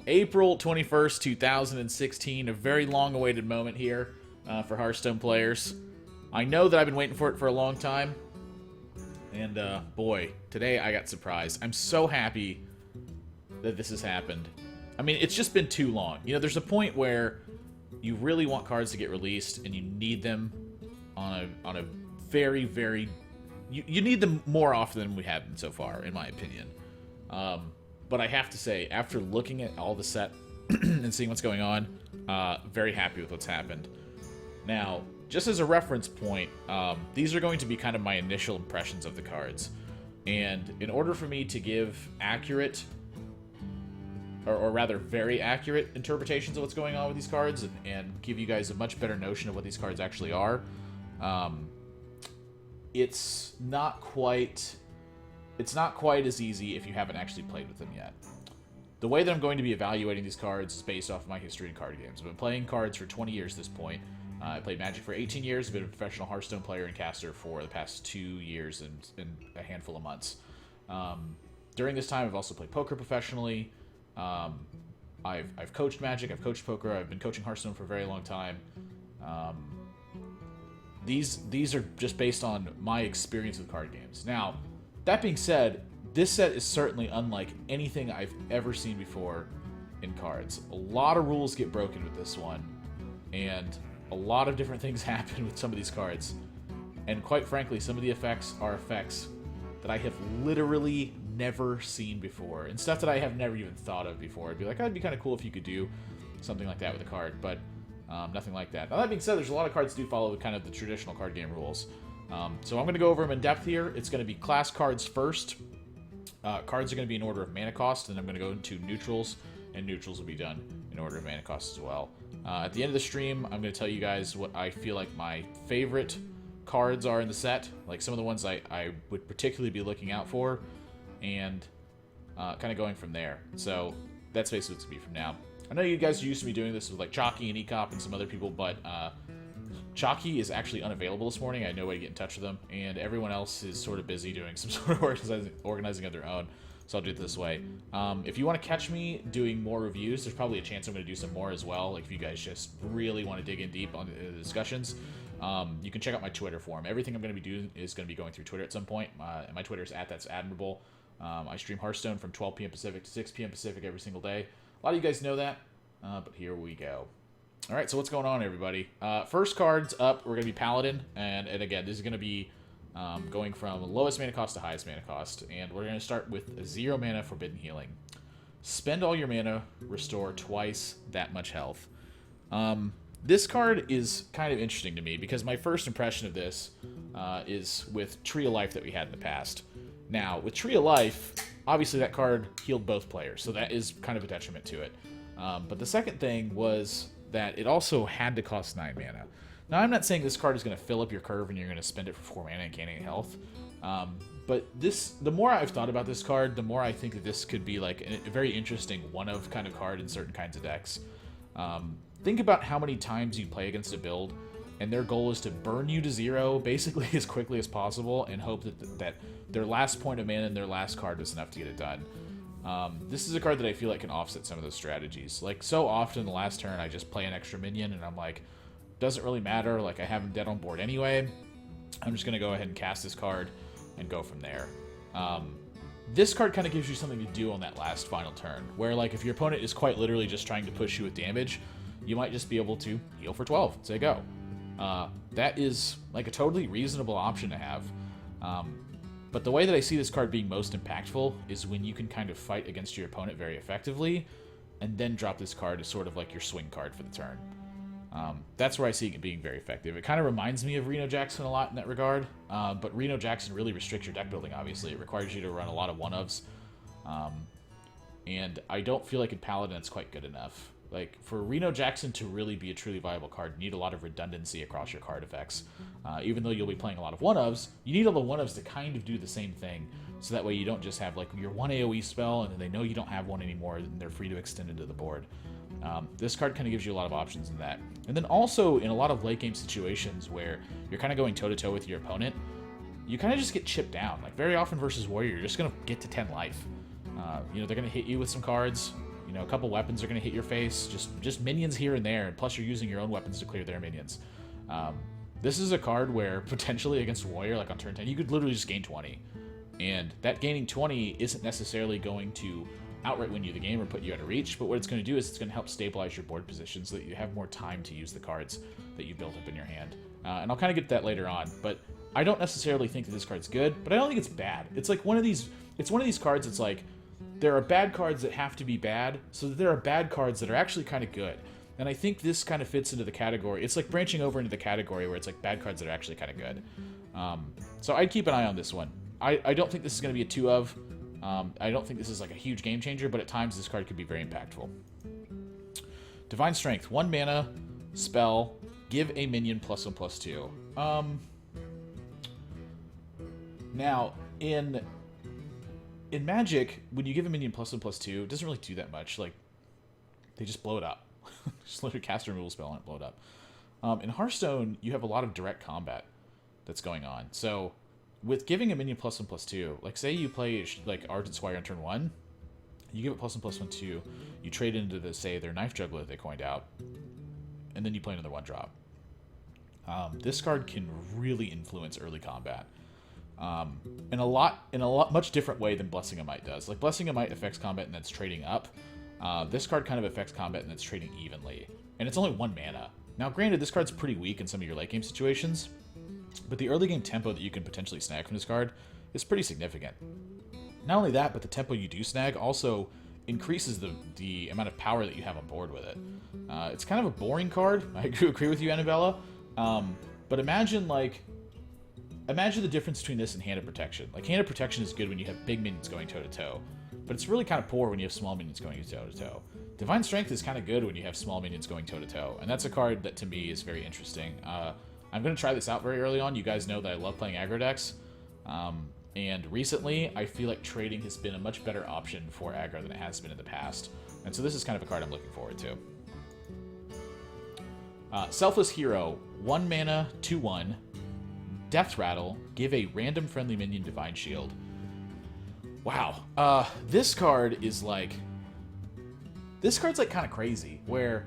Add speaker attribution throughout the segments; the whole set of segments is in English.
Speaker 1: April 21st, 2016, a very long-awaited moment here for Hearthstone players. I know that I've been waiting for it for a long time, and boy, today I got surprised. I'm so happy that this has happened. I mean, it's just been too long. You know, there's a point where you really want cards to get released, and you need them on a very, very... You need them more often than we have been so far, in my opinion. But I have to say, after looking at all the set and seeing what's going on, very happy with what's happened. Now, just as a reference point, these are going to be kind of my initial impressions of the cards. And in order for me to give accurate, or rather very accurate interpretations of what's going on with these cards, and give you guys a much better notion of what these cards actually are, it's not quite as easy if you haven't actually played with them yet. The way that I'm going to be evaluating these cards is based off of my history in card games. I've been playing cards for 20 years at this point. I played Magic for 18 years. I've been a professional Hearthstone player and caster for the past 2 years and a handful of months. During this time, I've also played poker professionally. I've coached Magic. I've coached poker. I've been coaching Hearthstone for a very long time. These are just based on my experience with card games. Now, that being said, this set is certainly unlike anything I've ever seen before in cards. A lot of rules get broken with this one, and a lot of different things happen with some of these cards. And quite frankly, some of the effects are effects that I have literally never seen before, and stuff that I have never even thought of before. I'd be like, oh, it'd be kind of cool if you could do something like that with a card, but nothing like that. Now, that being said, there's a lot of cards that do follow kind of the traditional card game rules. So I'm going to go over them in depth here. It's going to be class cards first. Cards are going to be in order of mana cost, and I'm going to go into neutrals, and neutrals will be done in order of mana cost as well. At the end of the stream, I'm going to tell you guys what I feel like my favorite cards are in the set, like some of the ones I would particularly be looking out for, and kind of going from there. So that's basically what it's going to be from now. I know you guys are used to me doing this with like Chalky and Ecop and some other people, but Chalky is actually unavailable this morning. I had no way to get in touch with them, and everyone else is sort of busy doing some sort of organizing of their own, so I'll do it this way. If you want to catch me doing more reviews, there's probably a chance I'm going to do some more as well. Like if you guys just really want to dig in deep on the discussions, you can check out my Twitter for them. Everything I'm going to be doing is going to be going through Twitter at some point. And my Twitter is @Thatsadmirable. I stream Hearthstone from 12 p.m. Pacific to 6 p.m. Pacific every single day. A lot of you guys know that, but here we go. All right, so what's going on, everybody? First cards up, we're going to be Paladin, and again, this is going to be going from lowest mana cost to highest mana cost, and we're going to start with 0 mana Forbidden Healing. Spend all your mana, restore twice that much health. This card is kind of interesting to me, because my first impression of this is with Tree of Life that we had in the past. Now, with Tree of Life, obviously that card healed both players, so that is kind of a detriment to it. But the second thing was that it also had to cost 9 mana. Now, I'm not saying this card is going to fill up your curve and you're going to spend it for 4 mana and gain 8 health. But the more I've thought about this card, the more I think that this could be like a very interesting one-of kind of card in certain kinds of decks. Think about how many times you play against a build, and their goal is to burn you to 0 basically as quickly as possible and hope that their last point of mana and their last card is enough to get it done. This is a card that I feel like can offset some of those strategies. Like, so often the last turn I just play an extra minion and I'm like, doesn't really matter, like I have him dead on board anyway. I'm just going to go ahead and cast this card and go from there. This card kind of gives you something to do on that last final turn, where like if your opponent is quite literally just trying to push you with damage, you might just be able to heal for 12, say go. That is like a totally reasonable option to have. But the way that I see this card being most impactful is when you can kind of fight against your opponent very effectively, and then drop this card as sort of like your swing card for the turn. That's where I see it being very effective. It kind of reminds me of Reno Jackson a lot in that regard, but Reno Jackson really restricts your deck building, obviously. It requires you to run a lot of one-ofs, and I don't feel like in Paladin it's quite good enough. Like, for Reno Jackson to really be a truly viable card, you need a lot of redundancy across your card effects. Even though you'll be playing a lot of one-ofs, you need all the one-ofs to kind of do the same thing, so that way you don't just have like your one AoE spell, and then they know you don't have one anymore, and they're free to extend into the board. This card kind of gives you a lot of options in that. And then also, in a lot of late-game situations where you're kind of going toe-to-toe with your opponent, you kind of just get chipped down. Like, very often versus Warrior, you're just going to get to 10 life. You know, they're going to hit you with some cards, You know, a couple weapons are going to hit your face, just minions here and there, and plus you're using your own weapons to clear their minions. This is a card where potentially against Warrior, like on turn 10, you could literally just gain 20. And that gaining 20 isn't necessarily going to outright win you the game or put you out of reach, but what it's going to do is it's going to help stabilize your board position so that you have more time to use the cards that you built up in your hand. And I'll kind of get to that later on, but I don't necessarily think that this card's good, but I don't think it's bad. It's like one of these cards, it's like, there are bad cards that have to be bad, so that there are bad cards that are actually kind of good. And I think this kind of fits into the category. It's like branching over into the category where it's like bad cards that are actually kind of good. So I'd keep an eye on this one. I don't think this is going to be a 2 of. I don't think this is like a huge game changer, but at times this card could be very impactful. Divine Strength, 1 mana, spell, give a minion +1/+2. Now, in Magic, when you give a minion +1/+2, it doesn't really do that much. Like, they just blow it up. Just let your cast a removal spell and it blow it up. In Hearthstone, you have a lot of direct combat that's going on. So, with giving a minion +1/+2, like say you play like Ardent Squire on turn 1, you give it +1/+2, you trade into the, say, their Knife Juggler that they coined out, and then you play another 1-drop. This card can really influence early combat. In a much different way than Blessing of Might does. Like, Blessing of Might affects combat and that's trading up. This card kind of affects combat and that's trading evenly. And it's only 1 mana. Now, granted, this card's pretty weak in some of your late game situations, but the early game tempo that you can potentially snag from this card is pretty significant. Not only that, but the tempo you do snag also increases the amount of power that you have on board with it. It's kind of a boring card. I agree with you, Annabella. But imagine the difference between this and Hand of Protection. Like, Hand of Protection is good when you have big minions going toe-to-toe, but it's really kind of poor when you have small minions going toe-to-toe. Divine Strength is kind of good when you have small minions going toe-to-toe, and that's a card that, to me, is very interesting. I'm going to try this out very early on. You guys know that I love playing aggro decks, and recently, I feel like trading has been a much better option for aggro than it has been in the past, and so this is kind of a card I'm looking forward to. Selfless Hero, 1 mana, 2/1. Death Rattle, give a random friendly minion Divine Shield. Wow. This card is like... This card's like kind of crazy, where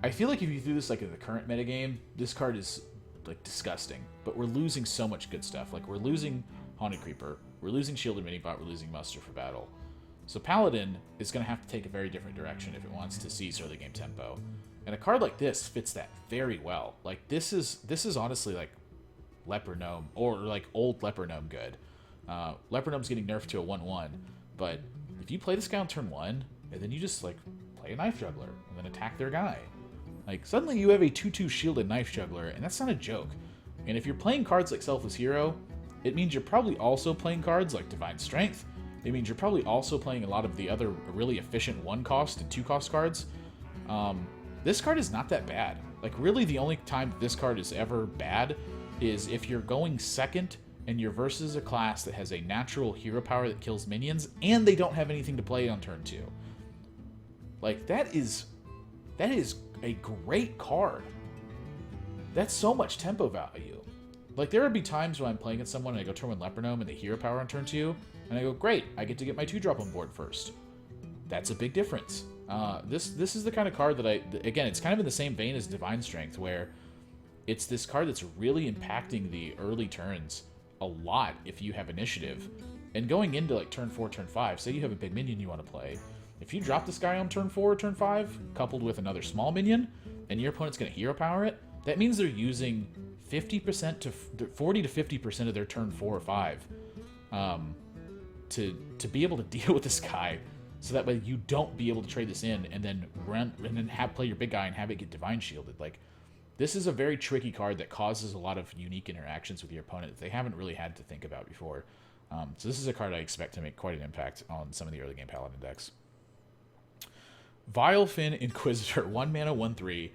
Speaker 1: I feel like if you threw this like in the current metagame, this card is like disgusting. But we're losing so much good stuff. Like, we're losing Haunted Creeper, we're losing Shielded Minibot, we're losing Muster for Battle. So Paladin is going to have to take a very different direction if it wants to seize early game tempo. And a card like this fits that very well. Like, this is honestly like Leper Gnome, or like old Leper Gnome good. Leper Gnome's getting nerfed to a 1/1, but if you play this guy on turn 1, and then you just like play a Knife Juggler, and then attack their guy, like, suddenly you have a 2/2 shielded Knife Juggler, and that's not a joke. And if you're playing cards like Selfless Hero, it means you're probably also playing cards like Divine Strength. It means you're probably also playing a lot of the other really efficient 1-cost and 2-cost cards. This card is not that bad. Like, really the only time this card is ever bad is if you're going second and you're versus a class that has a natural hero power that kills minions and they don't have anything to play on turn 2. Like, that is a great card. That's so much tempo value. Like, there would be times when I'm playing against someone and I go turn 1 Leper Gnome and they hero power on turn 2, and I go, great, I get to get my 2-drop on board first. That's a big difference. This is the kind of card that again, it's kind of in the same vein as Divine Strength, where it's this card that's really impacting the early turns a lot if you have initiative. And going into like turn 4, turn 5, say you have a big minion you want to play. If you drop this guy on turn 4 or turn 5, coupled with another small minion, and your opponent's going to hero power it, that means they're using 50% to 40 to 50% of their turn 4 or 5 to be able to deal with this guy, so that way you don't be able to trade this in and then play your big guy and have it get Divine Shielded. Like, this is a very tricky card that causes a lot of unique interactions with your opponent that they haven't really had to think about before. So this is a card I expect to make quite an impact on some of the early game Paladin decks. Vilefin Inquisitor, 1 mana, 1/3,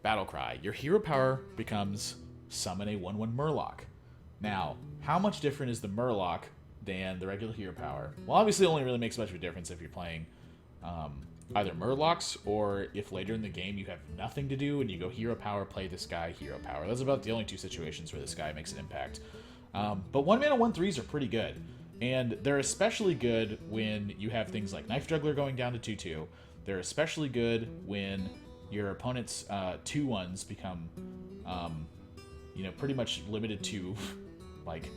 Speaker 1: Battlecry. Your hero power becomes summon a 1/1 Murloc. Now, how much different is the Murloc than the regular hero power? Well, obviously it only really makes much of a difference if you're playing either Murlocs, or if later in the game you have nothing to do and you go hero power, play this guy, hero power. That's about the only 2 situations where this guy makes an impact. But 1 mana, 1/3s are pretty good. And they're especially good when you have things like Knife Juggler going down to 2/2, They're especially good when your opponent's 2/1s become, pretty much limited to, like,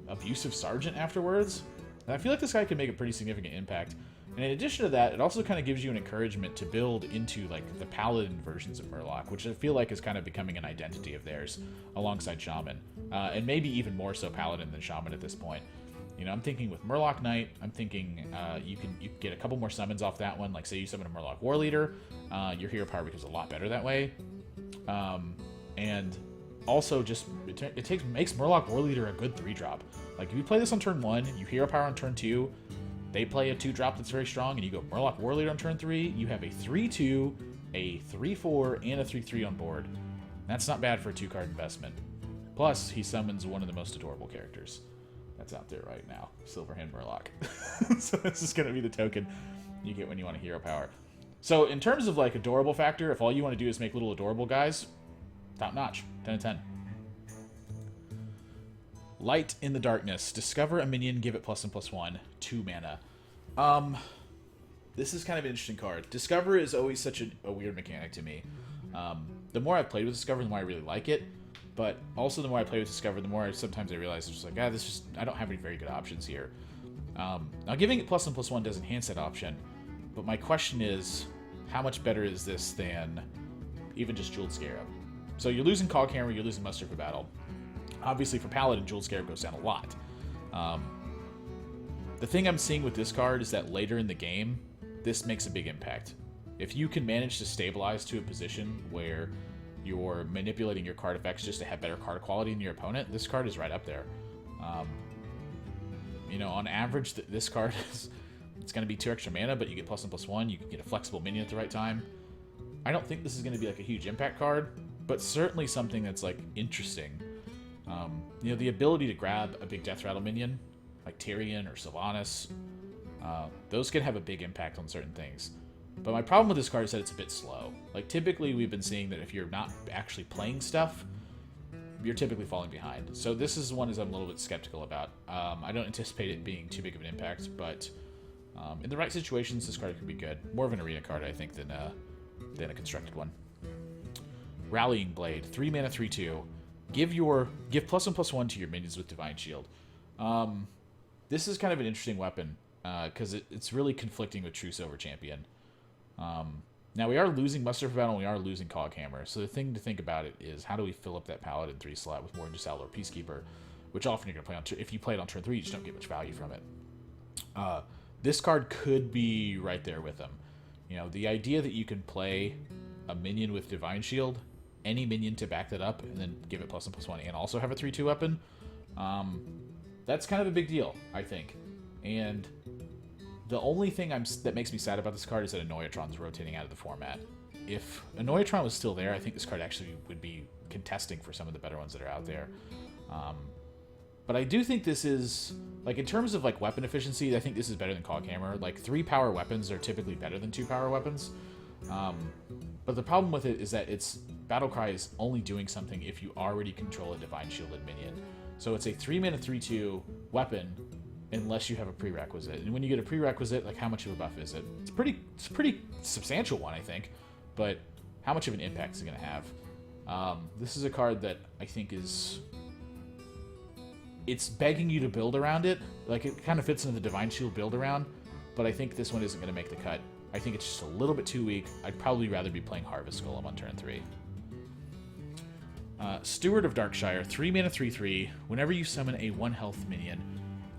Speaker 1: Abusive Sergeant afterwards. And I feel like this guy can make a pretty significant impact. And in addition to that, it also kind of gives you an encouragement to build into, like, the Paladin versions of Murloc, which I feel like is kind of becoming an identity of theirs alongside Shaman. And maybe even more so Paladin than Shaman at this point. I'm thinking with Murloc Knight, I'm thinking you can get a couple more summons off that one. Like, say you summon a Murloc War Leader, your hero power becomes a lot better that way. And also just makes Murloc War Leader a good 3-drop. Like, if you play this on turn 1, you hero power on turn 2, they play a 2-drop that's very strong, and you go Murloc War Leader on turn 3, you have a 3/2, a 3/4, and a 3/3 on board. That's not bad for a 2-card investment. Plus, he summons one of the most adorable characters that's out there right now, Silverhand Murloc. So this is going to be the token you get when you want a hero power. So in terms of, like, adorable factor, if all you want to do is make little adorable guys, top notch, 10 of 10. Light in the Darkness. Discover a minion, give it +1/+1, 2 mana. This is kind of an interesting card. Discover is always such a weird mechanic to me. The more I've played with Discover, the more I really like it. But also the more I play with Discover, the more sometimes I realize it's just like, I don't have any very good options here. Now, giving it +1/+1 does enhance that option. But my question is, how much better is this than even just Jeweled Scarab? So you're losing Coghammer, you're losing Muster for Battle. Obviously, for Paladin, Jeweled Scarab goes down a lot. The thing I'm seeing with this card is that later in the game, this makes a big impact. If you can manage to stabilize to a position where you're manipulating your card effects just to have better card quality than your opponent, this card is right up there. On average, this card it's going to be 2 extra mana, but you get +1/+1. You can get a flexible minion at the right time. I don't think this is going to be like a huge impact card, but certainly something that's, like, interesting. The ability to grab a big Death Rattle minion, like Tyrion or Sylvanas, those can have a big impact on certain things. But my problem with this card is that it's a bit slow. Like, typically we've been seeing that if you're not actually playing stuff, you're typically falling behind. So this is one I'm a little bit skeptical about. I don't anticipate it being too big of an impact, but in the right situations, this card could be good. More of an arena card, I think, than a constructed one. Rallying Blade, 3 mana, 3/2. Give +1/+1 to your minions with Divine Shield. This is kind of an interesting weapon because it's really conflicting with True Silver Champion. Now, we are losing Muster for Battle, and we are losing Coghammer, so the thing to think about it is, how do we fill up that Paladin 3 slot with more than just Outlaw or Peacekeeper, which often you're going to play on if you play it on turn 3, you just don't get much value from it. This card could be right there with them. The idea that you can play a minion with Divine Shield, any minion to back that up, and then give it +1/+1, and also have a 3/2 weapon, that's kind of a big deal, I think. And the only thing that makes me sad about this card is that Annoyatron's rotating out of the format. If Annoyatron was still there, I think this card actually would be contesting for some of the better ones that are out there. But I do think this is, like, in terms of, like, weapon efficiency, I think this is better than Coghammer. Like, 3-power weapons are typically better than 2-power weapons. But the problem with it is that its Battlecry is only doing something if you already control a Divine Shielded minion. So it's a 3 mana 3/2 weapon unless you have a prerequisite. And when you get a prerequisite, like, how much of a buff is it? It's a pretty substantial one, I think. But how much of an impact is it going to have? This is a card that I think it's begging you to build around it. Like, it kind of fits into the Divine Shield build around, but I think this one isn't going to make the cut. I think it's just a little bit too weak. I'd probably rather be playing Harvest Golem on turn 3. Steward of Darkshire, 3 mana 3/3. Whenever you summon a 1-health minion,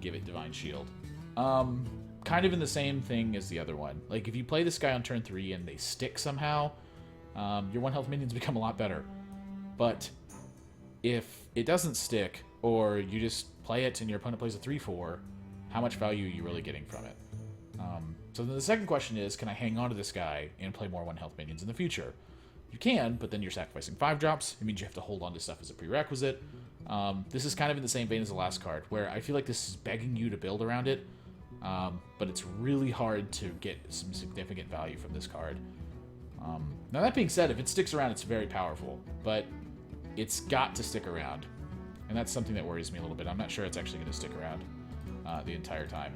Speaker 1: give it Divine Shield. Kind of in the same thing as the other one. Like, if you play this guy on turn 3 and they stick somehow, your 1-health minions become a lot better. But if it doesn't stick, or you just play it and your opponent plays a 3/4, how much value are you really getting from it? So then the second question is, can I hang on to this guy and play more 1-health minions in the future? You can, but then you're sacrificing 5-drops. It means you have to hold on to stuff as a prerequisite. This is kind of in the same vein as the last card, where I feel like this is begging you to build around it, but it's really hard to get some significant value from this card. Now, that being said, if it sticks around, it's very powerful, but it's got to stick around, and that's something that worries me a little bit. I'm not sure it's actually going to stick around the entire time.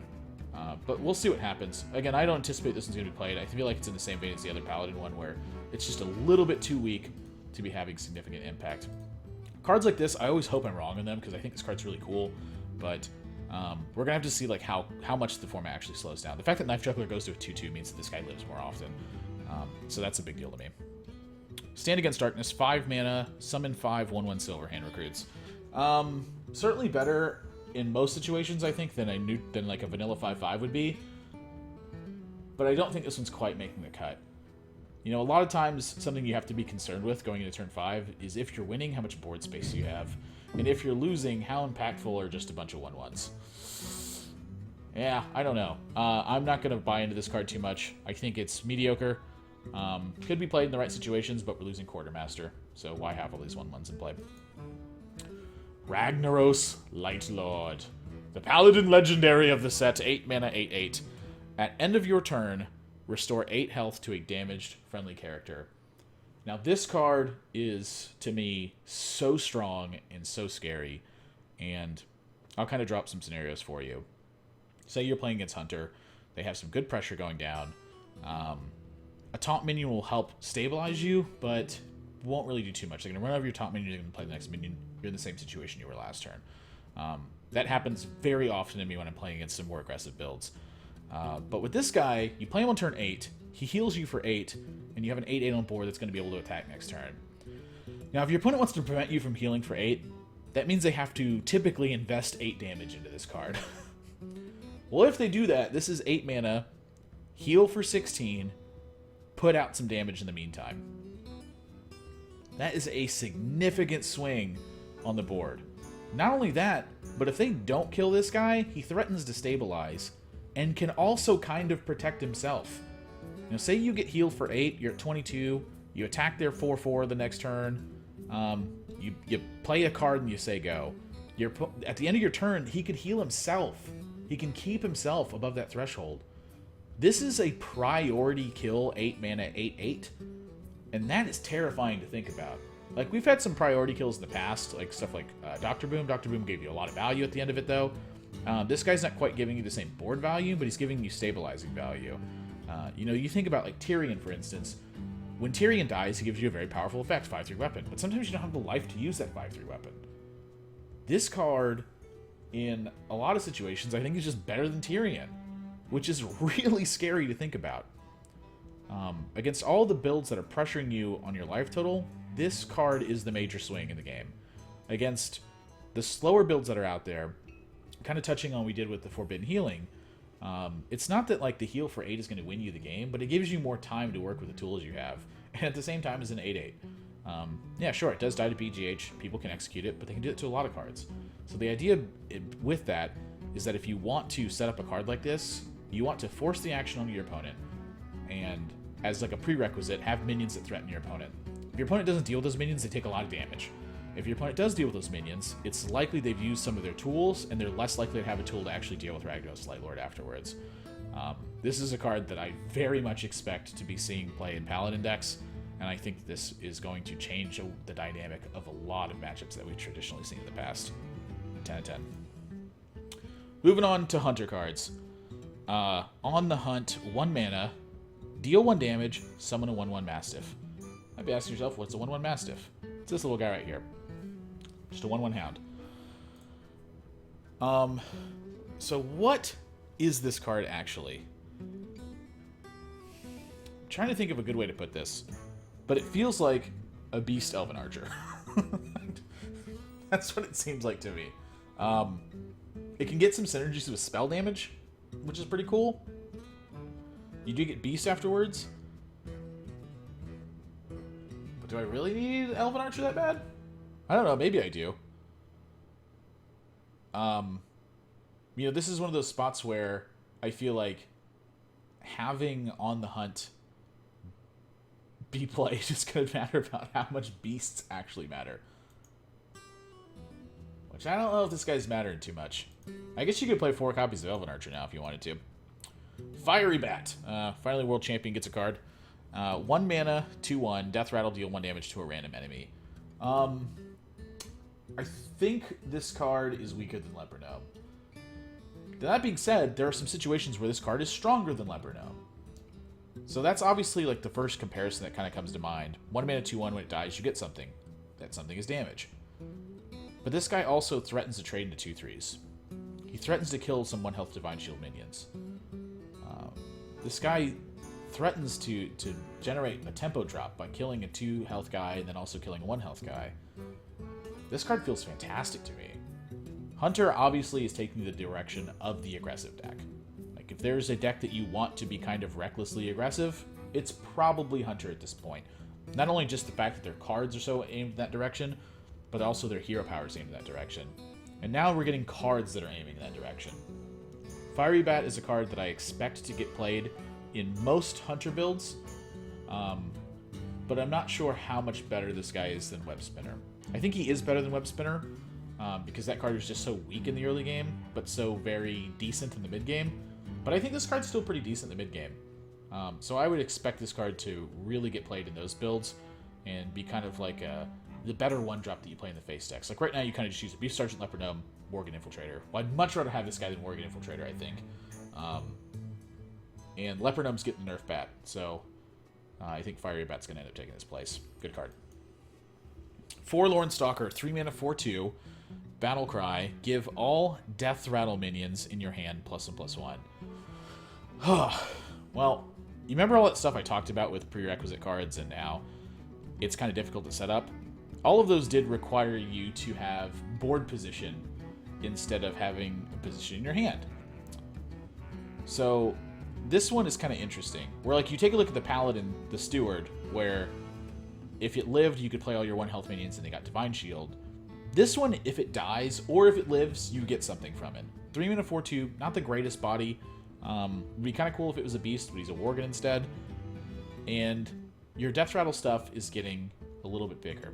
Speaker 1: But we'll see what happens. Again, I don't anticipate this one's going to be played. I feel like it's in the same vein as the other Paladin one, where it's just a little bit too weak to be having significant impact. Cards like this, I always hope I'm wrong on them, because I think this card's really cool, but we're going to have to see like how much the format actually slows down. The fact that Knife Juggler goes to a 2/2 means that this guy lives more often, so that's a big deal to me. Stand Against Darkness, 5 mana, summon 5 1/1 silver hand recruits. Certainly better in most situations, I think, than like a vanilla 5/5 would be. But I don't think this one's quite making the cut. You know, a lot of times something you have to be concerned with going into turn 5 is if you're winning, how much board space you have. And if you're losing, how impactful are just a bunch of 1/1s. Yeah, I don't know. I'm not going to buy into this card too much. I think it's mediocre. Could be played in the right situations, but we're losing Quartermaster. So why have all these 1/1s in play? Ragnaros Lightlord. The Paladin Legendary of the set, 8 mana, 8/8. At end of your turn, restore 8 health to a damaged friendly character. Now this card is, to me, so strong and so scary, and I'll kind of drop some scenarios for you. Say you're playing against Hunter, they have some good pressure going down. A taunt minion will help stabilize you, but won't really do too much. They're going to run over your top minion, you're going to play the next minion, you're in the same situation you were last turn. That happens very often to me when I'm playing against some more aggressive builds. But with this guy, you play him on turn 8, he heals you for 8, and you have an 8/8 on board that's going to be able to attack next turn. Now, if your opponent wants to prevent you from healing for 8, that means they have to typically invest 8 damage into this card. Well, if they do that, this is 8 mana, heal for 16, put out some damage in the meantime. That is a significant swing on the board. Not only that, but if they don't kill this guy, he threatens to stabilize and can also kind of protect himself. You know, say you get healed for 8, you're at 22, you attack their 4/4 the next turn, you play a card and you say go. At the end of your turn, he could heal himself. He can keep himself above that threshold. This is a priority kill 8 mana 8/8, and that is terrifying to think about. Like, we've had some priority kills in the past, like stuff like Dr. Boom. Dr. Boom gave you a lot of value at the end of it, though. This guy's not quite giving you the same board value, but he's giving you stabilizing value. You know, you think about, like, Tyrion, for instance. When Tyrion dies, he gives you a very powerful effect, 5/3 weapon, but sometimes you don't have the life to use that 5/3 weapon. This card, in a lot of situations, I think is just better than Tyrion, which is really scary to think about. Against all the builds that are pressuring you on your life total, this card is the major swing in the game. Against the slower builds that are out there, kind of touching on what we did with the Forbidden Healing, it's not that like the heal for 8 is going to win you the game, but it gives you more time to work with the tools you have, and at the same time as an 8/8. Yeah, sure, it does die to BGH, people can execute it, but they can do it to a lot of cards. So the idea with that is that if you want to set up a card like this, you want to force the action on your opponent, and as like a prerequisite, have minions that threaten your opponent. If your opponent doesn't deal with those minions, they take a lot of damage. If your opponent does deal with those minions, it's likely they've used some of their tools, and they're less likely to have a tool to actually deal with Ragnaros Lightlord afterwards. This is a card that I very much expect to be seeing play in Paladin decks, and I think this is going to change the dynamic of a lot of matchups that we've traditionally seen in the past. 10/10. Moving on to Hunter cards. On the Hunt, 1 mana, deal 1 damage, summon a 1/1 Mastiff. Might be asking yourself, what's a 1/1 Mastiff? It's this little guy right here. Just a 1/1 hound. So what is this card actually? I'm trying to think of a good way to put this, but it feels like a Beast Elven Archer. That's what it seems like to me. It can get some synergies with spell damage, which is pretty cool. You do get Beast afterwards. But do I really need Elven Archer that bad? I don't know, maybe I do. You know, this is one of those spots where I feel like having On the Hunt be played is going to matter about how much beasts actually matter. Which I don't know if this guy's mattering too much. I guess you could play 4 copies of Elven Archer now if you wanted to. Fiery Bat. Finally, World Champion gets a card. 1 mana, 2/1. Death Rattle, deal 1 damage to a random enemy. I think this card is weaker than Leper Gnome. That being said, there are some situations where this card is stronger than Leper Gnome. So that's obviously like the first comparison that kind of comes to mind. 1 mana 2/1, when it dies, you get something. That something is damage. But this guy also threatens to trade into 2/3s. He threatens to kill some 1 health Divine Shield minions. This guy threatens to generate a tempo drop by killing a 2 health guy and then also killing a 1 health guy. This card feels fantastic to me. Hunter obviously is taking the direction of the aggressive deck. Like, if there's a deck that you want to be kind of recklessly aggressive, it's probably Hunter at this point. Not only just the fact that their cards are so aimed in that direction, but also their hero power is aimed in that direction. And now we're getting cards that are aiming in that direction. Fiery Bat is a card that I expect to get played in most Hunter builds, but I'm not sure how much better this guy is than Web Spinner. I think he is better than Web Spinner, because that card is just so weak in the early game, but so very decent in the mid game. But I think this card's still pretty decent in the mid game. So I would expect this card to really get played in those builds and be kind of like the better 1-drop that you play in the face decks. Like right now, you kind of just use a Beast Sergeant, Leper Gnome, Worgen Infiltrator. Well, I'd much rather have this guy than Worgen Infiltrator, I think. And Leper Gnome's getting the nerf bat, so I think Fiery Bat's going to end up taking his place. Good card. Forlorn Stalker, 3 mana 4/2, Battle Cry. Give all Death Rattle minions in your hand +1/+1. Well, you remember all that stuff I talked about with prerequisite cards and now it's kind of difficult to set up? All of those did require you to have board position instead of having a position in your hand. So this one is kind of interesting. Where like you take a look at the Paladin, the Steward, where if it lived, you could play all your 1 health minions and they got Divine Shield. This one, if it dies or if it lives, you get something from it. 3 mana 4/2, not the greatest body. Would be kind of cool if it was a beast, but he's a Worgen instead. And your Death Rattle stuff is getting a little bit bigger.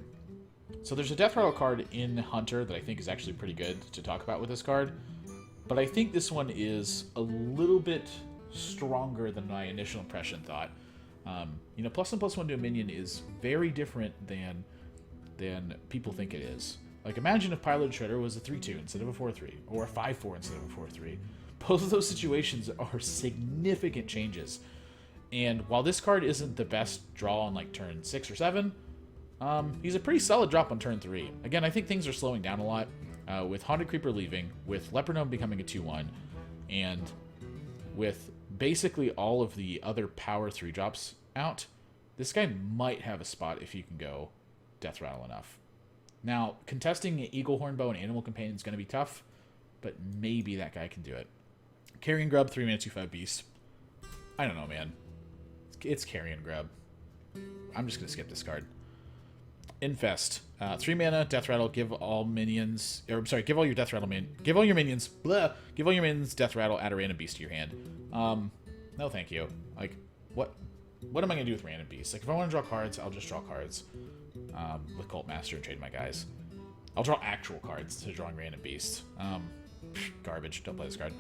Speaker 1: So there's a Death Rattle card in Hunter that I think is actually pretty good to talk about with this card. But I think this one is a little bit stronger than my initial impression thought. You know, +1/+1 to a minion is very different than people think it is. Like, imagine if Pilot Shredder was a 3/2 instead of a 4/3, or a 5/4 instead of a 4/3. Both of those situations are significant changes. And while this card isn't the best draw on like turn 6 or 7, he's a pretty solid drop on turn 3. Again, I think things are slowing down a lot with Haunted Creeper leaving, with Leper Gnome becoming a 2/1, and with basically all of the other power 3 drops out. This guy might have a spot if you can go Death Rattle enough. Now, contesting Eagle Hornbow and Animal Companion is going to be tough, but maybe that guy can do it. Carrion Grub, 3 mana 2/5 beast. I don't know, man. It's Carrion Grub. I'm just going to skip this card. Infest, 3 mana, Death Rattle, give all minions, or sorry, give all your Death Rattle give all your minions, give all your minions Death Rattle, add a random beast to your hand. No thank you. Like, what am I going to do with random beasts? Like, if I want to draw cards, I'll just draw cards with Cult Master and trade my guys. I'll draw actual cards to drawing random beasts. Garbage, don't play this card.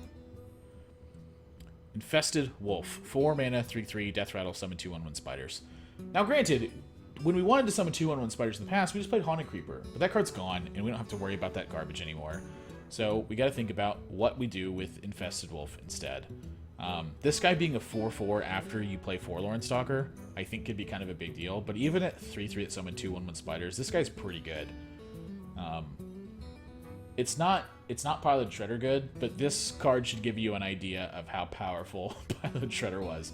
Speaker 1: Infested Wolf, 4 mana, 3/3, Death Rattle, summon 2/1/1 spiders. Now, granted, when we wanted to summon 2/1/1 spiders in the past, we just played Haunted Creeper, but that card's gone, and we don't have to worry about that garbage anymore. So we got to think about what we do with Infested Wolf instead. This guy being a 4/4 after you play Forlorn Stalker, I think could be kind of a big deal. But even at 3/3 that summon 2/1/1 spiders, this guy's pretty good. It's not Pilot Shredder good, but this card should give you an idea of how powerful Pilot Shredder was.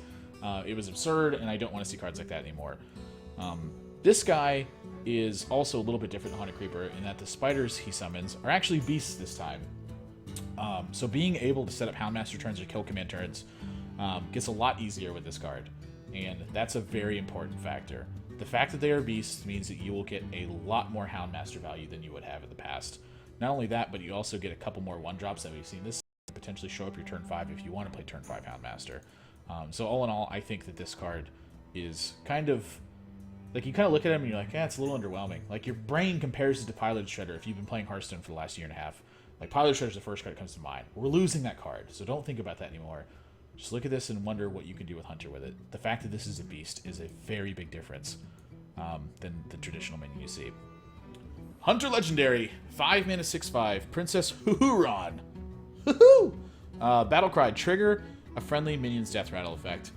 Speaker 1: It was absurd, and I don't want to see cards like that anymore. This guy is also a little bit different than Haunted Creeper in that the spiders he summons are actually beasts this time. So being able to set up Houndmaster turns or kill command turns gets a lot easier with this card, and that's a very important factor. The fact that they are beasts means that you will get a lot more Houndmaster value than you would have in the past. Not only that, but you also get a couple more 1-drops that we've seen this potentially show up your turn 5 if you want to play turn 5 Houndmaster. So all in all, I think that this card is kind of like, you kind of look at him and you're like, yeah, it's a little underwhelming. Like, your brain compares it to Pilot Shredder if you've been playing Hearthstone for the last year and a half. Like, Pilot Shredder is the first card that comes to mind. We're losing that card, so don't think about that anymore. Just look at this and wonder what you can do with Hunter with it. The fact that this is a beast is a very big difference than the traditional minion you see. Hunter Legendary, 5 mana 6/5, Princess Huron. Hoo-hoo! Battle Cry. Trigger a friendly minion's death rattle effect.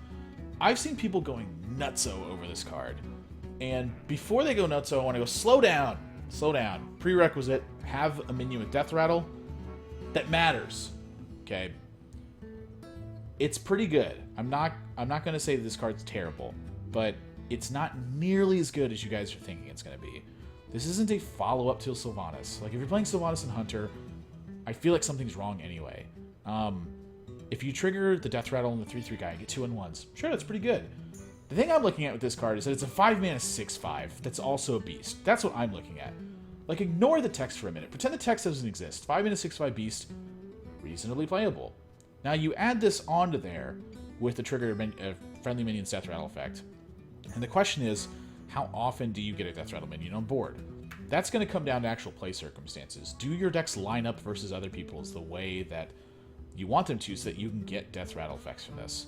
Speaker 1: I've seen people going nutso over this card. And before they go nutso, I want to go slow down. Slow down. Prerequisite, have a minion with death rattle. That matters. Okay. It's pretty good. I'm not going to say that this card's terrible, but it's not nearly as good as you guys are thinking it's going to be. This isn't a follow-up to Sylvanas. Like, if you're playing Sylvanas and Hunter, I feel like something's wrong anyway. If you trigger the death rattle on the 3/3 guy and get 2-1s, sure, that's pretty good. The thing I'm looking at with this card is that it's a 5-mana 6/5 that's also a beast. That's what I'm looking at. Like, ignore the text for a minute. Pretend the text doesn't exist. 5-mana 6/5 beast, reasonably playable. Now, you add this onto there with the trigger friendly minion's death rattle effect. And the question is, how often do you get a death rattle minion on board? That's going to come down to actual play circumstances. Do your decks line up versus other people's the way that you want them to so that you can get death rattle effects from this?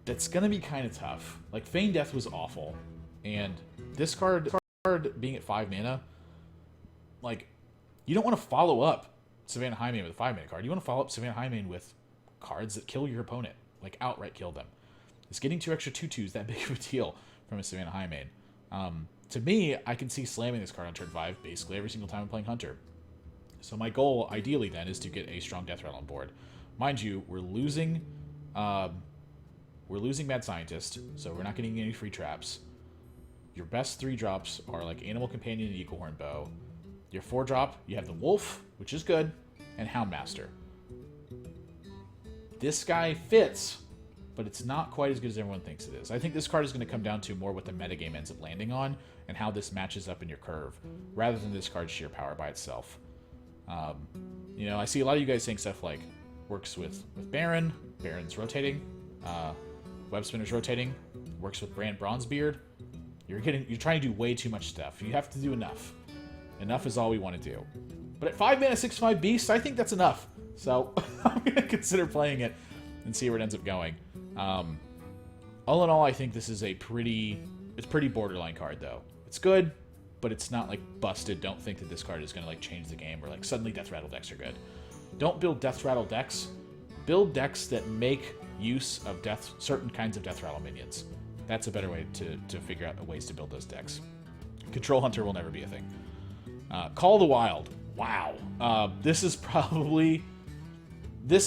Speaker 1: That's going to be kind of tough. Like, Feign Death was awful. And this card being at 5 mana, like, you don't want to follow up Savannah Highmane with a 5-mana card. You want to follow up Savannah Highmane with cards that kill your opponent. Like, outright kill them. Is getting 2 extra 2/2s that big of a deal from a Savannah Highmane? To me, I can see slamming this card on turn 5 basically every single time I'm playing Hunter. So my goal, ideally, then, is to get a strong death rattle on board. Mind you, we're losing Mad Scientist, so we're not getting any free traps. Your best 3 drops are like Animal Companion and Eagle Horn Bow. Your 4 drop, you have the Wolf, which is good, and Houndmaster. This guy fits, but it's not quite as good as everyone thinks it is. I think this card is going to come down to more what the metagame ends up landing on and how this matches up in your curve, rather than this card's sheer power by itself. You know, I see a lot of you guys saying stuff like works with Baron, Baron's rotating, Web Spinner's rotating, works with Brand Bronzebeard. You're trying to do way too much stuff. You have to do enough. Enough is all we want to do. But at 5 mana 6/5 beast, I think that's enough. So I'm gonna consider playing it and see where it ends up going. All in all, I think this is it's pretty borderline card though. It's good, but it's not like busted. Don't think that this card is gonna like change the game or like suddenly death rattle decks are good. Don't build death rattle decks. Build decks that make use of certain kinds of death rattle minions. That's a better way to figure out ways to build those decks. Control Hunter will never be a thing. Call of the Wild. Wow. This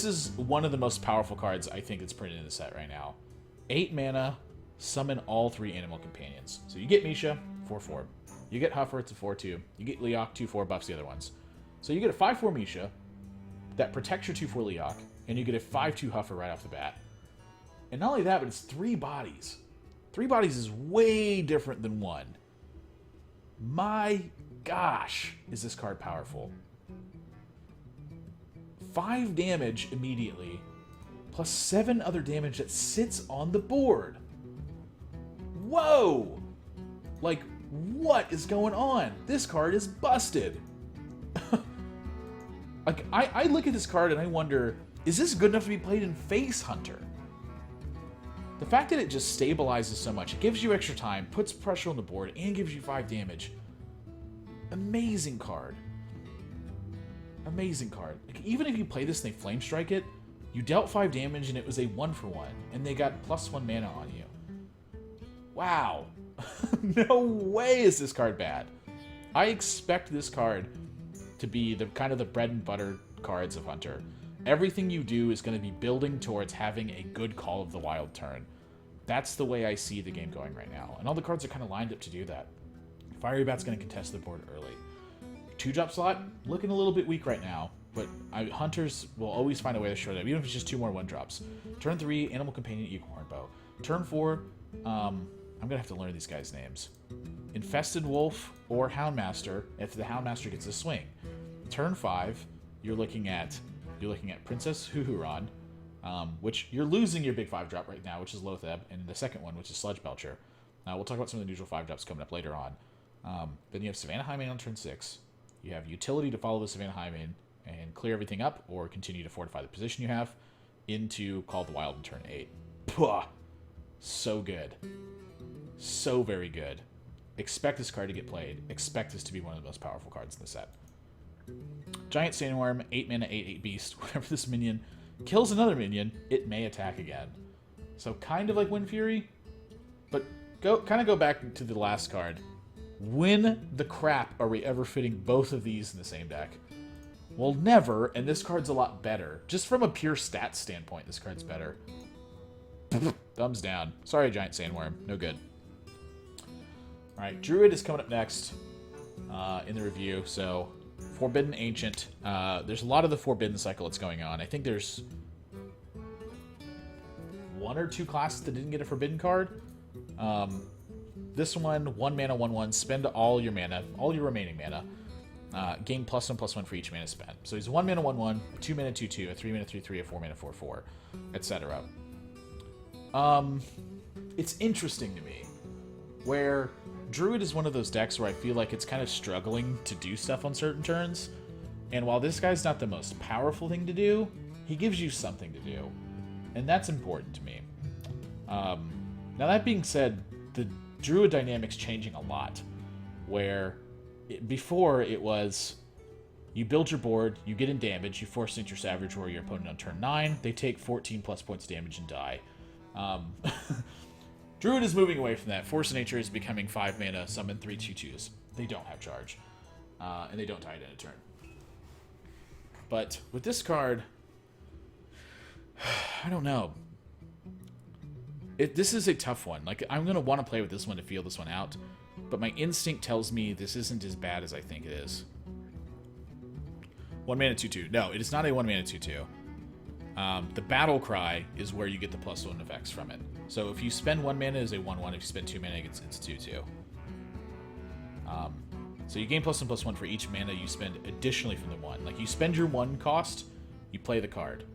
Speaker 1: is one of the most powerful cards I think that's printed in the set right now. 8 mana, summon all 3 animal companions. So you get Misha, 4/4. You get Huffer, it's a 4/2. You get Leok, 2/4, buffs the other ones. So you get a 5/4 Misha that protects your 2/4 Leok, and you get a 5/2 Huffer right off the bat. And not only that, but it's 3 bodies. 3 bodies is way different than 1. My gosh, is this card powerful. 5 damage immediately, plus 7 other damage that sits on the board. Whoa! Like, what is going on? This card is busted. Like, I look at this card and I wonder, is this good enough to be played in Face Hunter? The fact that it just stabilizes so much, it gives you extra time, puts pressure on the board, and gives you 5 damage. Amazing card. Amazing card. Like, even if you play this and they Flame Strike it, you dealt 5 damage and it was a 1-for-1, and they got +1 mana on you. Wow. No way is this card bad. I expect this card to be the kind of the bread and butter cards of Hunter. Everything you do is going to be building towards having a good Call of the Wild turn. That's the way I see the game going right now. And all the cards are kind of lined up to do that. Fiery Bat's going to contest the board early. 2-drop slot, looking a little bit weak right now, but Hunters will always find a way to show that, even if it's just 2 more 1-drops. Turn 3, Animal Companion, Eagle Horn Bow. Turn 4, I'm going to have to learn these guys' names. Infested Wolf or Houndmaster, if the Houndmaster gets a swing. Turn 5, you're looking at Princess Huhuran, which you're losing your big 5-drop right now, which is Lotheb, and the second one, which is Sludge Belcher. We'll talk about some of the usual 5-drops coming up later on. Then you have Savannah Highmane on turn 6. You have utility to follow the Savannah Highmane and clear everything up, or continue to fortify the position you have, into Call of the Wild on turn 8. Puh! So good. So very good. Expect this card to get played. Expect this to be one of the most powerful cards in the set. Giant Sandworm, 8 mana, 8/8 beast. Whenever this minion kills another minion, it may attack again. So kind of like Wind Fury, but go back to the last card. When the crap are we ever fitting both of these in the same deck? Well, never, and this card's a lot better. Just from a pure stats standpoint, this card's better. Thumbs down. Sorry, Giant Sandworm. No good. Alright, Druid is coming up next in the review. So, Forbidden Ancient. There's a lot of the Forbidden cycle that's going on. I think there's 1 or 2 classes that didn't get a Forbidden card. This one, 1 mana, 1/1. Spend all your mana, all your remaining mana. Gain +1/+1 for each mana spent. So he's 1 mana, 1/1, 2 mana, 2/2, a 3 mana, 3/3, a 4 mana, 4/4, etc. It's interesting to me where Druid is one of those decks where I feel like it's kind of struggling to do stuff on certain turns. And while this guy's not the most powerful thing to do, he gives you something to do. And that's important to me. Now that being said, the Druid dynamic's changing a lot. Where before it was you build your board, you get in damage, you force into your Savage Warrior your opponent on turn 9, they take 14 plus points damage and die. Druid is moving away from that. Force of Nature is becoming 5 mana, summon 3 2/2s. They don't have charge. And they don't die in a turn. But with this card, I don't know. This is a tough one. Like, I'm going to want to play with this one to feel this one out. But my instinct tells me this isn't as bad as I think it is. 1 mana 2/2. No, it is not a 1 mana 2/2. The Battle Cry is where you get the +1 effects from it. So if you spend 1 mana, it's a 1/1. If you spend 2 mana, it's 2/2. So you gain +1/+1 for each mana you spend additionally from the 1. Like, you spend your 1 cost, you play the card.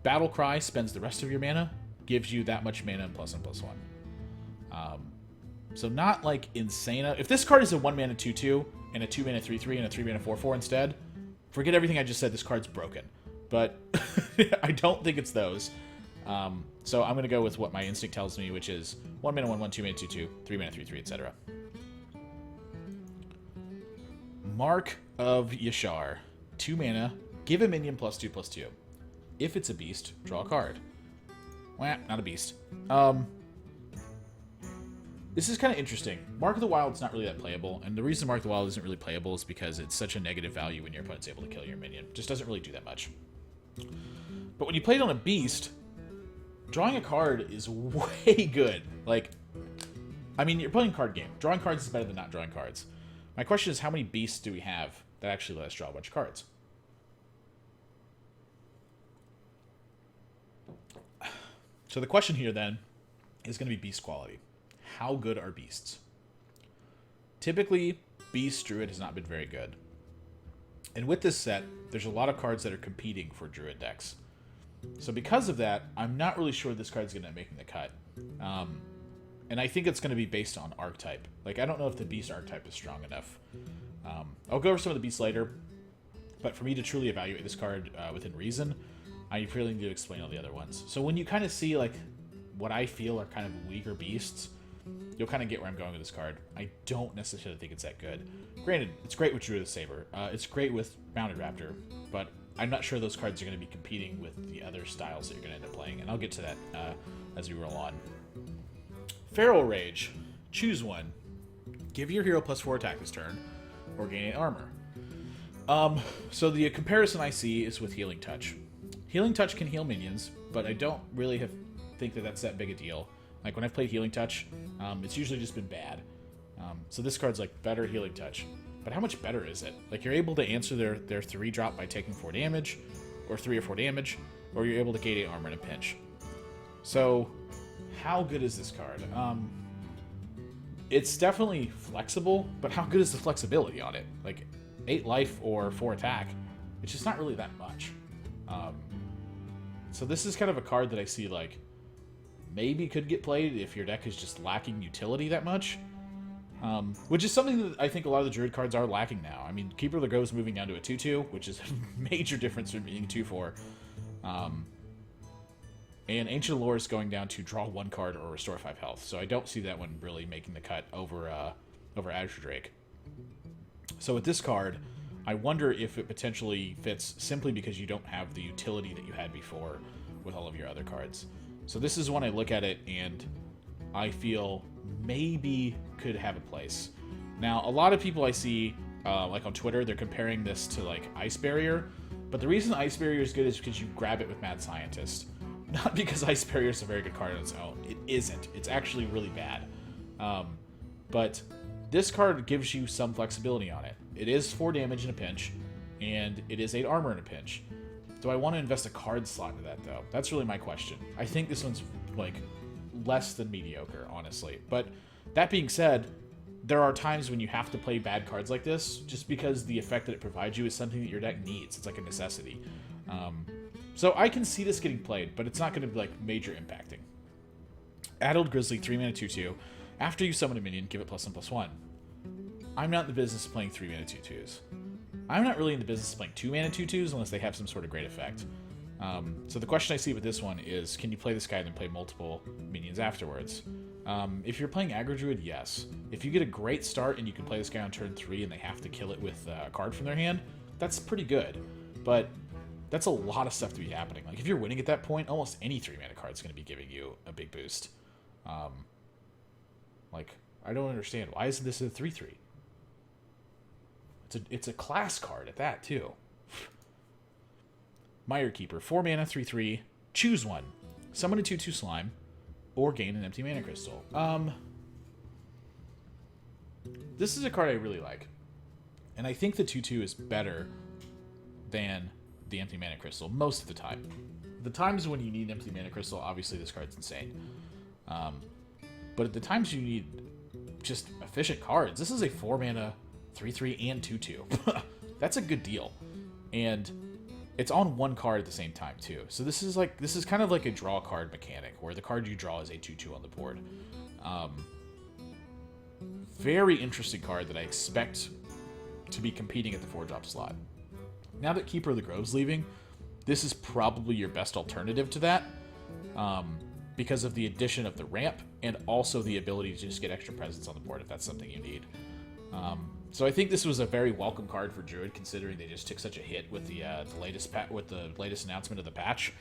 Speaker 1: Battle Cry spends the rest of your mana, gives you that much mana and +1/+1. So not like insane. If this card is a 1 mana 2/2 and a 2 mana 3/3 and a 3 mana 4/4 instead, forget everything I just said. This card's broken. But I don't think it's those. So I'm going to go with what my instinct tells me, which is 1 mana 1/1, 2 mana 2/2, 3 mana 3/3, etc. Mark of Yashar. 2 mana. Give a minion +2/+2. If it's a beast, draw a card. Wah, not a beast. This is kind of interesting. Mark of the Wild's not really that playable, and the reason Mark of the Wild isn't really playable is because it's such a negative value when your opponent's able to kill your minion. Just doesn't really do that much. But when you play it on a beast, drawing a card is way good. Like, I mean, you're playing a card game. Drawing cards is better than not drawing cards. My question is, how many beasts do we have that actually let us draw a bunch of cards? So the question here, then, is going to be beast quality. How good are beasts? Typically, Beast Druid has not been very good. And with this set, there's a lot of cards that are competing for Druid decks. So because of that, I'm not really sure this card's going to make the cut. And I think it's going to be based on archetype. Like, I don't know if the Beast archetype is strong enough. I'll go over some of the Beasts later. But for me to truly evaluate this card within reason, I really need to explain all the other ones. So when you kind of see, like, what I feel are kind of weaker Beasts, you'll kind of get where I'm going with this card. I don't necessarily think it's that good. Granted, it's great with Druid Saber. It's great with Mounted Raptor, but I'm not sure those cards are going to be competing with the other styles that you're going to end up playing, and I'll get to that as we roll on. Feral Rage. Choose one. Give your hero +4 attack this turn, or gain 8 armor. So the comparison I see is with Healing Touch. Healing Touch can heal minions, but I don't really think that that's that big a deal. Like, when I've played Healing Touch, it's usually just been bad. So this card's like better Healing Touch. But how much better is it? Like, you're able to answer their 3 drop by taking 4 damage, or 3 or 4 damage, or you're able to gain 8 armor in a pinch. So, how good is this card? It's definitely flexible, but how good is the flexibility on it? Like, 8 life or 4 attack, it's just not really that much. So this is kind of a card that I see, like, maybe could get played if your deck is just lacking utility that much. Which is something that I think a lot of the Druid cards are lacking now. I mean, Keeper of the Grove is moving down to a 2/2, which is a major difference from being 2/4. And Ancient Allure is going down to draw 1 card or restore 5 health. So I don't see that one really making the cut over Azure Drake. So with this card, I wonder if it potentially fits simply because you don't have the utility that you had before with all of your other cards. So this is when I look at it and I feel maybe could have a place. Now, a lot of people I see, like on Twitter, they're comparing this to like Ice Barrier. But the reason Ice Barrier is good is because you grab it with Mad Scientist. Not because Ice Barrier is a very good card on its own. It isn't. It's actually really bad. But this card gives you some flexibility on it. It is 4 damage in a pinch, and it is 8 armor in a pinch. Do I want to invest a card slot into that, though? That's really my question. I think this one's, like, less than mediocre, honestly. But that being said, there are times when you have to play bad cards like this, just because the effect that it provides you is something that your deck needs. It's like a necessity. So I can see this getting played, but it's not going to be, like, major impacting. Addled Grizzly, 3-mana 2/2. After you summon a minion, give it +1/+1. I'm not in the business of playing 3-mana 2/2s. I'm not really in the business of playing 2-mana 2/2s unless they have some sort of great effect. So the question I see with this one is, can you play this guy and then play multiple minions afterwards? If you're playing Aggro Druid, yes. If you get a great start and you can play this guy on turn 3 and they have to kill it with a card from their hand, that's pretty good. But that's a lot of stuff to be happening. Like, if you're winning at that point, almost any 3-mana card is going to be giving you a big boost. Like, I don't understand. Why isn't this a 3/3? It's a class card at that, too. Mire Keeper, 4-mana, 3/3. Choose one. Summon a 2/2 slime, or gain an empty mana crystal. This is a card I really like. And I think the 2/2 is better than the empty mana crystal most of the time. The times when you need an empty mana crystal, obviously this card's insane. But at the times you need just efficient cards, this is a 4-mana, 3/3, and 2/2. That's a good deal. And it's on one card at the same time, too. So this is kind of like a draw card mechanic, where the card you draw is a 2/2 on the board. Very interesting card that I expect to be competing at the 4-drop slot. Now that Keeper of the Grove's leaving, this is probably your best alternative to that, because of the addition of the ramp and also the ability to just get extra presence on the board if that's something you need. So I think this was a very welcome card for Druid, considering they just took such a hit with the latest announcement of the patch.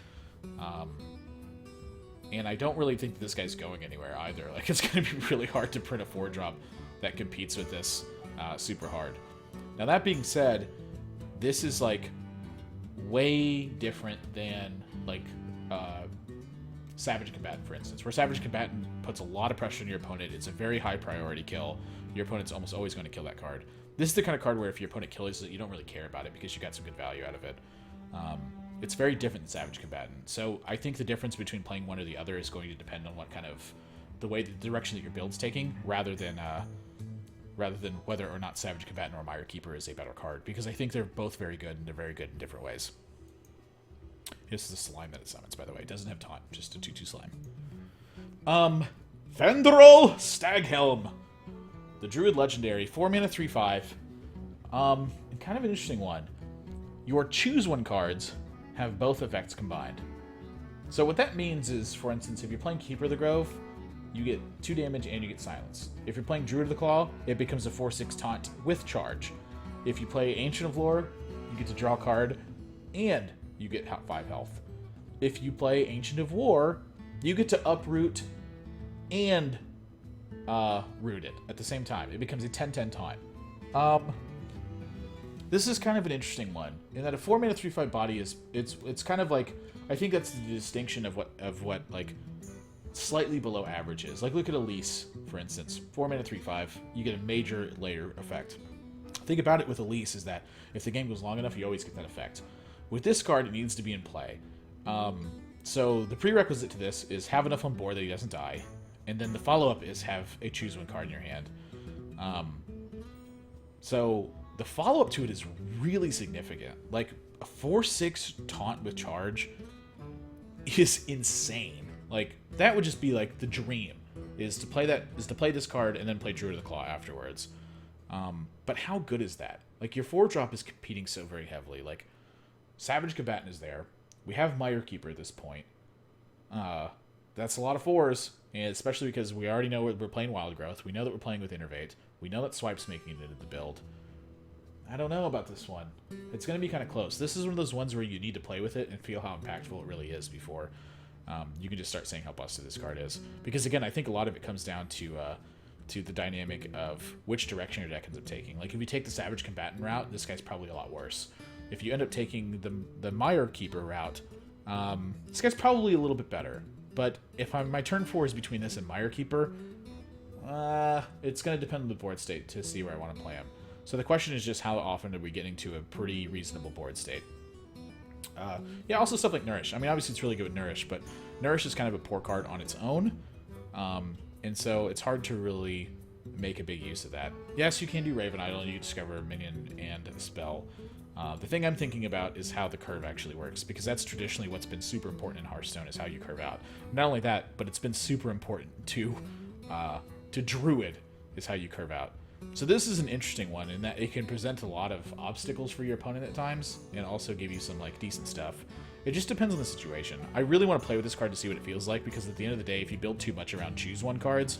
Speaker 1: And I don't really think that this guy's going anywhere either. Like, it's going to be really hard to print a 4-drop that competes with this super hard. Now, that being said, this is, like, way different than, like, Savage Combatant, for instance, where Savage Combatant puts a lot of pressure on your opponent. It's a very high priority kill. Your opponent's almost always going to kill that card. This is the kind of card where if your opponent kills it, you don't really care about it because you got some good value out of it. It's very different than Savage Combatant. So I think the difference between playing one or the other is going to depend on what kind of the direction that your build's taking, rather than whether or not Savage Combatant or Mire Keeper is a better card, because I think they're both very good and they're very good in different ways. This is the slime that it summons, by the way. It doesn't have taunt, just a 2/2 slime. Fenderel Staghelm. The Druid Legendary, 4-mana, 3/5. And kind of an interesting one. Your choose one cards have both effects combined. So what that means is, for instance, if you're playing Keeper of the Grove, you get 2 damage and you get silence. If you're playing Druid of the Claw, it becomes a 4/6 taunt with charge. If you play Ancient of Lore, you get to draw a card and you get 5 health. If you play Ancient of War, you get to uproot and root it at the same time. It becomes a 10/10 taunt. This is kind of an interesting one, in that a 4-mana 3/5 body is it's kind of like, I think that's the distinction of what like slightly below average is. Like, look at Elise, for instance. 4-mana 3/5, you get a major layer effect. The thing about it with Elise is that if the game goes long enough, you always get that effect. With this card, it needs to be in play. So the prerequisite to this is have enough on board that he doesn't die, and then the follow-up is have a choose one card in your hand. So the follow-up to it is really significant. Like, a 4/6 taunt with charge is insane. Like, that would just be like the dream, is to play this card and then play Druid of the Claw afterwards. But how good is that? Like, your 4-drop is competing so very heavily. Like, Savage Combatant is there. We have Mire Keeper at this point. That's a lot of 4s, and especially because we already know we're playing Wild Growth. We know that we're playing with Innervate. We know that Swipe's making it into the build. I don't know about this one. It's going to be kind of close. This is one of those ones where you need to play with it and feel how impactful it really is before you can just start saying how busted this card is. Because again, I think a lot of it comes down to the dynamic of which direction your deck ends up taking. Like if you take the Savage Combatant route, this guy's probably a lot worse. If you end up taking the Mire Keeper route, this guy's probably a little bit better. But if my turn 4 is between this and Mire Keeper, it's going to depend on the board state to see where I want to play him. So the question is just how often are we getting to a pretty reasonable board state? Yeah, also stuff like Nourish. I mean, obviously it's really good with Nourish, but Nourish is kind of a poor card on its own. And so it's hard to really make a big use of that. Yes, you can do Raven Idol, and you discover a minion and a spell. The thing I'm thinking about is how the curve actually works, because that's traditionally what's been super important in Hearthstone, is how you curve out. Not only that, but it's been super important to Druid, is how you curve out. So this is an interesting one in that it can present a lot of obstacles for your opponent at times, and also give you some like decent stuff. It just depends on the situation. I really want to play with this card to see what it feels like, because at the end of the day, if you build too much around choose one cards,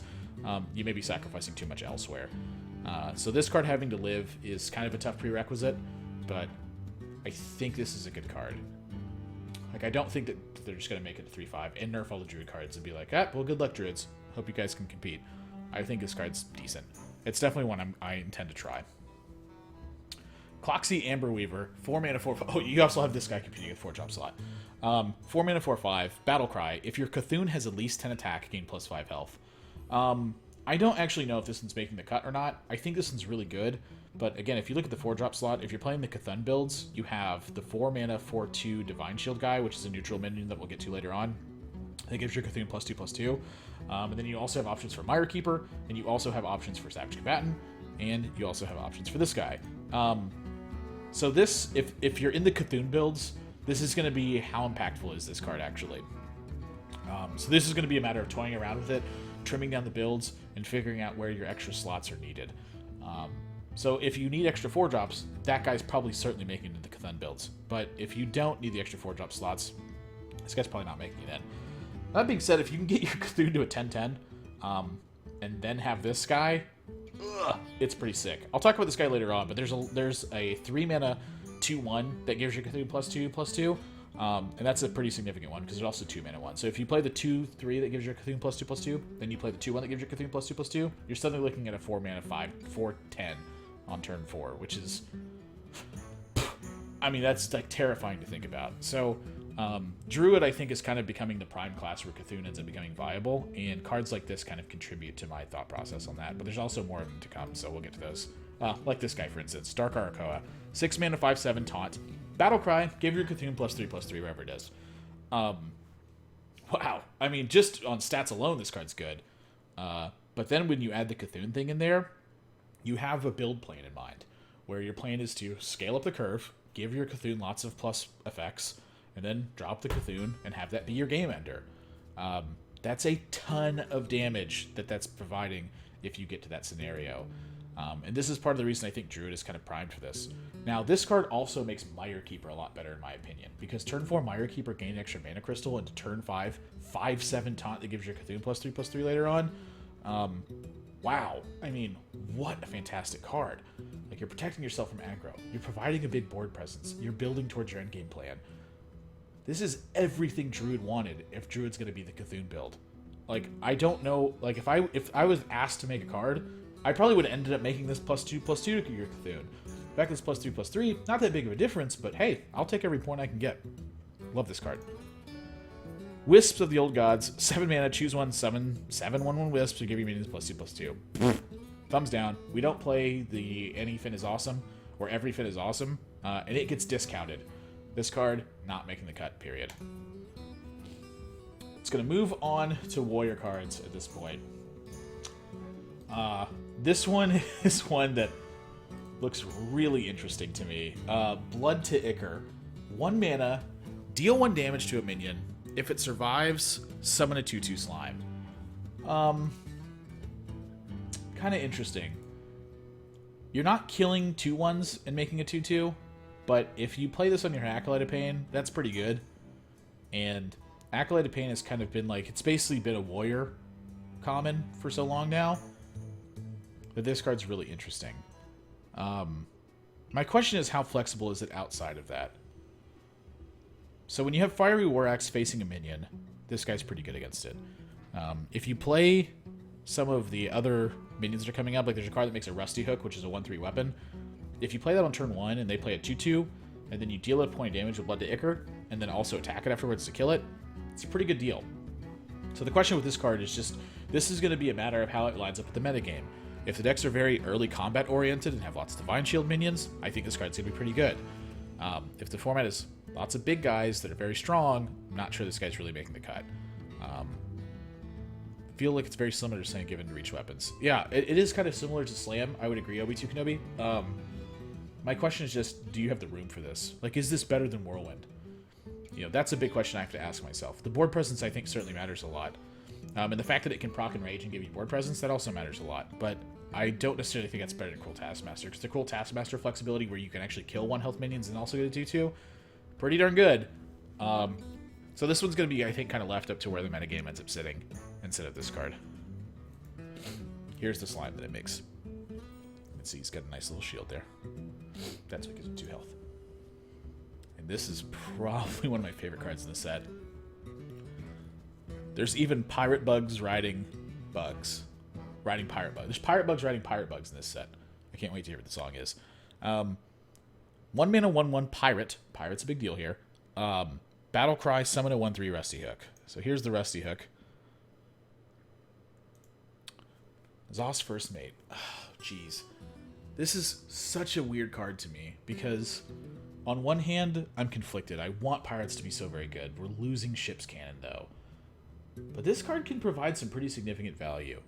Speaker 1: you may be sacrificing too much elsewhere. So this card having to live is kind of a tough prerequisite, but I think this is a good card. Like, I don't think that they're just going to make it a 3-5 and nerf all the Druid cards and be like, well, good luck, Druids. Hope you guys can compete. I think this card's decent. It's definitely one I intend to try. Cloxy Amber Weaver, 4 mana, 4/5. Oh, you also have this guy competing with 4-drop slot. 4 mana, 4/5. Battle Cry. If your Cthulhu has at least 10 attack, gain +5 health. I don't actually know if this one's making the cut or not. I think this one's really good. But again, if you look at the 4-drop slot, if you're playing the Cthulhu builds, you have the 4 mana, 4/2 Divine Shield guy, which is a neutral minion that we'll get to later on. That gives your Cthulhu +2/+2. And then you also have options for Mire Keeper, and you also have options for Savage Combatant, and you also have options for this guy. So this, if you're in the Cthulhu builds, this is going to be how impactful is this card actually. So this is going to be a matter of toying around with it, trimming down the builds, and figuring out where your extra slots are needed. So if you need extra 4-drops, that guy's probably certainly making it into the Cthulhu builds. But if you don't need the extra 4-drop slots, this guy's probably not making it in. That being said, if you can get your Cthulhu to a 10/10, and then have this guy, it's pretty sick. I'll talk about this guy later on, but there's a 3 mana 2/1 that gives your Cthulhu +2/+2, and that's a pretty significant one because there's also 2 mana 1. So if you play the 2/3 that gives your Cthulhu +2/+2, then you play the 2/1 that gives your Cthulhu +2/+2, you're suddenly looking at a 4 mana 4/10 on turn 4, which is, I mean, that's like terrifying to think about. So Druid, I think, is kind of becoming the prime class where Cthulhu ends up becoming viable, and cards like this kind of contribute to my thought process on that. But there's also more of them to come, so we'll get to those. Like this guy, for instance, Dark Arakoa, 6 mana 5/7 taunt, Battle Cry, give your Cthulhu +3/+3 wherever it is. Wow, I mean, just on stats alone, this card's good. But then when you add the Cthulhu thing in there, you have a build plan in mind, where your plan is to scale up the curve, give your Cthulhu lots of plus effects, and then drop the Cthulhu and have that be your game ender. That's a ton of damage that's providing if you get to that scenario. And this is part of the reason I think Druid is kind of primed for this. Now, this card also makes Mire Keeper a lot better in my opinion, because turn 4 Mire Keeper gain extra mana crystal, into turn 5 5/7 taunt that gives your Cthulhu +3/+3 later on. Wow, I mean, what a fantastic card. Like, you're protecting yourself from aggro, you're providing a big board presence, you're building towards your endgame plan. This is everything Druid wanted if Druid's going to be the Cthulhu build. Like, I don't know, like, if I was asked to make a card, I probably would have ended up making this +2/+2 to your Cthulhu. Back this +3/+3, not that big of a difference, but hey, I'll take every point I can get. Love this card. Wisps of the Old Gods, 7 mana, choose one, 7/1/1 Wisps to give you minions +2/+2. Thumbs down. We don't play the any fin is awesome, or every fin is awesome, and it gets discounted. This card, not making the cut, period. It's going to move on to Warrior cards at this point. This one is one that looks really interesting to me. Blood to Ichor. 1 mana, deal 1 damage to a minion. If it survives, summon a 2/2 slime. Kind of interesting. You're not killing 2/1s and making a 2/2, but if you play this on your Acolyte of Pain, that's pretty good. And Acolyte of Pain has kind of been like, it's basically been a warrior common for so long now. But this card's really interesting. My question is, how flexible is it outside of that? So when you have Fiery War Axe facing a minion, this guy's pretty good against it. If you play some of the other minions that are coming up, like there's a card that makes a Rusty Hook, which is a 1/3 weapon. If you play that on turn 1 and they play a 2/2, and then you deal a point of damage with Blood to Ichor, and then also attack it afterwards to kill it, it's a pretty good deal. So the question with this card is just, this is going to be a matter of how it lines up with the metagame. If the decks are very early combat oriented and have lots of Divine Shield minions, I think this card's going to be pretty good. If the format is lots of big guys that are very strong, I'm not sure this guy's really making the cut. Feel like it's very similar to Slam given to reach weapons. Yeah, it is kind of similar to Slam, I would agree, Obi2 Kenobi. My question is just, do you have the room for this? Like, is this better than Whirlwind? You know, that's a big question I have to ask myself. The board presence, I think, certainly matters a lot. And the fact that it can proc and rage and give you board presence, that also matters a lot. But I don't necessarily think that's better than Cruel Taskmaster, because the Cruel Taskmaster flexibility where you can actually kill 1 health minions and also get a 2/2, pretty darn good. So this one's going to be, I think, kind of left up to where the metagame ends up sitting instead of this card. Here's the slime that it makes. Let's see, he's got a nice little shield there. That's what gives him 2 health. And this is probably one of my favorite cards in the set. There's even pirate bugs riding bugs. Riding pirate bugs. There's pirate bugs riding pirate bugs in this set. I can't wait to hear what the song is. 1 mana, 1/1 pirate. Pirate's a big deal here. Battle Cry, summon a 1/3 Rusty Hook. So here's the Rusty Hook. Zos First Mate. Oh, jeez. This is such a weird card to me because on one hand, I'm conflicted. I want pirates to be so very good. We're losing Ship's Cannon though. But this card can provide some pretty significant value.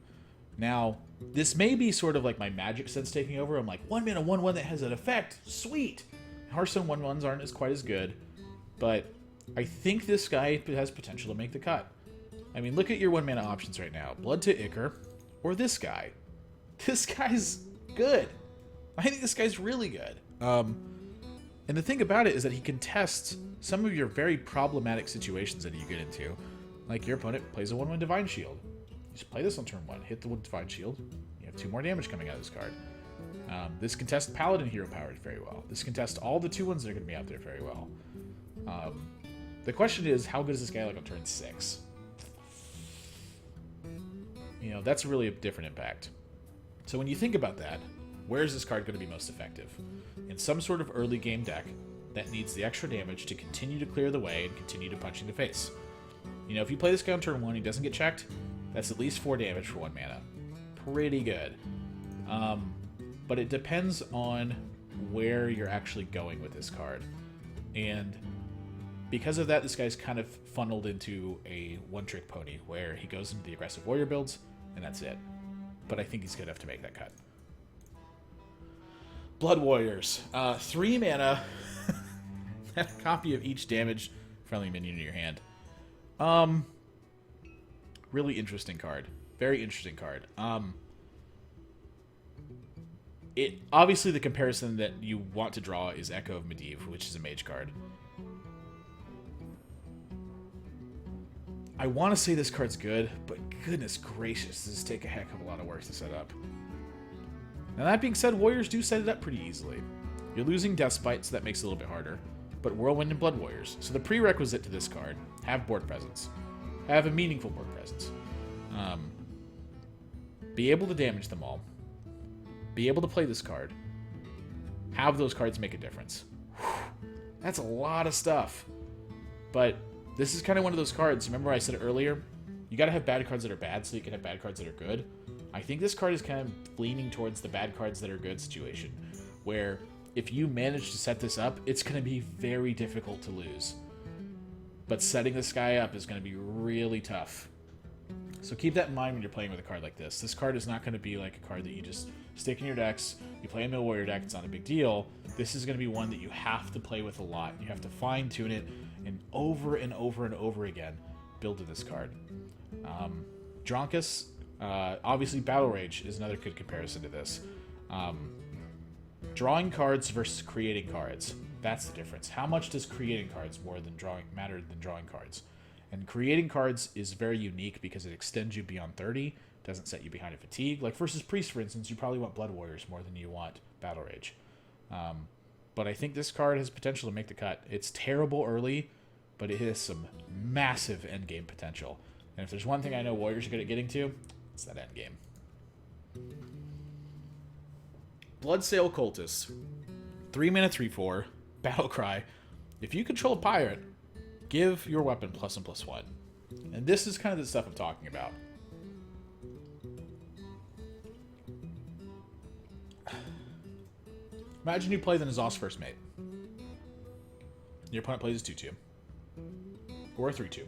Speaker 1: Now, this may be sort of like my magic sense taking over. I'm like, 1 mana, 1/1 that has an effect. Sweet! Hearthstone 1/1s aren't quite as good, but I think this guy has potential to make the cut. I mean, look at your 1 mana options right now. Blood to Ichor, or this guy. This guy's good. I think this guy's really good. And the thing about it is that he contests some of your very problematic situations that you get into. Like your opponent plays a 1/1 Divine Shield. You just play this on turn 1, hit the Divine Shield. You have 2 more damage coming out of this card. This contests Paladin hero power very well. This contests all the 2/1s that are going to be out there very well. The question is, how good is this guy like on turn 6? You know, that's really a different impact. So when you think about that, where is this card going to be most effective? In some sort of early game deck that needs the extra damage to continue to clear the way and continue to punch in the face. You know, if you play this guy on turn 1 and he doesn't get checked, that's at least 4 damage for 1 mana. Pretty good. But it depends on where you're actually going with this card. And because of that, this guy's kind of funneled into a one-trick pony where he goes into the aggressive warrior builds, and that's it. But I think he's good enough to make that cut. Blood Warriors. 3 mana. A copy of each damage friendly minion in your hand. Really interesting card. Very interesting card. Obviously the comparison that you want to draw is Echo of Medivh, which is a mage card. I want to say this card's good, but goodness gracious, does this take a heck of a lot of work to set up. Now that being said, Warriors do set it up pretty easily. You're losing Deathspite, so that makes it a little bit harder. But Whirlwind and Blood Warriors. So the prerequisite to this card, have board presence. Have a meaningful board presence. Be able to damage them all. Be able to play this card. Have those cards make a difference. Whew, that's a lot of stuff. But this is kind of one of those cards. Remember I said earlier? You gotta have bad cards that are bad so you can have bad cards that are good. I think this card is kind of leaning towards the bad cards that are good situation. Where if you manage to set this up, it's going to be very difficult to lose. But setting this guy up is going to be really tough. So keep that in mind when you're playing with a card like this. This card is not going to be like a card that you just stick in your decks. You play a Mill Warrior deck, it's not a big deal. This is going to be one that you have to play with a lot. You have to fine tune it and over and over and over again build to this card. Dronkus, obviously Battle Rage is another good comparison to this. Drawing cards versus creating cards. That's the difference. How much does creating cards matter than drawing cards? And creating cards is very unique because it extends you beyond 30, doesn't set you behind a fatigue. Like versus Priest, for instance, you probably want Blood Warriors more than you want Battle Rage. But I think this card has potential to make the cut. It's terrible early, but it has some massive endgame potential. And if there's one thing I know Warriors are good at getting to, it's that endgame. Bloodsail Cultist. 3 mana, 3/4. Battle Cry. If you control a pirate, give your weapon +1/+1. And this is kind of the stuff I'm talking about. Imagine you play the N'Zoth's First Mate. Your opponent plays a 2/2. Or a 3/2.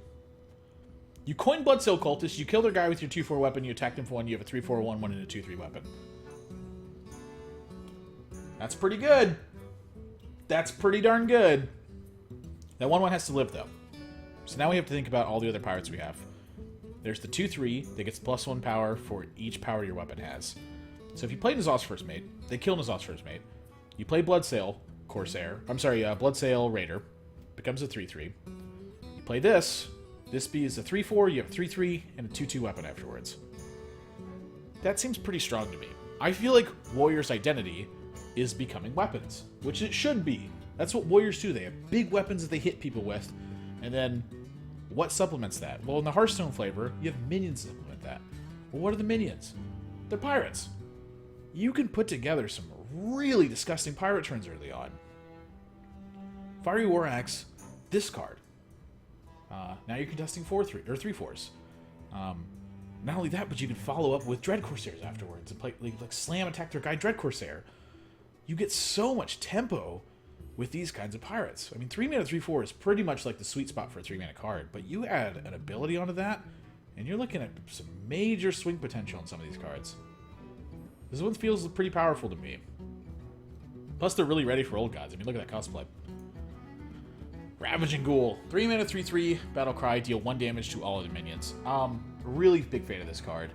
Speaker 1: You coin Bloodsail Cultist, you kill their guy with your 2/4 weapon, you attack them for 1, you have a 3/4/1/1 and a 2/3 weapon. That's pretty good. That's pretty darn good. That 1/1 has to live, though. So now we have to think about all the other pirates we have. There's the 2/3 that gets +1 power for each power your weapon has. So if you play N'Zoth's First Mate, they kill N'Zoth's First Mate. You play Bloodsail Corsair. Bloodsail Raider. Becomes a 3/3. You play this. This is a 3/4. You have a 3/3 and a 2/2 weapon afterwards. That seems pretty strong to me. I feel like Warriors' identity is becoming weapons, which it should be. That's what Warriors do. They have big weapons that they hit people with. And then what supplements that? Well, in the Hearthstone flavor, you have minions that supplement that. Well, what are the minions? They're pirates. You can put together some really disgusting pirate turns early on. Fiery War Axe, this card. Now you're contesting 3/4s. Not only that, but you can follow up with Dread Corsairs afterwards and play like slam attack their guy Dread Corsair. You get so much tempo with these kinds of pirates. I mean, 3 mana 3/4 is pretty much like the sweet spot for a 3 mana card, but you add an ability onto that, and you're looking at some major swing potential on some of these cards. This one feels pretty powerful to me. Plus, they're really ready for old gods. I mean, look at that cosplay. Ravaging Ghoul. 3 mana 3/3, Battle Cry, deal 1 damage to all other minions. Really big fan of this card.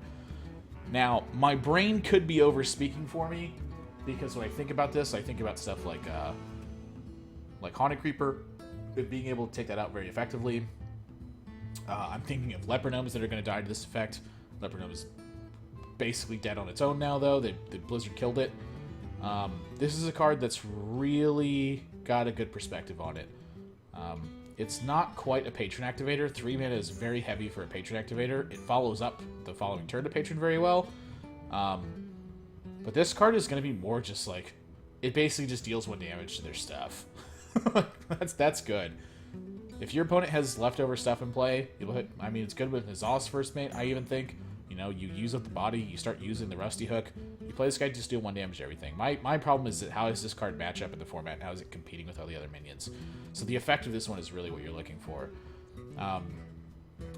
Speaker 1: Now, my brain could be over speaking for me, because when I think about this, I think about stuff like Haunted Creeper, but being able to take that out very effectively. I'm thinking of Leper Gnomes that are going to die to this effect. Leper Gnome is basically dead on its own now, though. The Blizzard killed it. This is a card that's really got a good perspective on it. It's not quite a patron activator. 3 mana is very heavy for a patron activator. It follows up the following turn to patron very well. But this card is going to be more just like, it basically just deals 1 damage to their stuff. that's good. If your opponent has leftover stuff in play, it's good with N'Zoth's First Mate, I even think. You know, you use up the body, you start using the Rusty Hook. You play this guy, just deal 1 damage to everything. My problem is that how does this card match up in the format, and how is it competing with all the other minions? So the effect of this one is really what you're looking for.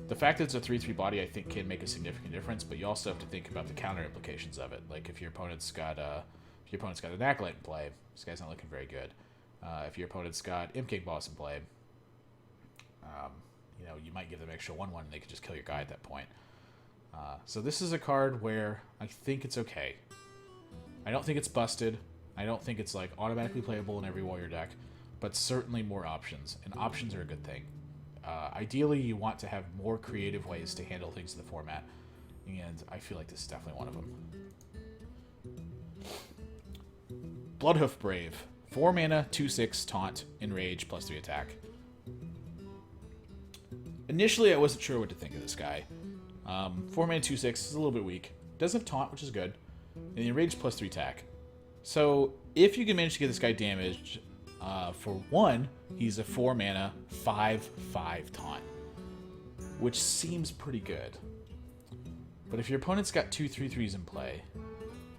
Speaker 1: The fact that it's a 3/3 body, I think, can make a significant difference, but you also have to think about the counter implications of it. Like if your opponent's got an Acolyte in play, this guy's not looking very good. If your opponent's got Imp King Boss in play, you might give them extra 1/1 and they could just kill your guy at that point. So this is a card where I think it's okay. I don't think it's busted. I don't think it's like automatically playable in every Warrior deck, but certainly more options, and options are a good thing. Ideally, you want to have more creative ways to handle things in the format, and I feel like this is definitely one of them. Bloodhoof Brave. 4 mana, 2/6, taunt, enrage, +3 attack. Initially, I wasn't sure what to think of this guy. 4 mana, 2/6 is a little bit weak. Does have taunt, which is good. And the enrage +3 attack. So, if you can manage to get this guy damaged, for 1, he's a 4 mana, 5/5 taunt, which seems pretty good. But if your opponent's got 2 3/3s in play,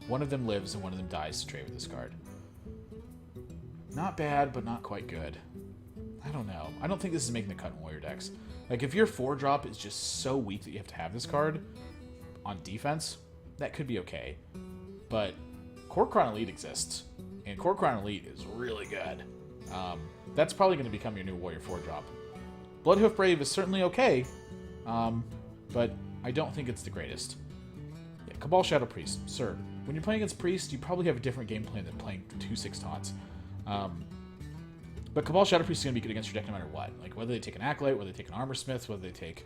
Speaker 1: one of them lives and one of them dies to trade with this card. Not bad, but not quite good. I don't know. I don't think this is making the cut in Warrior decks. Like, if your 4-drop is just so weak that you have to have this card on defense, that could be okay. But Core Crown Elite exists, and Core Crown Elite is really good. That's probably going to become your new Warrior 4-drop. Bloodhoof Brave is certainly okay, but I don't think it's the greatest. Yeah, Cabal Shadow Priest, sir. When you're playing against Priest, you probably have a different game plan than playing 2/6 taunts. But Cabal Shadow Priest is going to be good against your deck no matter what. Like, whether they take an Acolyte, whether they take an Armor Smith, whether they take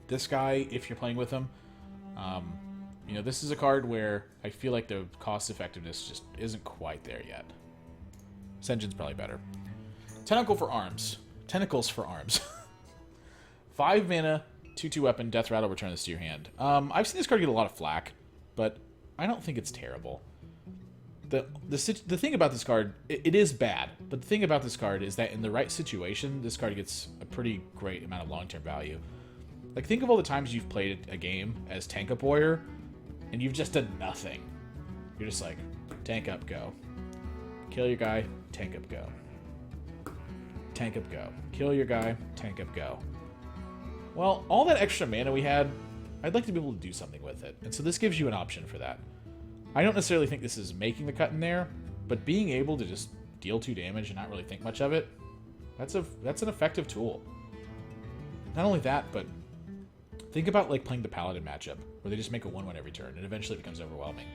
Speaker 1: this guy, if you're playing with him. This is a card where I feel like the cost effectiveness just isn't quite there yet. Sen'jin's probably better. Tentacles for arms. 5 mana, 2/2 weapon, Death Rattle, return this to your hand. I've seen this card get a lot of flack, but I don't think it's terrible. The thing about this card, it is bad, but the thing about this card is that in the right situation, this card gets a pretty great amount of long-term value. Like, think of all the times you've played a game as Tank Up Warrior, and you've just done nothing. You're just like, tank up, go. Kill your guy, tank up, go. Tank up, go. Kill your guy, tank up, go. Well, all that extra mana we had, I'd like to be able to do something with it. And so this gives you an option for that. I don't necessarily think this is making the cut in there, but being able to just deal 2 damage and not really think much of it, that's an effective tool. Not only that, but think about like playing the Paladin matchup, where they just make a 1/1 every turn, and eventually it becomes overwhelming.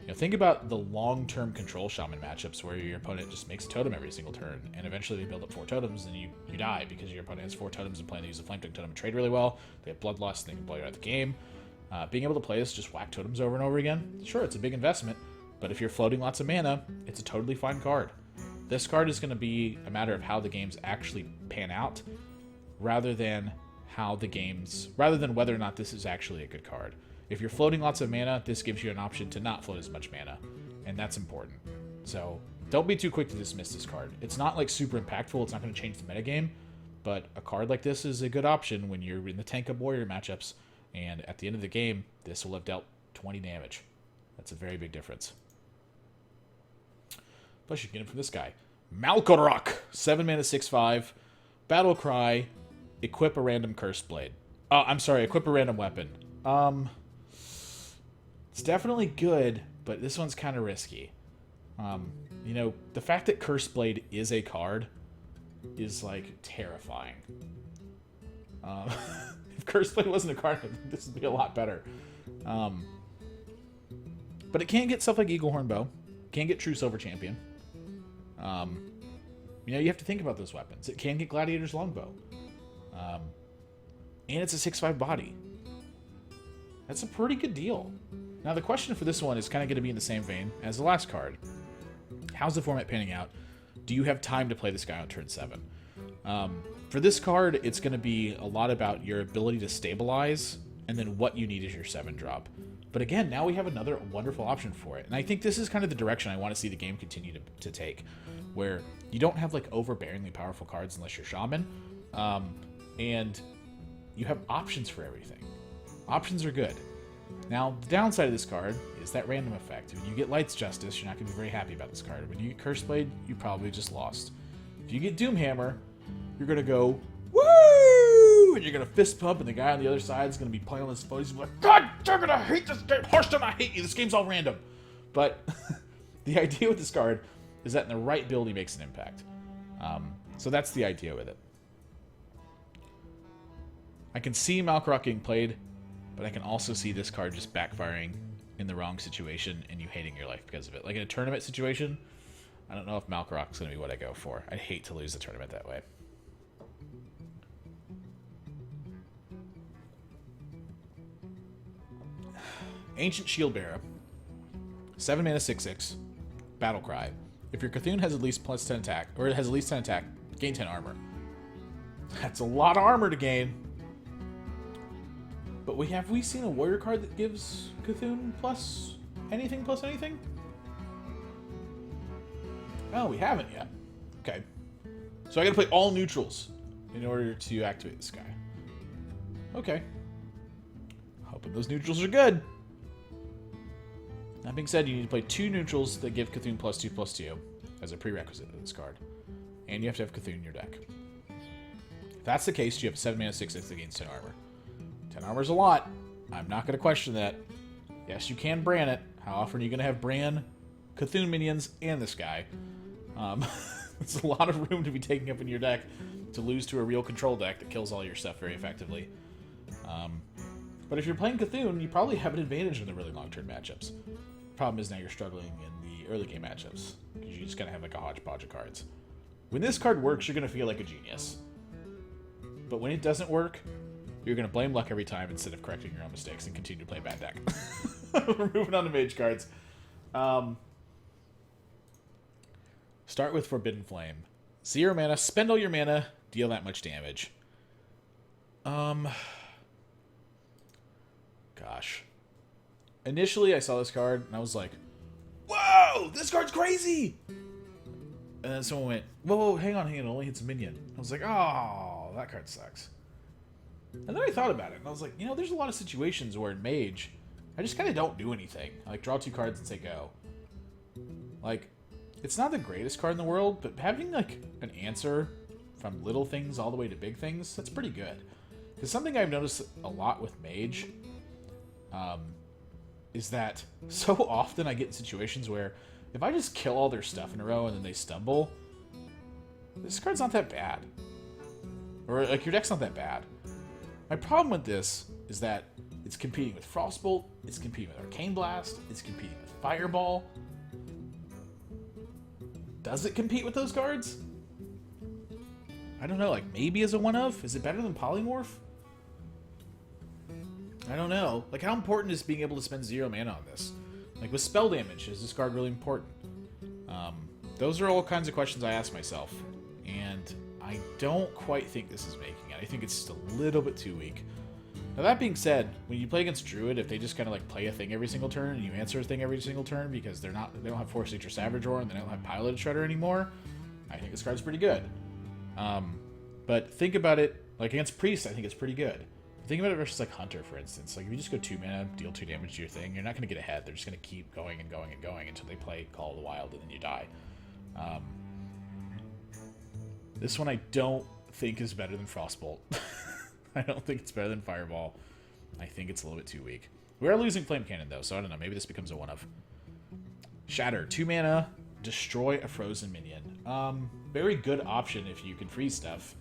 Speaker 1: You know, think about the long-term Control Shaman matchups where your opponent just makes a totem every single turn, and eventually they build up 4 totems, and you die because your opponent has 4 totems and plan to use the Flame Tongue Totem and trade really well. They have Bloodlust, and they can blow you out of the game. Being able to play this, just whack totems over and over again, sure, it's a big investment, but if you're floating lots of mana, it's a totally fine card. This card is going to be a matter of how the games actually pan out, rather than whether or not this is actually a good card. If you're floating lots of mana, this gives you an option to not float as much mana, and that's important. So don't be too quick to dismiss this card. It's not like super impactful, it's not going to change the metagame, but a card like this is a good option when you're in the Tank Up Warrior matchups, and at the end of the game, this will have dealt 20 damage. That's a very big difference. Plus you can get it from this guy. Malkorok! 7 mana, 6/5. Battle Cry. Equip a random Cursed Blade. Equip a random weapon. It's definitely good, but this one's kind of risky. You know, the fact that Cursed Blade is a card is, like, terrifying. If Cursed Blade wasn't a card, this would be a lot better. But it can get stuff like Eaglehorn Bow. Can get True Silver Champion. You know, you have to think about those weapons. It can get Gladiator's Longbow. And it's a 6/5 body. That's a pretty good deal. Now, the question for this one is kind of going to be in the same vein as the last card. How's the format panning out? Do you have time to play this guy on turn 7? For this card, it's going to be a lot about your ability to stabilize, and then what you need is your 7-drop. But again, now we have another wonderful option for it. And I think this is kind of the direction I want to see the game continue to take, where you don't have like overbearingly powerful cards unless you're Shaman, and you have options for everything. Options are good. Now, the downside of this card is that random effect. When you get Light's Justice, you're not going to be very happy about this card. When you get Cursed Blade, you probably just lost. If you get Doomhammer, you're going to go, woo! And you're going to fist pump, and the guy on the other side is going to be playing on his phone. He's going to be like, God damn it, I hate this game. Hearthstone, I hate you. This game's all random. But the idea with this card is that in the right build, he makes an impact. So that's the idea with it. I can see Malkorok getting played, but I can also see this card just backfiring in the wrong situation and you hating your life because of it. Like in a tournament situation, I don't know if Malkorok's going to be what I go for. I'd hate to lose the tournament that way. Ancient Shieldbearer. 7 mana, 6/6. Battle Cry. If your Cthulhu has at least plus 10 attack, or it has at least 10 attack, gain 10 armor. That's a lot of armor to gain. But have we seen a warrior card that gives Cthulhu plus anything plus anything? Oh, we haven't yet. Okay. So I gotta play all neutrals in order to activate this guy. Okay. Hoping those neutrals are good. That being said, you need to play 2 neutrals that give Cthulhu +2/+2 as a prerequisite of this card. And you have to have Cthulhu in your deck. If that's the case, you have 7 mana, 6/6 that gains 10 armor. 10 armor is a lot. I'm not going to question that. Yes, you can Bran it. How often are you going to have Bran, Cthulhu minions, and this guy? It's a lot of room to be taking up in your deck to lose to a real control deck that kills all your stuff very effectively. But if you're playing Cthulhu, you probably have an advantage in the really long-term matchups. Problem is now you're struggling in the early game matchups because you just gotta have like a hodgepodge of cards. When this card works, you're gonna feel like a genius. But when it doesn't work, you're gonna blame luck every time instead of correcting your own mistakes and continue to play a bad deck. We're moving on to mage cards. Start with Forbidden Flame. 0 mana, spend all your mana, deal that much damage. Gosh. Initially, I saw this card, and I was like, whoa, this card's crazy! And then someone went, whoa, hang on, it only hits a minion. I was like, oh, that card sucks. And then I thought about it, and I was like, you know, there's a lot of situations where in Mage, I just kind of don't do anything. I like draw 2 cards and say go. Like, it's not the greatest card in the world, but having like an answer from little things all the way to big things, that's pretty good. Because something I've noticed a lot with Mage is that so often I get in situations where if I just kill all their stuff in a row and then they stumble, this card's not that bad. Or like your deck's not that bad. My problem with this is that it's competing with Frostbolt, it's competing with Arcane Blast, it's competing with Fireball. Does it compete with those cards? I don't know, like maybe as a one-of? Is it better than Polymorph? I don't know. Like how important is being able to spend 0 mana on this? Like with spell damage, is this card really important? Those are all kinds of questions I ask myself. And I don't quite think this is making it. I think it's just a little bit too weak. Now that being said, when you play against Druid, if they just kind of like play a thing every single turn and you answer a thing every single turn because they don't have Force Nature Savage Roar and they don't have Piloted Shredder anymore, I think this card's pretty good. But think about it, like against Priest, I think it's pretty good. Think about it versus like Hunter, for instance. Like if you just go 2 mana, deal 2 damage to your thing, you're not going to get ahead. They're just going to keep going and going and going until they play Call of the Wild and then you die. This one I don't think is better than Frostbolt. I don't think it's better than Fireball. I think it's a little bit too weak. We are losing Flame Cannon though, so I don't know. Maybe this becomes a one-of. Shatter, 2 mana, destroy a frozen minion. Very good option if you can freeze stuff,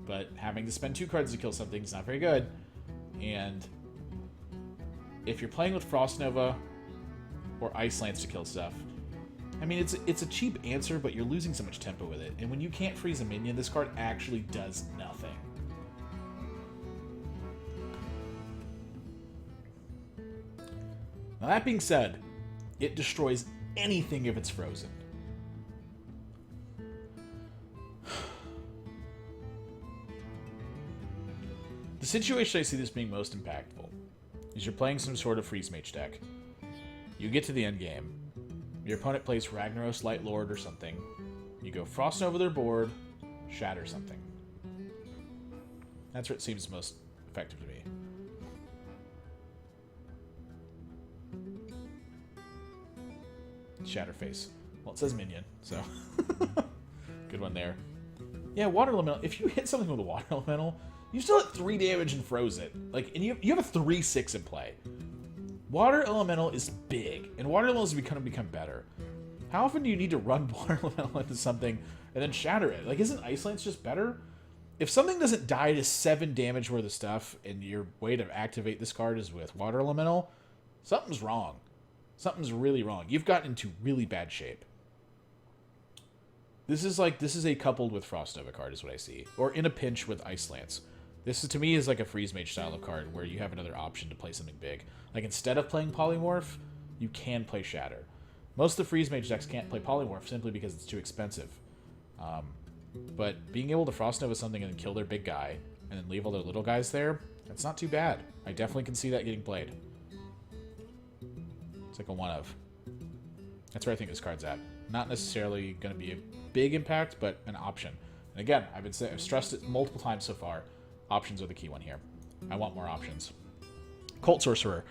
Speaker 1: but having to spend 2 cards to kill something is not very good. And if you're playing with Frost Nova or Ice Lance to kill stuff, I mean, it's a cheap answer, but you're losing so much tempo with it. And when you can't freeze a minion, this card actually does nothing. Now that being said, it destroys anything if it's frozen. The situation I see this being most impactful is you're playing some sort of Freeze Mage deck. You get to the end game. Your opponent plays Ragnaros Light Lord or something. You go Frost Nova their board, shatter something. That's where it seems most effective to me. Shatterface. Well, it says minion, so good one there. Yeah, Water Elemental. If you hit something with a Water Elemental, you still hit 3 damage and froze it. Like, and you have a 3/6 in play. Water Elemental is big, and Water Elementals are going to become better. How often do you need to run Water Elemental into something and then shatter it? Like, isn't Ice Lance just better? If something doesn't die to 7 damage worth of stuff, and your way to activate this card is with Water Elemental, something's wrong. Something's really wrong. You've gotten into really bad shape. This is a coupled with Frost Nova card is what I see. Or in a pinch with Ice Lance. This, to me, is like a Freeze Mage style of card where you have another option to play something big. Like, instead of playing Polymorph, you can play Shatter. Most of the Freeze Mage decks can't play Polymorph simply because it's too expensive. But being able to Frost Nova something and then kill their big guy, and then leave all their little guys there, that's not too bad. I definitely can see that getting played. It's like a one-of. That's where I think this card's at. Not necessarily going to be a big impact, but an option. And again, I've stressed it multiple times so far. Options are the key one here. I want more options. Cult Sorcerer.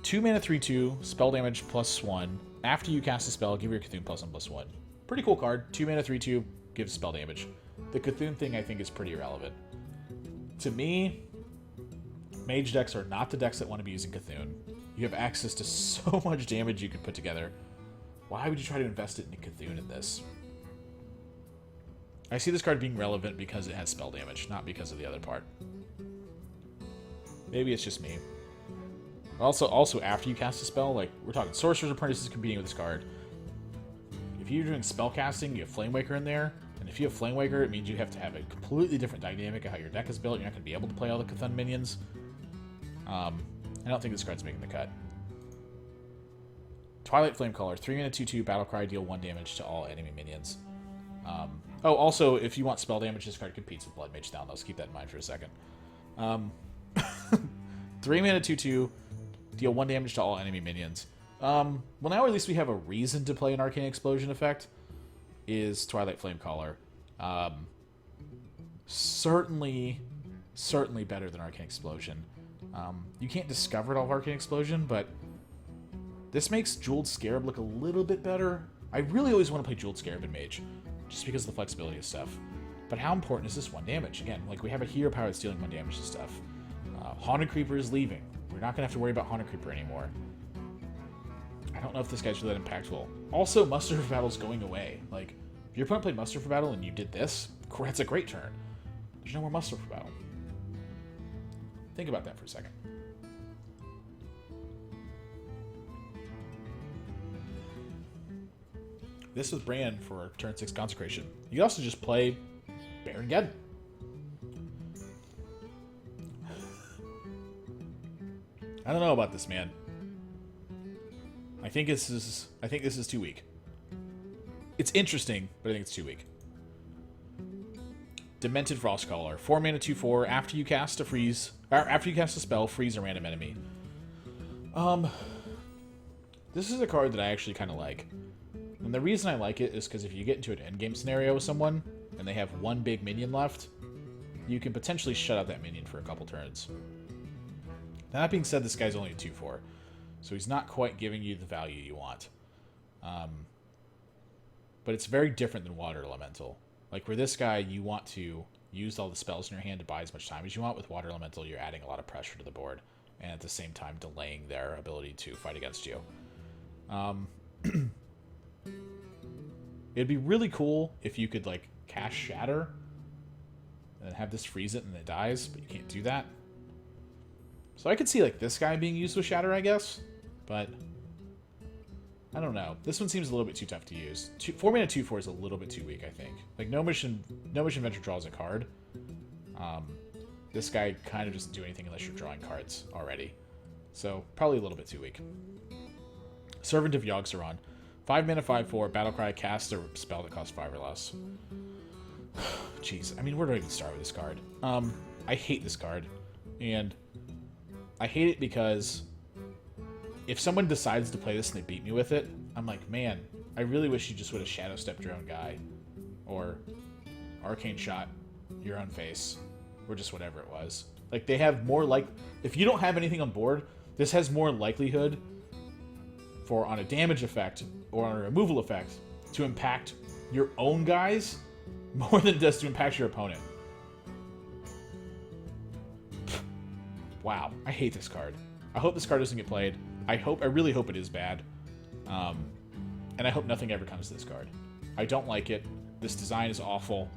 Speaker 1: 2 mana 3/2, spell damage +1. After you cast a spell, give your Cthulhu +1/+1. Pretty cool card. 2 mana 3/2, gives spell damage. The Cthulhu thing I think is pretty irrelevant. To me, Mage decks are not the decks that want to be using Cthulhu. You have access to so much damage you can put together. Why would you try to invest it in Cthulhu in this? I see this card being relevant because it has spell damage, not because of the other part. Maybe it's just me. Also, after you cast a spell, like, we're talking Sorcerer's Apprentice is competing with this card. If you're doing spell casting, you have Flamewaker in there, and if you have Flamewaker, it means you have to have a completely different dynamic of how your deck is built. You're not going to be able to play all the Cthulhu minions. I don't think this card's making the cut. Twilight Flamecaller, 3 mana 2/2 Battlecry, deal 1 damage to all enemy minions. Oh, also, if you want spell damage, this card competes with Blood Mage Down. Let's keep that in mind for a second. 3 mana 2/2, deal 1 damage to all enemy minions. Well, now at least we have a reason to play an Arcane Explosion effect, is Twilight Flamecaller. Certainly better than Arcane Explosion. You can't discover it all of Arcane Explosion, but this makes Jeweled Scarab look a little bit better. I really always want to play Jeweled Scarab in Mage, just because of the flexibility of stuff. But how important is this 1 damage? Again, like, we have a hero power that's dealing 1 damage to stuff. Haunted Creeper is leaving. We're not going to have to worry about Haunted Creeper anymore. I don't know if this guy's really that impactful. Also, Muster for Battle's going away. Like, if your opponent played Muster for Battle and you did this, that's a great turn. There's no more Muster for Battle. Think about that for a second. This was Bran for turn 6 Consecration. You can also just play Baron Geddon. I don't know about this, man. I think this is too weak. It's interesting, but I think it's too weak. Demented Frostcaller, 4 mana 2/4. After you cast a spell, freeze a random enemy. This is a card that I actually kind of like. And the reason I like it is because if you get into an endgame scenario with someone, and they have 1 big minion left, you can potentially shut out that minion for a couple turns. Now, that being said, this guy's only a 2/4, so he's not quite giving you the value you want. But it's very different than Water Elemental. Like, where this guy, you want to use all the spells in your hand to buy as much time as you want. With Water Elemental, you're adding a lot of pressure to the board, and at the same time delaying their ability to fight against you. It'd be really cool if you could, like, cast Shatter and then have this freeze it and it dies, but you can't do that. So I could see, like, this guy being used with Shatter, I guess, but I don't know. This one seems a little bit too tough to use. 4 mana 2/4 is a little bit too weak, I think. Like, No Mission Venture draws a card. This guy kind of doesn't do anything unless you're drawing cards already. So, probably a little bit too weak. Servant of Yogg-Saron. 5 mana 5/4, Battlecry, cast a spell that costs 5 or less. Jeez, I mean, where do I even start with this card? I hate this card. And I hate it because if someone decides to play this and they beat me with it, I'm like, man, I really wish you just would have Shadow Stepped your own guy. Or Arcane Shot your own face. Or just whatever it was. Like, they have more if you don't have anything on board, this has more likelihood for, on a damage effect or on a removal effect, to impact your own guys more than it does to impact your opponent. Wow, I hate this card. I hope this card doesn't get played. I really hope it is bad. And I hope nothing ever comes to this card. I don't like it. This design is awful.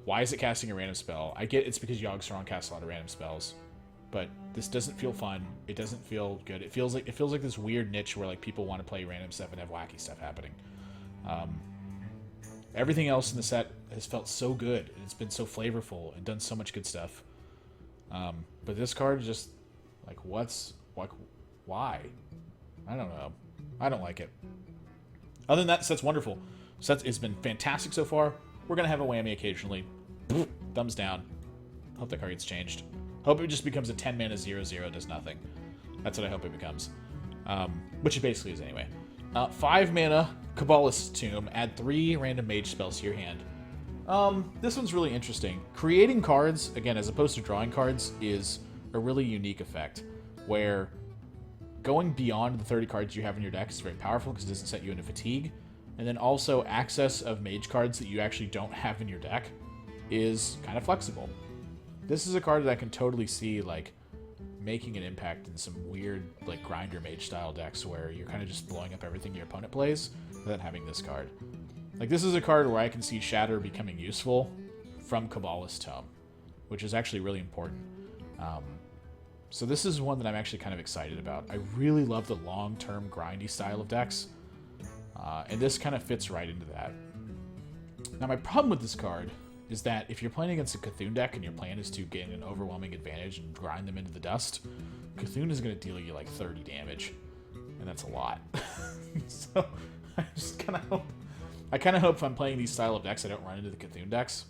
Speaker 1: Why is it casting a random spell? I get it's because Yogg-Saron casts a lot of random spells, but this doesn't feel fun. It doesn't feel good. It feels like this weird niche where, like, people want to play random stuff and have wacky stuff happening. Everything else in the set has felt so good, and it's been so flavorful and done so much good stuff. But this card just, like, why? I don't know. I don't like it. Other than that, set's wonderful. It's been fantastic so far. We're going to have a whammy occasionally. Thumbs down. Hope that card gets changed. Hope it just becomes a 10 mana 0/0, does nothing. That's what I hope it becomes. Which it basically is anyway. 5 mana Kabbalist's Tomb. Add 3 random mage spells to your hand. This one's really interesting. Creating cards, again, as opposed to drawing cards, is a really unique effect, where going beyond the 30 cards you have in your deck is very powerful because it doesn't set you into fatigue. And then also access of mage cards that you actually don't have in your deck is kind of flexible. This is a card that I can totally see, like, making an impact in some weird, like, grinder mage style decks where you're kind of just blowing up everything your opponent plays without having this card. Like, this is a card where I can see Shatter becoming useful from Kabbalist's Tome, which is actually really important. So this is one that I'm actually kind of excited about. I really love the long-term grindy style of decks, and this kind of fits right into that. Now, my problem with this card is that if you're playing against a Cthulhu deck and your plan is to gain an overwhelming advantage and grind them into the dust, Cthulhu is going to deal you like 30 damage. and that's a lot. So I just kind of hope. I kind of hope if I'm playing these style of decks, I don't run into the Cthulhu decks.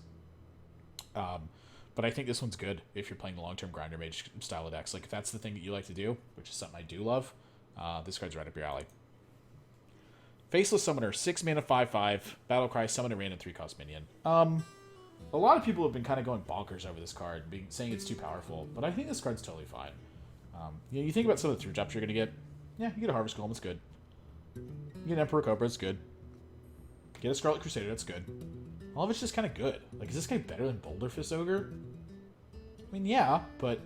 Speaker 1: But I think this one's good if you're playing the long-term Grinder Mage style of decks. Like, if that's the thing that you like to do, which is something I do love, this card's right up your alley. Faceless Summoner, 6 mana, 5/5, Battlecry, summon a random 3-cost minion. A lot of people have been kind of going bonkers over this card, saying it's too powerful, but I think this card's totally fine. You think about some of the 3-drops you're going to get. Yeah, you get a Harvest Golem, it's good. You get an Emperor Cobra, it's good. Get a Scarlet Crusader, that's good. All of it's just kind of good. Like, is this guy better than Boulder Fist Ogre? I mean, yeah, but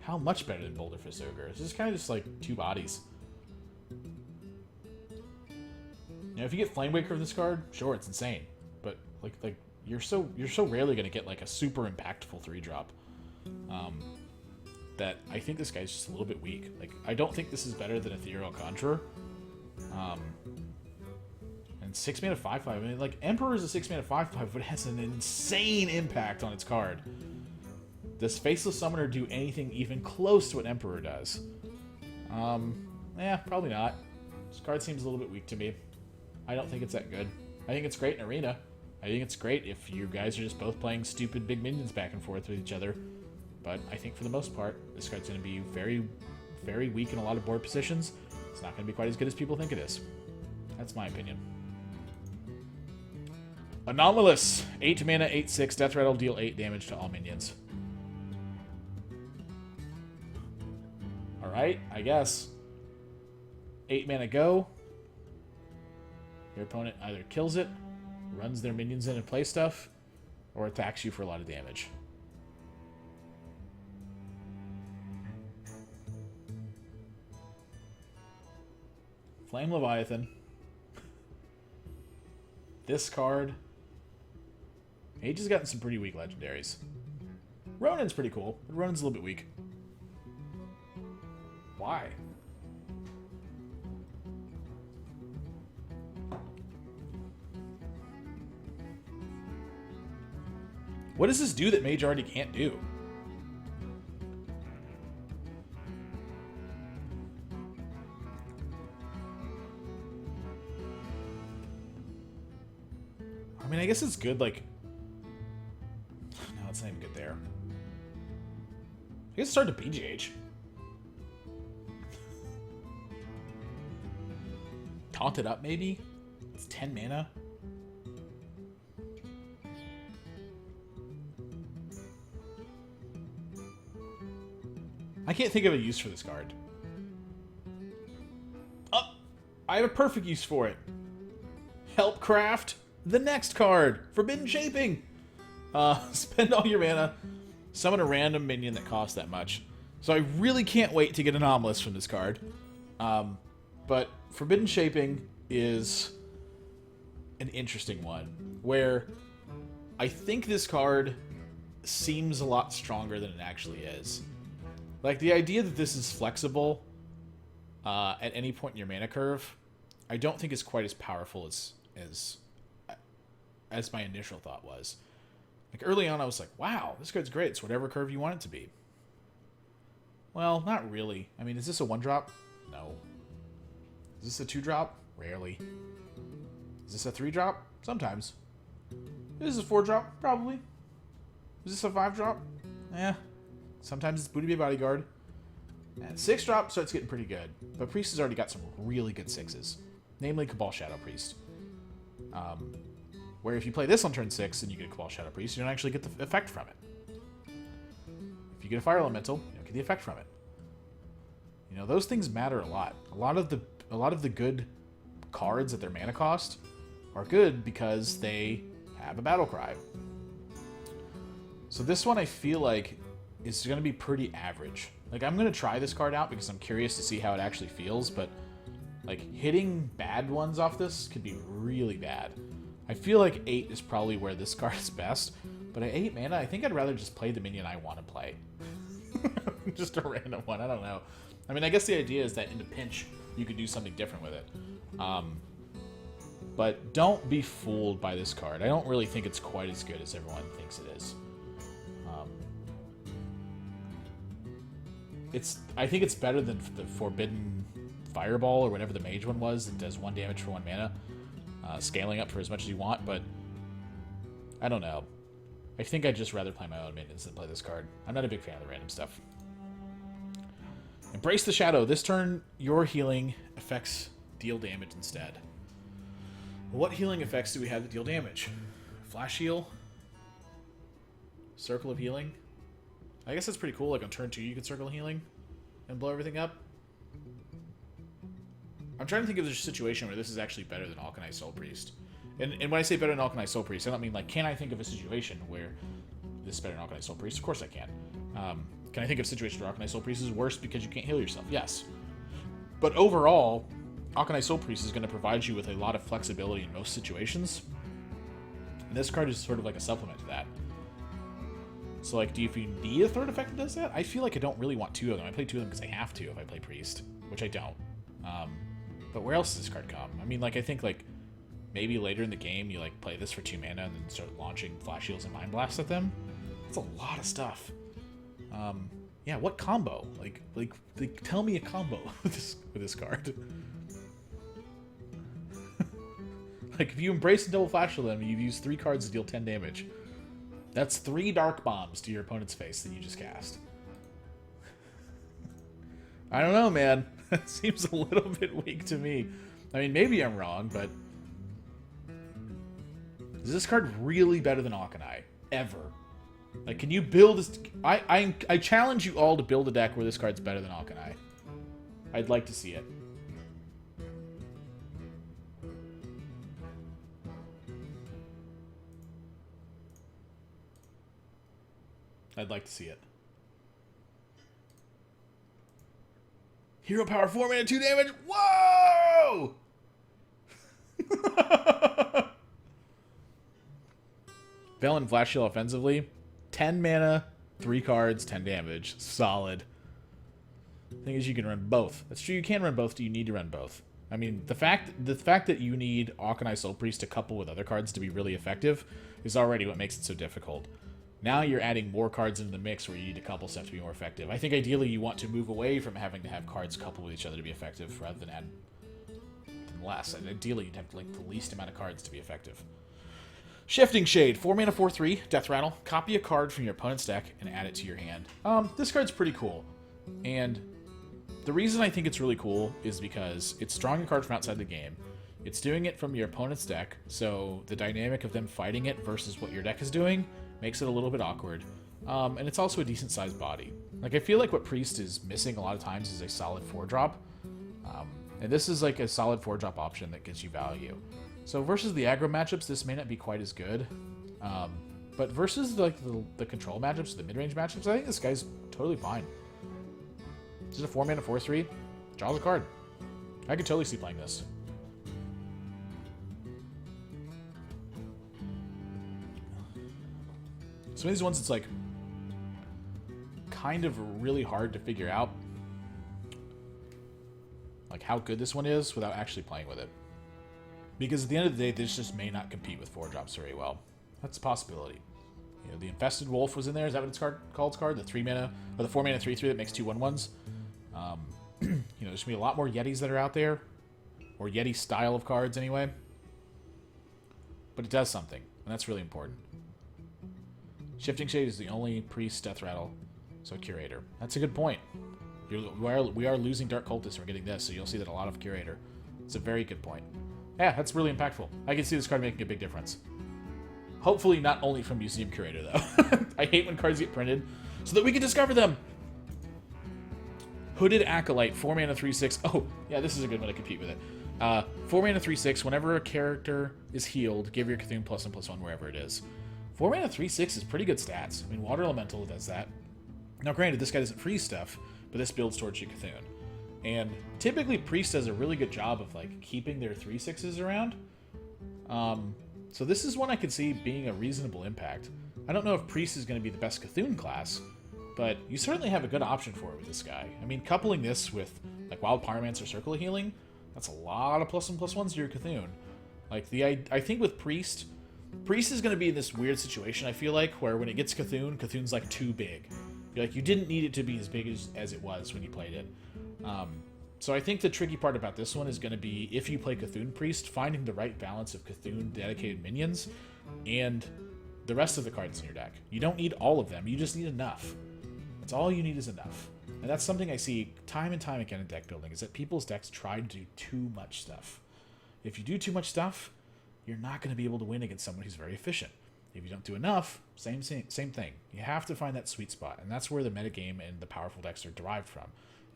Speaker 1: how much better than Boulder Fist Ogre? This is kind of just like 2 bodies. You know, if you get Flamewaker with this card, sure, it's insane. But like you're so rarely gonna get like a super impactful 3-drop. That I think this guy's just a little bit weak. Like, I don't think this is better than Ethereal Conjurer. And 6 mana 5/5. I mean, like, Emperor is a 6 mana 5/5, but it has an insane impact on its card. Does Faceless Summoner do anything even close to what Emperor does? Yeah, probably not. This card seems a little bit weak to me. I don't think it's that good. I think it's great in Arena. I think it's great if you guys are just both playing stupid big minions back and forth with each other. But I think for the most part, this card's going to be very, very weak in a lot of board positions. It's not going to be quite as good as people think it is. That's my opinion. Anomalous. 8 mana, 8/6. Death Rattle, deal 8 damage to all minions. Alright, I guess. 8 mana go. Your opponent either kills it, runs their minions in and play stuff, or attacks you for a lot of damage. Flame Leviathan. This card. Age has gotten some pretty weak legendaries. Ronin's pretty cool, but Ronin's a little bit weak. Why? What does this do that Mage already can't do? I mean, I guess it's good, like... No, it's not even good there. I guess it's hard to BGH. Taunt it up, maybe? It's 10 mana. I can't think of a use for this card. Oh! I have a perfect use for it. Help craft the next card. Forbidden Shaping. Spend all your mana. Summon a random minion that costs that much. So I really can't wait to get Anomalous from this card. But Forbidden Shaping is an interesting one, where I think this card seems a lot stronger than it actually is. Like, the idea that this is flexible at any point in your mana curve, I don't think is quite as powerful as my initial thought was. Like, early on, I was like, wow, this card's great. It's whatever curve you want it to be. Well, not really. I mean, is this a 1-drop? No. Is this a 2-drop? Rarely. Is this a 3-drop? Sometimes. Is this a 4-drop? Probably. Is this a 5-drop? Eh. Sometimes it's Booty Bay Bodyguard. And 6-drop starts getting pretty good. But Priest has already got some really good 6s. Namely Cabal Shadow Priest. Where if you play this on turn 6 and you get a Cabal Shadow Priest, you don't actually get the effect from it. If you get a Fire Elemental, you don't get the effect from it. You know, those things matter a lot. A lot of the good cards at their mana cost are good because they have a battle cry. So this one I feel like is going to be pretty average. Like, I'm going to try this card out because I'm curious to see how it actually feels, but like, hitting bad ones off this could be really bad. I feel like 8 is probably where this card is best, but at 8 mana, I think I'd rather just play the minion I want to play. Just a random one, I don't know. I mean, I guess the idea is that in a pinch, you could do something different with it. But don't be fooled by this card. I don't really think it's quite as good as everyone thinks it is. I think it's better than the Forbidden Fireball or whatever the mage one was that does 1 damage for 1 mana, scaling up for as much as you want, but I don't know. I think I'd just rather play my own minions than play this card. I'm not a big fan of the random stuff. Embrace the Shadow. This turn, your healing effects deal damage instead. What healing effects do we have that deal damage? Flash heal? Circle of healing? I guess that's pretty cool. Like on turn 2, you can circle healing and blow everything up. I'm trying to think of a situation where this is actually better than Alkanai Soul Priest. And when I say better than Alkanai Soul Priest, I don't mean like, can I think of a situation where this is better than Alkanai Soul Priest? Of course I can. Can I think of a situation where Alkanai Soul Priest is worse because you can't heal yourself? Yes. But overall, Alkanai Soul Priest is going to provide you with a lot of flexibility in most situations. And this card is sort of like a supplement to that. So, like, do you need a third effect that does that? I feel like I don't really want 2 of them. I play 2 of them because I have to if I play Priest, which I don't. But where else does this card come? I mean, like, I think, like, maybe later in the game you, like, play this for 2 mana and then start launching Flash Heals and Mind Blast at them. That's a lot of stuff. Yeah, what combo? Like, tell me a combo with this card. Like, if you embrace and double flash them, you've used 3 cards to deal 10 damage. That's 3 Dark Bombs to your opponent's face that you just cast. I don't know, man. That seems a little bit weak to me. I mean, maybe I'm wrong, but... is this card really better than Alkanai? Ever? Like, can you build this... I challenge you all to build a deck where this card's better than Alkanai. I'd like to see it. I'd like to see it. Hero power 4 mana, 2 damage. Whoa! Velen Flash Heal offensively. 10 mana, 3 cards, 10 damage. Solid. Thing is, you can run both. That's true, you can run both. Do you need to run both? I mean, the fact that you need Alkanai Soul Priest to couple with other cards to be really effective is already what makes it so difficult. Now you're adding more cards into the mix where you need to couple stuff to be more effective. I think ideally you want to move away from having to have cards couple with each other to be effective rather than add less. And ideally you'd have like the least amount of cards to be effective. Shifting Shade, 4 mana, 4/3, Death Rattle. Copy a card from your opponent's deck and add it to your hand. This card's pretty cool. And the reason I think it's really cool is because it's drawing a card from outside the game. It's doing it from your opponent's deck, so the dynamic of them fighting it versus what your deck is doing makes it a little bit awkward. And it's also a decent sized body. Like, I feel like what Priest is missing a lot of times is a solid 4-drop. And this is like a solid 4-drop option that gives you value. So versus the aggro matchups, this may not be quite as good. But versus like the control matchups, the mid-range matchups, I think this guy's totally fine. This is a 4 mana, 4/3. Draws a card. I could totally see playing this. Some of these ones, it's like kind of really hard to figure out like how good this one is without actually playing with it. Because at the end of the day, this just may not compete with 4-drops very well. That's a possibility. You know, the Infested Wolf was in there. Is that what it's called? The 3 mana or the 4 mana 3/3 that makes 2 1/1s. You know, there's gonna be a lot more Yetis that are out there, or Yeti style of cards anyway. But it does something, and that's really important. Shifting Shade is the only Priest Death Rattle, so Curator. That's a good point. We are losing Dark Cultists, and we're getting this, so you'll see that a lot of Curator. It's a very good point. Yeah, that's really impactful. I can see this card making a big difference. Hopefully not only from Museum Curator, though. I hate when cards get printed so that we can discover them. Hooded Acolyte, 4 mana, 3/6. Oh, yeah, this is a good one to compete with it. 4 mana, 3/6. Whenever a character is healed, give your Cthulhu +1/+1 wherever it is. 4 mana, 3/6 is pretty good stats. I mean, Water Elemental does that. Now, granted, this guy doesn't freeze stuff, but this builds towards your Cthulhu. And typically, Priest does a really good job of like keeping their 3/6s around. So this is one I could see being a reasonable impact. I don't know if Priest is going to be the best Cthulhu class, but you certainly have a good option for it with this guy. I mean, coupling this with like Wild Pyromancer Circle of Healing, that's a lot of +1/+1s to your Cthulhu. Like I think with Priest is going to be in this weird situation, I feel like, where when it gets Cthulhu's like too big. You're like, you didn't need it to be as big as it was when you played it. So I think the tricky part about this one is going to be, if you play Cthulhu Priest, finding the right balance of Cthulhu dedicated minions and the rest of the cards in your deck. You don't need all of them, you just need enough. That's all you need is enough. And that's something I see time and time again in deck building, is that people's decks try to do too much stuff. If you do too much stuff, you're not going to be able to win against someone who's very efficient. If you don't do enough, same thing. You have to find that sweet spot, and that's where the metagame and the powerful decks are derived from,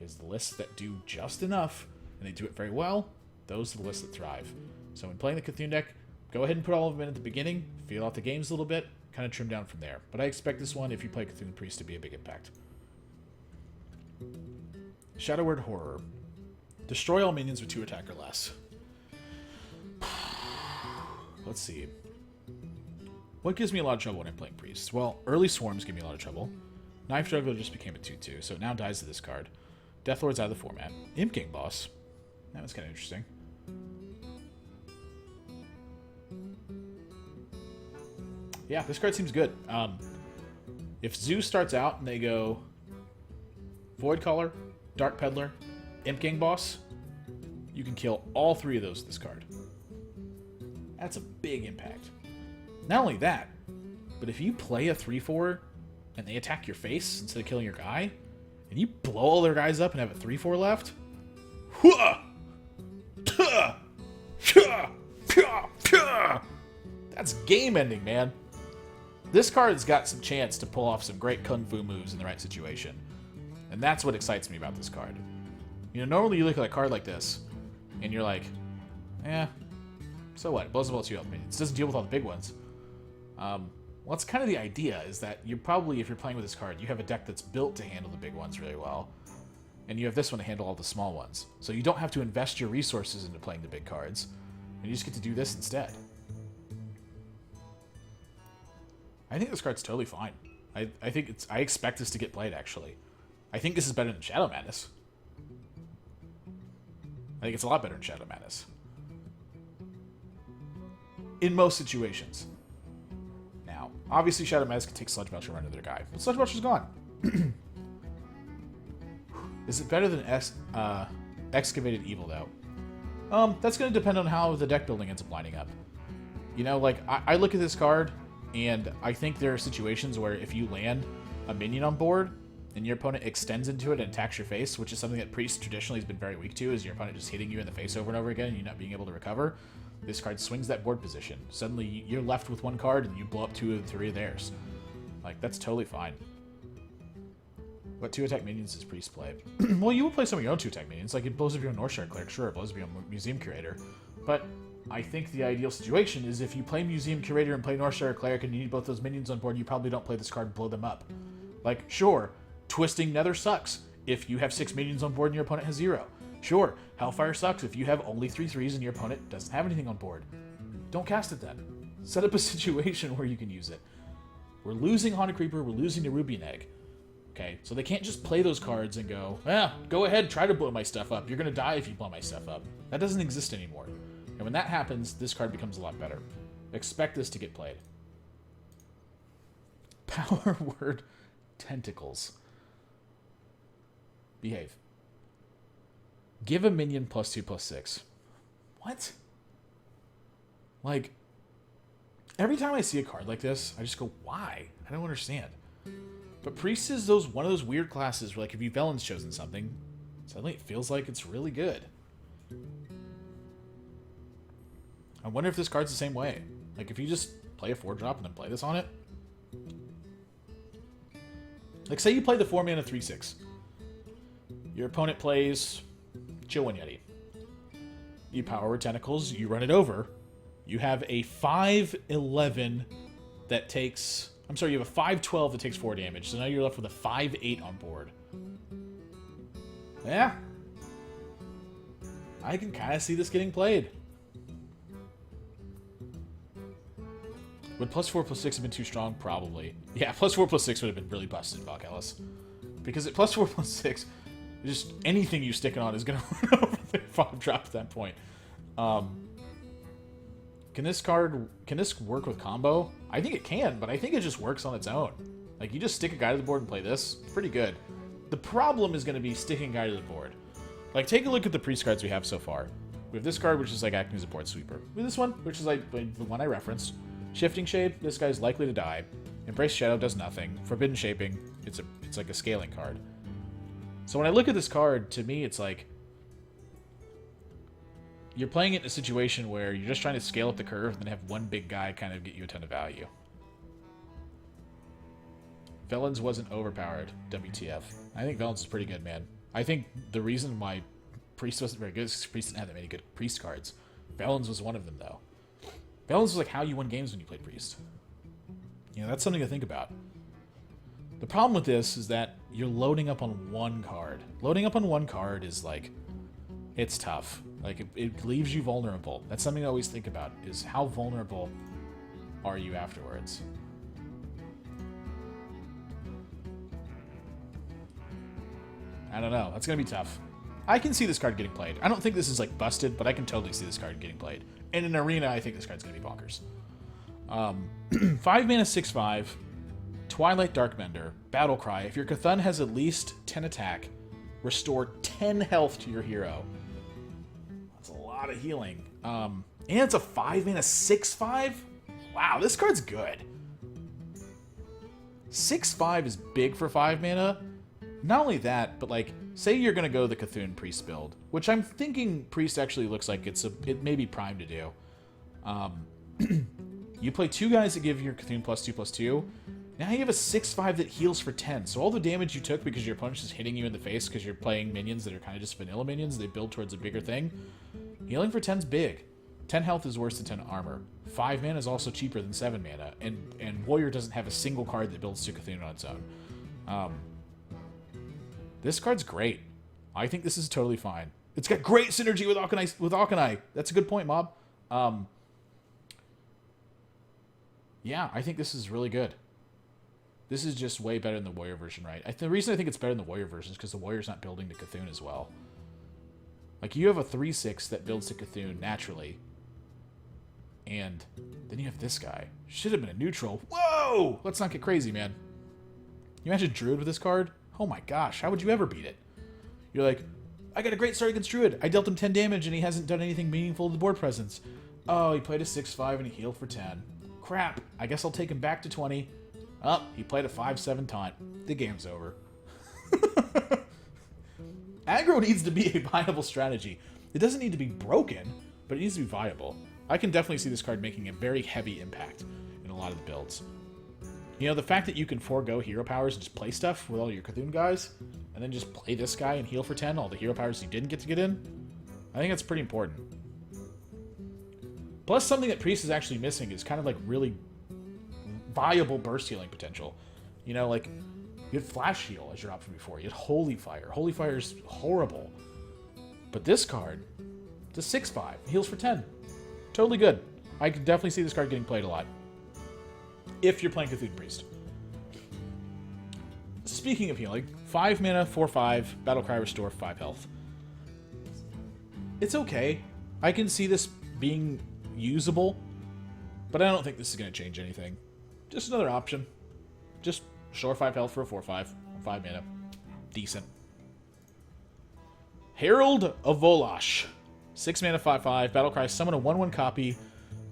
Speaker 1: is the lists that do just enough, and they do it very well. Those are the lists that thrive. So when playing the Cthulhu deck, go ahead and put all of them in at the beginning, feel out the games a little bit, kind of trim down from there. But I expect this one, if you play Cthulhu Priest, to be a big impact. Shadow Word Horror. Destroy all minions with 2 attack or less. Let's see. What gives me a lot of trouble when I'm playing Priest? Well, early Swarms give me a lot of trouble. Knife Juggler just became a 2-2, so it now dies to this card. Deathlord's out of the format. Imp King Boss. That was kind of interesting. Yeah, this card seems good. If Zeus starts out and they go Void Caller, Dark Peddler, Imp King Boss, you can kill all 3 of those with this card. That's a big impact. Not only that, but if you play a 3-4 and they attack your face instead of killing your guy, and you blow all their guys up and have a 3-4 left, that's game ending, man. This card's got some chance to pull off some great kung fu moves in the right situation. And that's what excites me about this card. You know, normally you look at a card like this, and you're like, so what? It blows up all 2 health minions. It doesn't deal with all the big ones. Well, that's kind of the idea, is that you probably, if you're playing with this card, you have a deck that's built to handle the big ones really well. And you have this one to handle all the small ones. So you don't have to invest your resources into playing the big cards. And you just get to do this instead. I think this card's totally fine. I think I expect this to get played, actually. I think this is better than Shadow Madness. I think it's a lot better than Shadow Madness. In most situations. Now, obviously Shadow Madness can take Sludge Belcher and run into their guy. But Sludge Belcher's gone. Is it better than Excavated Evil, though? That's going to depend on how the deck building ends up lining up. You know, like, I look at this card, and I think there are situations where if you land a minion on board, and your opponent extends into it and attacks your face, which is something that Priest traditionally has been very weak to, is your opponent just hitting you in the face over and over again and you not being able to recover. This card swings that board position. Suddenly, you're left with 1 card and you blow up 2 of the 3 of theirs. Like, that's totally fine. What 2-attack minions does Priest play? Well, you will play some of your own 2-attack minions. Like, it blows up your own Northshire Cleric. Sure, it blows up your own Museum Curator. But I think the ideal situation is if you play Museum Curator and play Northshire Cleric and you need both those minions on board, you probably don't play this card and blow them up. Like, sure, Twisting Nether sucks if you have 6 minions on board and your opponent has 0. Sure, Hellfire sucks if you have only 3 3s and your opponent doesn't have anything on board. Don't cast it then. Set up a situation where you can use it. We're losing Haunted Creeper, we're losing the Rubian Egg. Okay, so they can't just play those cards and go, go ahead, try to blow my stuff up. You're going to die if you blow my stuff up. That doesn't exist anymore. And when that happens, this card becomes a lot better. Expect this to get played. Power Word Tentacles. Behave. Give a minion +2/+6. What? Like, every time I see a card like this, I just go, why? I don't understand. But Priest is one of those weird classes where, like, if you Velen's chosen something, suddenly it feels like it's really good. I wonder if this card's the same way. Like, if you just play a 4-drop and then play this on it. Like, say you play the 4-mana 3/6. Your opponent plays Chillwind Yeti. You Power Word Tentacles, you run it over. You have a 5/11 that takes... I'm sorry, you have a 5/12 that takes 4 damage, so now you're left with a 5/8 on board. Yeah. I can kind of see this getting played. Would +4/+6 have been too strong? Probably. Yeah, +4/+6 would have been really busted, Valk Ellis. Because at +4/+6, just anything you stick it on is going to run over the 5-drop at that point. Can this work with combo? I think it can, but I think it just works on its own. Like, you just stick a guy to the board and play this. It's pretty good. The problem is going to be sticking a guy to the board. Like, take a look at the priest cards we have so far. We have this card, which is like acting as a board sweeper. We have this one, which is like the one I referenced. Shifting Shade, this guy's likely to die. Embrace Shadow does nothing. Forbidden Shaping, it's like a scaling card. So when I look at this card, to me, it's like you're playing it in a situation where you're just trying to scale up the curve and then have one big guy kind of get you a ton of value. Velens wasn't overpowered. WTF. I think Velens is pretty good, man. I think the reason why Priest wasn't very good is because Priest didn't have that many good Priest cards. Velens was one of them, though. Velens was like how you won games when you played Priest. You know, that's something to think about. The problem with this is that you're loading up on one card. Loading up on one card is like, it's tough. Like, it leaves you vulnerable. That's something I always think about, is how vulnerable are you afterwards? I don't know. That's going to be tough. I can see this card getting played. I don't think this is, like, busted, but I can totally see this card getting played. And in Arena, I think this card's going to be bonkers. 5 mana, 6/5, Twilight Darkbender, Battlecry. If your Cthulhu has at least 10 attack, restore 10 health to your hero. That's a lot of healing. And it's a 5 mana, 6/5? Wow, this card's good. 6/5 is big for 5 mana. Not only that, but like, say you're going to go the Cthulhu Priest build, which I'm thinking Priest actually looks like it may be primed to do. You play 2 guys that give your Cthulhu +2/+2. Now you have a 6/5 that heals for 10. So all the damage you took because your opponent's just hitting you in the face because you're playing minions that are kind of just vanilla minions, they build towards a bigger thing. Healing for 10's big. 10 health is worse than 10 armor. 5 mana is also cheaper than 7 mana. And Warrior doesn't have a single card that builds to Cthulhu on its own. This card's great. I think this is totally fine. It's got great synergy with Auchenai. That's a good point, Mob. Yeah, I think this is really good. This is just way better than the Warrior version, right? The reason I think it's better than the Warrior version is because the Warrior's not building to Cthulhu as well. Like, you have a 3/6 that builds to Cthulhu naturally. And then you have this guy. Should have been a neutral. Whoa! Let's not get crazy, man. You imagine Druid with this card? Oh my gosh, how would you ever beat it? You're like, I got a great start against Druid. I dealt him 10 damage and he hasn't done anything meaningful to the board presence. Oh, he played a 6/5 and he healed for 10. Crap, I guess I'll take him back to 20. Oh, he played a 5/7 taunt. The game's over. Aggro needs to be a viable strategy. It doesn't need to be broken, but it needs to be viable. I can definitely see this card making a very heavy impact in a lot of the builds. You know, the fact that you can forego hero powers and just play stuff with all your Cthulhu guys, and then just play this guy and heal for 10, all the hero powers you didn't get to get in, I think that's pretty important. Plus, something that Priest is actually missing is kind of like really viable burst healing potential. You know, like, you had Flash Heal as your option before. You had Holy Fire. Holy Fire is horrible. But this card, it's a 6/5. Heals for 10. Totally good. I can definitely see this card getting played a lot. If you're playing Cthulhu Priest. Speaking of healing, 5 mana, 4/5, Battlecry restore 5 health. It's okay. I can see this being usable, but I don't think this is going to change anything. Just another option. Just restore 5 health for a 4/5. 5 mana. Decent. Herald of Volash. 6 mana, 5/5. Battlecry, summon a 1/1 copy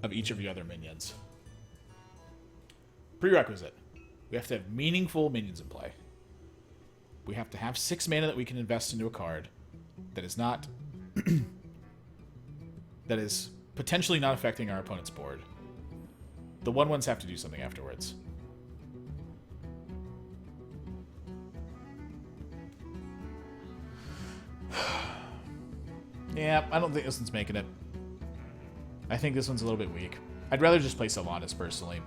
Speaker 1: of each of your other minions. Prerequisite. We have to have meaningful minions in play. We have to have 6 mana that we can invest into a card that is not... that is potentially not affecting our opponent's board. The 1/1s have to do something afterwards. Yeah, I don't think this one's making it. I think this one's a little bit weak. I'd rather just play Sylvanas, personally.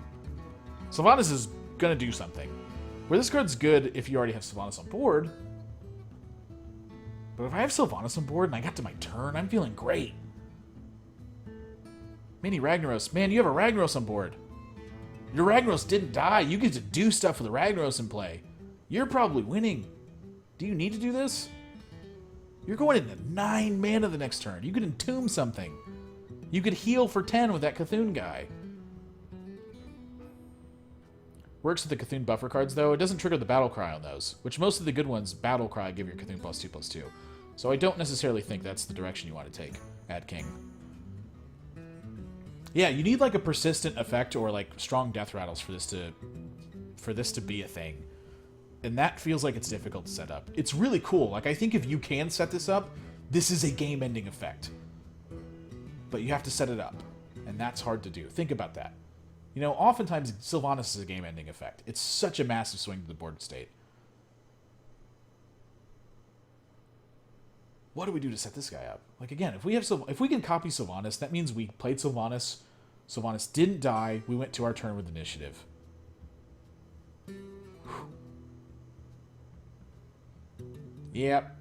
Speaker 1: Sylvanas is going to do something. Where this card's good if you already have Sylvanas on board. But if I have Sylvanas on board and I got to my turn, I'm feeling great. Mini Ragnaros. Man, you have a Ragnaros on board. Your Ragnaros didn't die. You get to do stuff with the Ragnaros in play. You're probably winning. Do you need to do this? You're going into 9 mana the next turn. You could entomb something. You could heal for 10 with that Cthulhu guy. Works with the Cthulhu buffer cards, though. It doesn't trigger the Battle Cry on those, which most of the good ones, Battle Cry, give your Cthulhu +2/+2. So I don't necessarily think that's the direction you want to take at King. Yeah, you need like a persistent effect or like strong death rattles for this to be a thing. And that feels like it's difficult to set up. It's really cool. Like, I think if you can set this up, this is a game-ending effect. But you have to set it up. And that's hard to do. Think about that. You know, oftentimes, Sylvanas is a game-ending effect. It's such a massive swing to the board state. What do we do to set this guy up? Like, again, if we can copy Sylvanas, that means we played Sylvanas. Sylvanas didn't die. We went to our turn with initiative. Yep.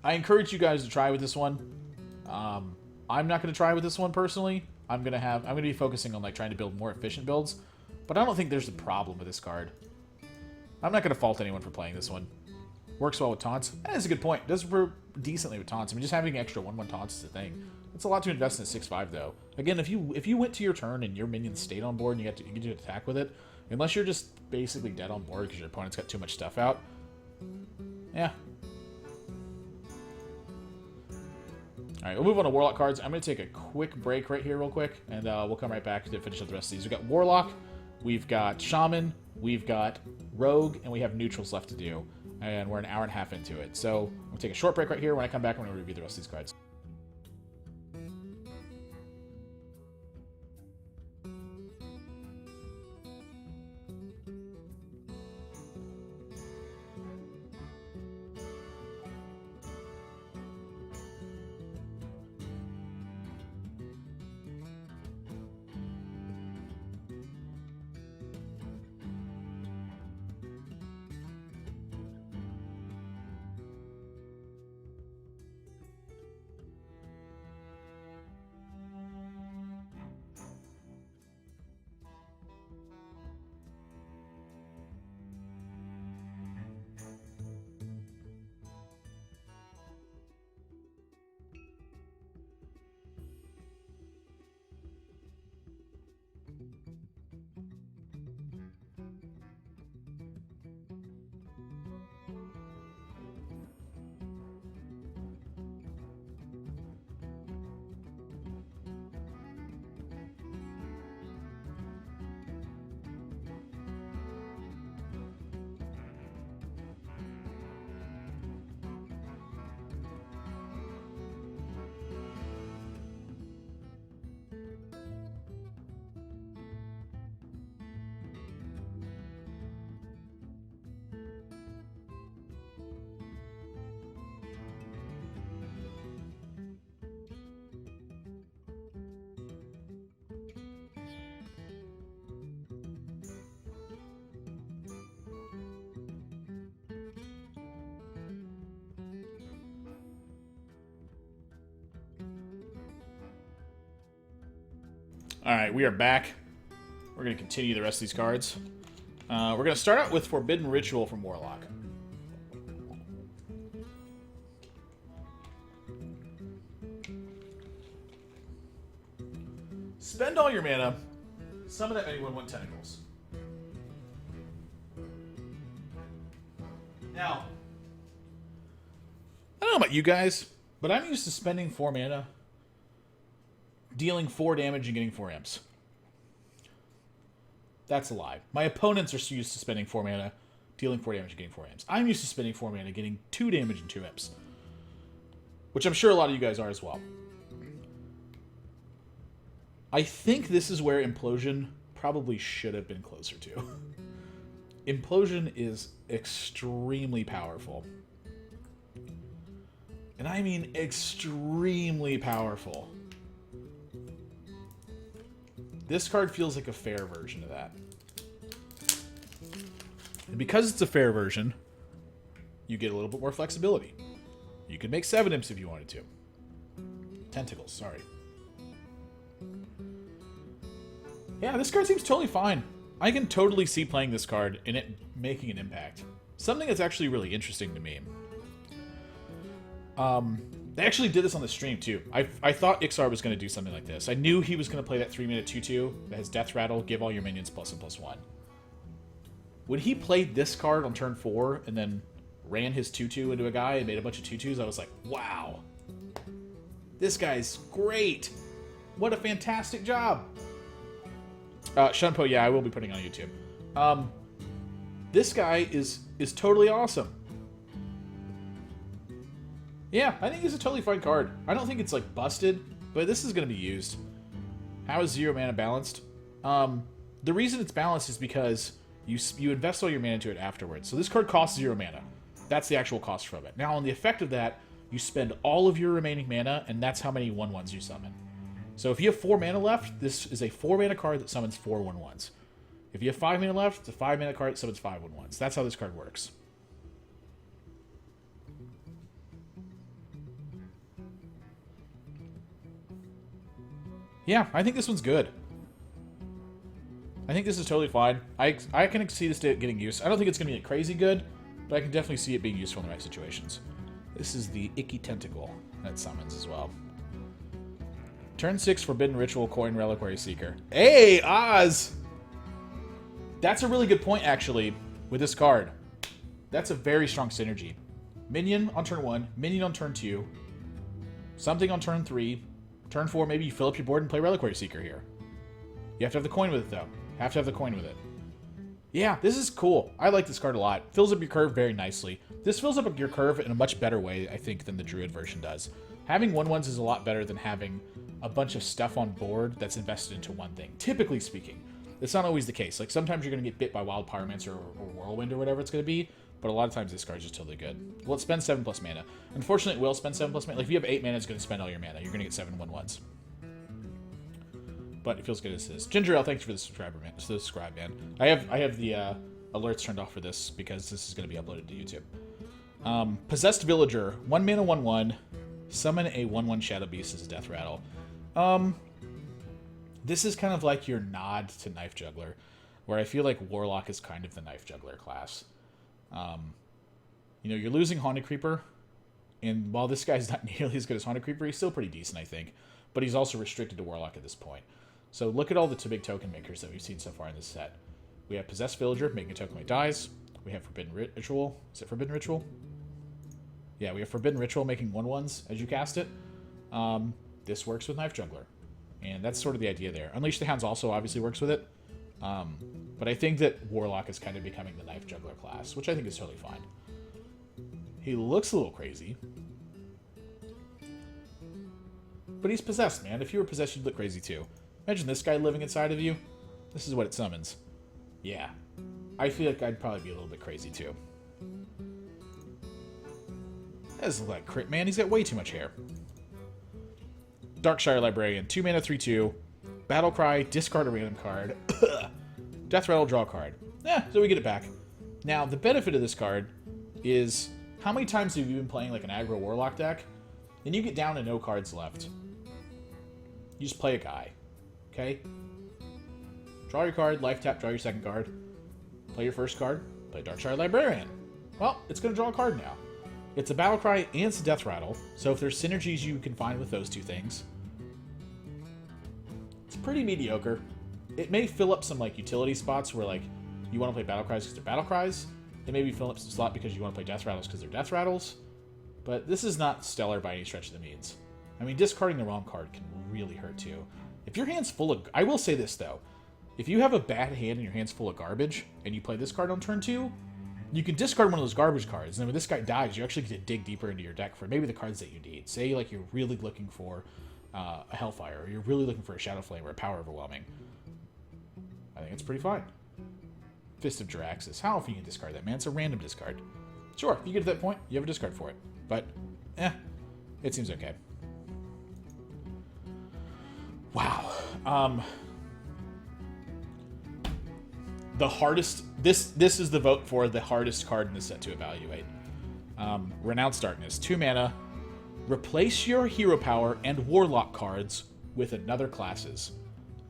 Speaker 1: I encourage you guys to try with this one. I'm not going to try with this one personally. I'm going to be focusing on like trying to build more efficient builds, but I don't think there's a problem with this card. I'm not going to fault anyone for playing this one. Works well with taunts. That is a good point. Does work decently with taunts. I mean, just having extra 1/1 taunts is a thing. It's a lot to invest in a 6/5 though. Again, if you went to your turn and your minions stayed on board and you get to attack with it, unless you're just basically dead on board because your opponent's got too much stuff out. Yeah. Alright, we'll move on to Warlock cards. I'm going to take a quick break right here real quick, and we'll come right back to finish up the rest of these. We've got Warlock, we've got Shaman, we've got Rogue, and we have Neutrals left to do. And we're an hour and a half into it. So, I'm going to take a short break right here. When I come back, I'm going to review the rest of these cards. Alright, we are back. We're going to continue the rest of these cards. We're going to start out with Forbidden Ritual from Warlock. Spend all your mana. Summon that many 1/1 tentacles. Now, I don't know about you guys, but I'm used to spending 4 mana, dealing 4 damage and getting 4 imps. That's a lie. My opponents are used to spending 4 mana, dealing 4 damage and getting 4 imps. I'm used to spending 4 mana, getting 2 damage and 2 imps. Which I'm sure a lot of you guys are as well. I think this is where Implosion probably should have been closer to. Implosion is extremely powerful. And I mean extremely powerful. This card feels like a fair version of that. And because it's a fair version, you get a little bit more flexibility. You could make 7 imps if you wanted to. Tentacles, sorry. Yeah, this card seems totally fine. I can totally see playing this card and it making an impact. Something that's actually really interesting to me. They actually did this on the stream too. I thought Ixar was going to do something like this. I knew he was going to play that 3-minute 2/2 that has Death Rattle, give all your minions +1/+1. When he played this card on turn 4 and then ran his 2/2 into a guy and made a bunch of 2/2s, I was like, wow. This guy's great. What a fantastic job. Shunpo, yeah, I will be putting it on YouTube. This guy is totally awesome. Yeah, I think he's a totally fine card. I don't think it's, like, busted, but this is going to be used. How is 0 mana balanced? The reason it's balanced is because you invest all your mana into it afterwards. So this card costs 0 mana. That's the actual cost from it. Now, on the effect of that, you spend all of your remaining mana, and that's how many 1/1s you summon. So if you have 4 mana left, this is a 4 mana card that summons 4 1/1s. If you have 5 mana left, it's a 5 mana card that summons 5 1/1s. That's how this card works. Yeah, I think this one's good. I think this is totally fine. I can see this getting used. I don't think it's going to be crazy good, but I can definitely see it being useful in the right situations. This is the Icky Tentacle that summons as well. Turn 6, Forbidden Ritual, Coin, Reliquary Seeker. Hey, Oz! That's a really good point, actually, with this card. That's a very strong synergy. Minion on turn 1, minion on turn 2, something on turn 3, turn 4, maybe you fill up your board and play Reliquary Seeker here. You have to have the coin with it, though. Have to have the coin with it. Yeah, this is cool. I like this card a lot. Fills up your curve very nicely. This fills up your curve in a much better way, I think, than the Druid version does. Having 1/1s is a lot better than having a bunch of stuff on board that's invested into one thing. Typically speaking. It's not always the case. Like, sometimes you're going to get bit by Wild Pyromancer or Whirlwind or whatever it's going to be, but a lot of times this card's just totally good. Well, it spends 7+ mana. Unfortunately, it will spend 7+ mana. Like, if you have 8 mana, it's going to spend all your mana. You're going to get 7 1/1s. But it feels good as it is. Ginger Ale, thanks for the subscribe, man. I have the alerts turned off for this because this is going to be uploaded to YouTube. Possessed Villager, 1 mana 1/1. Summon a 1/1 Shadow Beast as a Death Rattle. This is kind of like your nod to Knife Juggler, where I feel like Warlock is kind of the Knife Juggler class. You know, you're losing Haunted Creeper, and while this guy's not nearly as good as Haunted Creeper, he's still pretty decent, I think. But he's also restricted to Warlock at this point. So look at all the big token makers that we've seen so far in this set. We have Possessed Villager, making a token when it dies. We have Forbidden Ritual. Is it Forbidden Ritual? Yeah, we have Forbidden Ritual making 1/1s as you cast it. This works with Knife Juggler. And that's sort of the idea there. Unleash the Hounds also obviously works with it. But I think that Warlock is kind of becoming the Knife Juggler class, which I think is totally fine. He looks a little crazy. But he's possessed, man. If you were possessed, you'd look crazy too. Imagine this guy living inside of you. This is what it summons. Yeah. I feel like I'd probably be a little bit crazy too. That doesn't look like crit, man. He's got way too much hair. Darkshire Librarian. 2 mana 3/2. Battlecry. Discard a random card. Death Rattle. Draw a card. So we get it back. Now, the benefit of this card is how many times have you been playing like an aggro Warlock deck and you get down to no cards left? You just play a guy. Okay? Draw your card, life tap, draw your second card. Play your first card, play Darkshire Librarian. Well, it's going to draw a card now. It's a Battlecry and it's a Death Rattle, so if there's synergies you can find with those two things, it's pretty mediocre. It may fill up some like utility spots where like you want to play Battlecries because they're Battlecries. It may be filling up some slot because you want to play Death Rattles because they're Death Rattles. But this is not stellar by any stretch of the means. I mean, discarding the wrong card can really hurt too. If your hand's full of... I will say this, though. If you have a bad hand and your hand's full of garbage, and you play this card on turn 2, you can discard one of those garbage cards, and then when this guy dies, you actually get to dig deeper into your deck for maybe the cards that you need. Say, like, you're really looking for a Hellfire, or you're really looking for a Shadow Flame or a Power Overwhelming. I think it's pretty fine. Fist of Jaraxxus. How often you can discard that, man? It's a random discard. Sure, if you get to that point, you have a discard for it. But, it seems okay. Wow. The hardest... This is the vote for the hardest card in the set to evaluate. Renounced Darkness. 2 mana. Replace your hero power and warlock cards with another class's.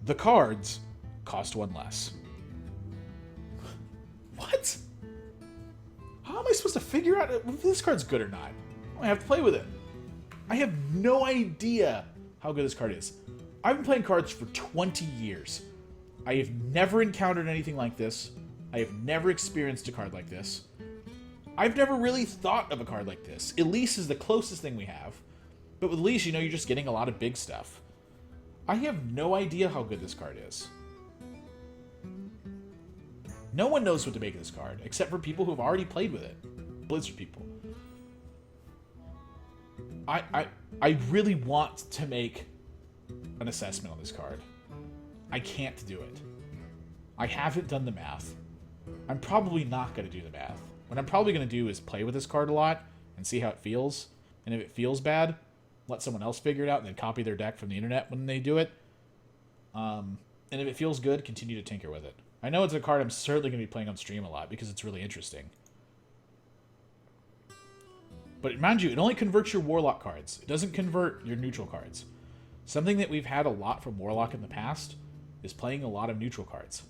Speaker 1: The cards cost 1 less. What? How am I supposed to figure out if this card's good or not? I have to play with it. I have no idea how good this card is. I've been playing cards for 20 years. I have never encountered anything like this. I have never experienced a card like this. I've never really thought of a card like this. Elise is the closest thing we have. But with Elise, you know, you're just getting a lot of big stuff. I have no idea how good this card is. No one knows what to make of this card, except for people who have already played with it. Blizzard people. I really want to make an assessment on this card. I can't do it. I haven't done the math. I'm probably not going to do the math. What I'm probably going to do is play with this card a lot and see how it feels. And if it feels bad, let someone else figure it out and then copy their deck from the internet when they do it. And if it feels good, continue to tinker with it. I know it's a card I'm certainly going to be playing on stream a lot because it's really interesting. But mind you, it only converts your Warlock cards. It doesn't convert your neutral cards. Something that we've had a lot from Warlock in the past is playing a lot of neutral cards.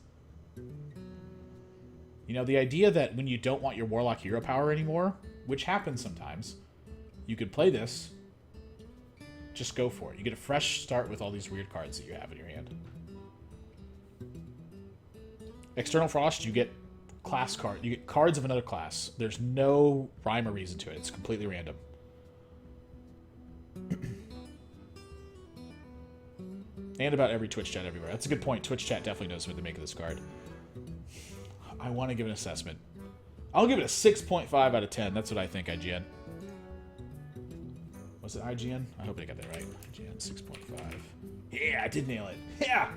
Speaker 1: You know, the idea that when you don't want your Warlock hero power anymore, which happens sometimes, you could play this, just go for it. You get a fresh start with all these weird cards that you have in your hand. External Frost, you get class card. You get cards of another class. There's no rhyme or reason to it. It's completely random. And about every Twitch chat everywhere. That's a good point. Twitch chat definitely knows what to make of this card. I want to give an assessment. I'll give it a 6.5 out of 10. That's what I think, IGN. Was it IGN? I hope I got that right. IGN 6.5. Yeah, I did nail it. Yeah!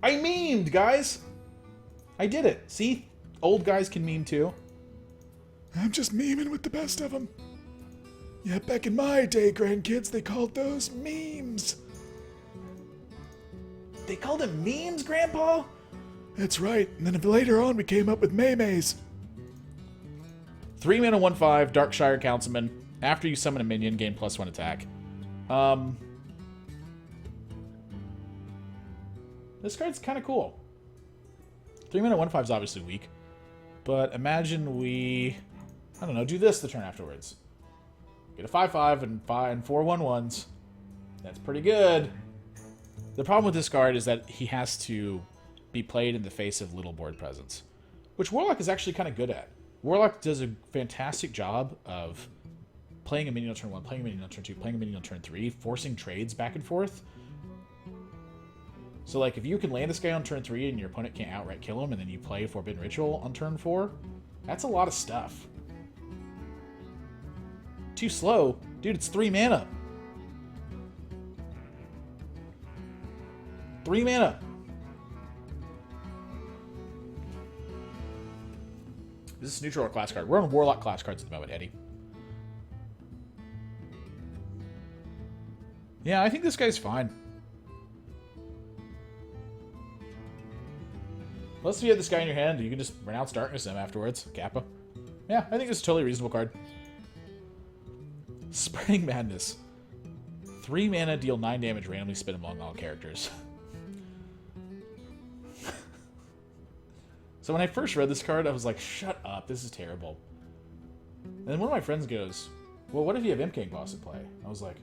Speaker 1: I memed, guys! I did it. See? Old guys can meme too.
Speaker 2: I'm just memeing with the best of them. Yeah, back in my day, grandkids, they called those memes.
Speaker 1: They called them memes, Grandpa?
Speaker 2: That's right. And then later on, we came up with maymays.
Speaker 1: 3 mana, 1/5, Darkshire Councilman. After you summon a minion, gain +1 attack. This card's kind of cool. 3 mana, 1/5 is obviously weak. But imagine we, I don't know, do this the turn afterwards. Get a 5/5 and 4 1/1s. That's pretty good. The problem with this card is that he has to be played in the face of little board presence, which Warlock is actually kind of good at. Warlock does a fantastic job of playing a minion on turn 1, playing a minion on turn 2, playing a minion on turn 3, forcing trades back and forth. So, like, if you can land this guy on turn 3 and your opponent can't outright kill him, and then you play Forbidden Ritual on turn 4, that's a lot of stuff. Too slow? Dude, it's 3 mana. 3 mana. This is neutral or class card. We're on Warlock class cards at the moment, Eddie. Yeah, I think this guy's fine. Unless you have this guy in your hand, you can just renounce Darkness him afterwards. Kappa. Yeah, I think this is a totally reasonable card. Spreading Madness. 3 mana, deal 9 damage, randomly spin among all characters. So when I first read this card, I was like, shut up, this is terrible. And then one of my friends goes, well, what if you have Imp King Boss in play? I was like...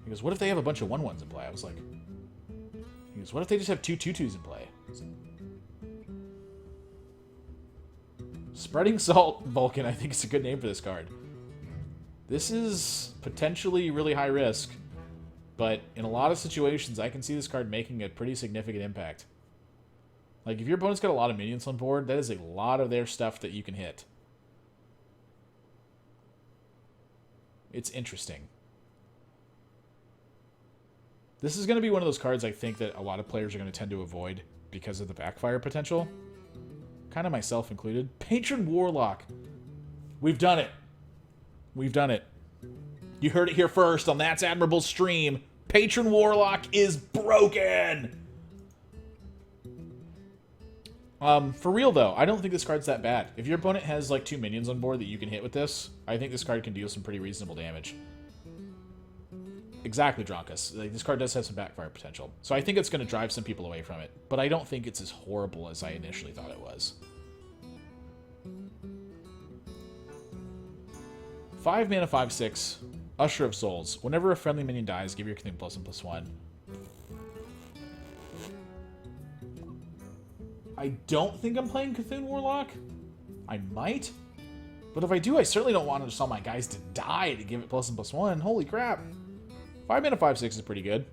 Speaker 1: He goes, what if they have a bunch of 1/1s in play? I was like... He goes, what if they just have 2 2/2s in play? Spreading Salt Vulcan, I think, is a good name for this card. This is potentially really high risk, but in a lot of situations, I can see this card making a pretty significant impact. Like, if your opponent's got a lot of minions on board, that is a lot of their stuff that you can hit. It's interesting. This is going to be one of those cards I think that a lot of players are going to tend to avoid because of the backfire potential. Kind of myself included. Patron Warlock. We've done it. We've done it. You heard it here first on Thatsadmirable stream. Patron Warlock is broken! For real though, I don't think this card's that bad. If your opponent has like 2 minions on board that you can hit with this, I think this card can deal some pretty reasonable damage. Exactly, Dronkus. Like, this card does have some backfire potential. So I think it's going to drive some people away from it. But I don't think it's as horrible as I initially thought it was. 5 mana, 5/6. Usher of Souls. Whenever a friendly minion dies, give your Cthulhu +1/+1. I don't think I'm playing Cthulhu Warlock. I might. But if I do, I certainly don't want to just all my guys to die to give it plus and plus 1. Holy crap. 5 mana 5/6 is pretty good.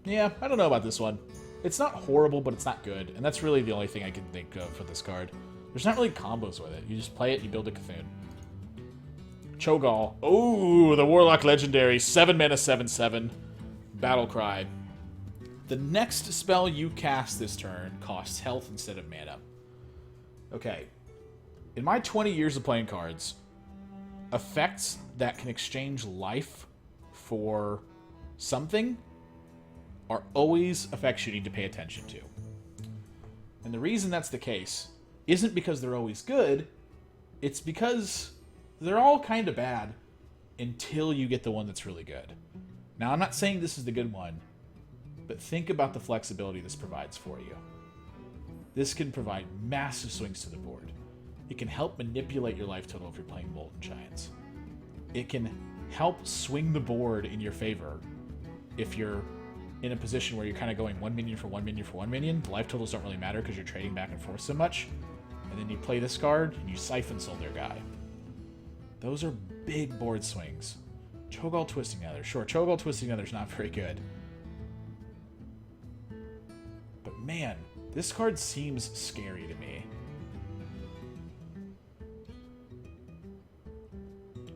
Speaker 1: Yeah, I don't know about this one. It's not horrible, but it's not good. And that's really the only thing I can think of for this card. There's not really combos with it. You just play it and you build a Cthulhu. Cho'Gall. Oh, the Warlock Legendary. 7 mana 7/7. Battle Cry. The next spell you cast this turn costs health instead of mana. Okay. In my 20 years of playing cards, effects that can exchange life for something are always effects you need to pay attention to. And the reason that's the case isn't because they're always good, it's because they're all kind of bad until you get the one that's really good. Now, I'm not saying this is the good one, but think about the flexibility this provides for you. This can provide massive swings to the board. It can help manipulate your life total if you're playing Molten Giants. It can help swing the board in your favor if you're in a position where you're kind of going 1 minion for 1 minion for 1 minion. The life totals don't really matter because you're trading back and forth so much. And then you play this card and you Siphon Soul their guy. Those are big board swings. Cho'Gall Twisting Nether. Sure, Cho'Gall Twisting Nether is not very good. But man, this card seems scary to me.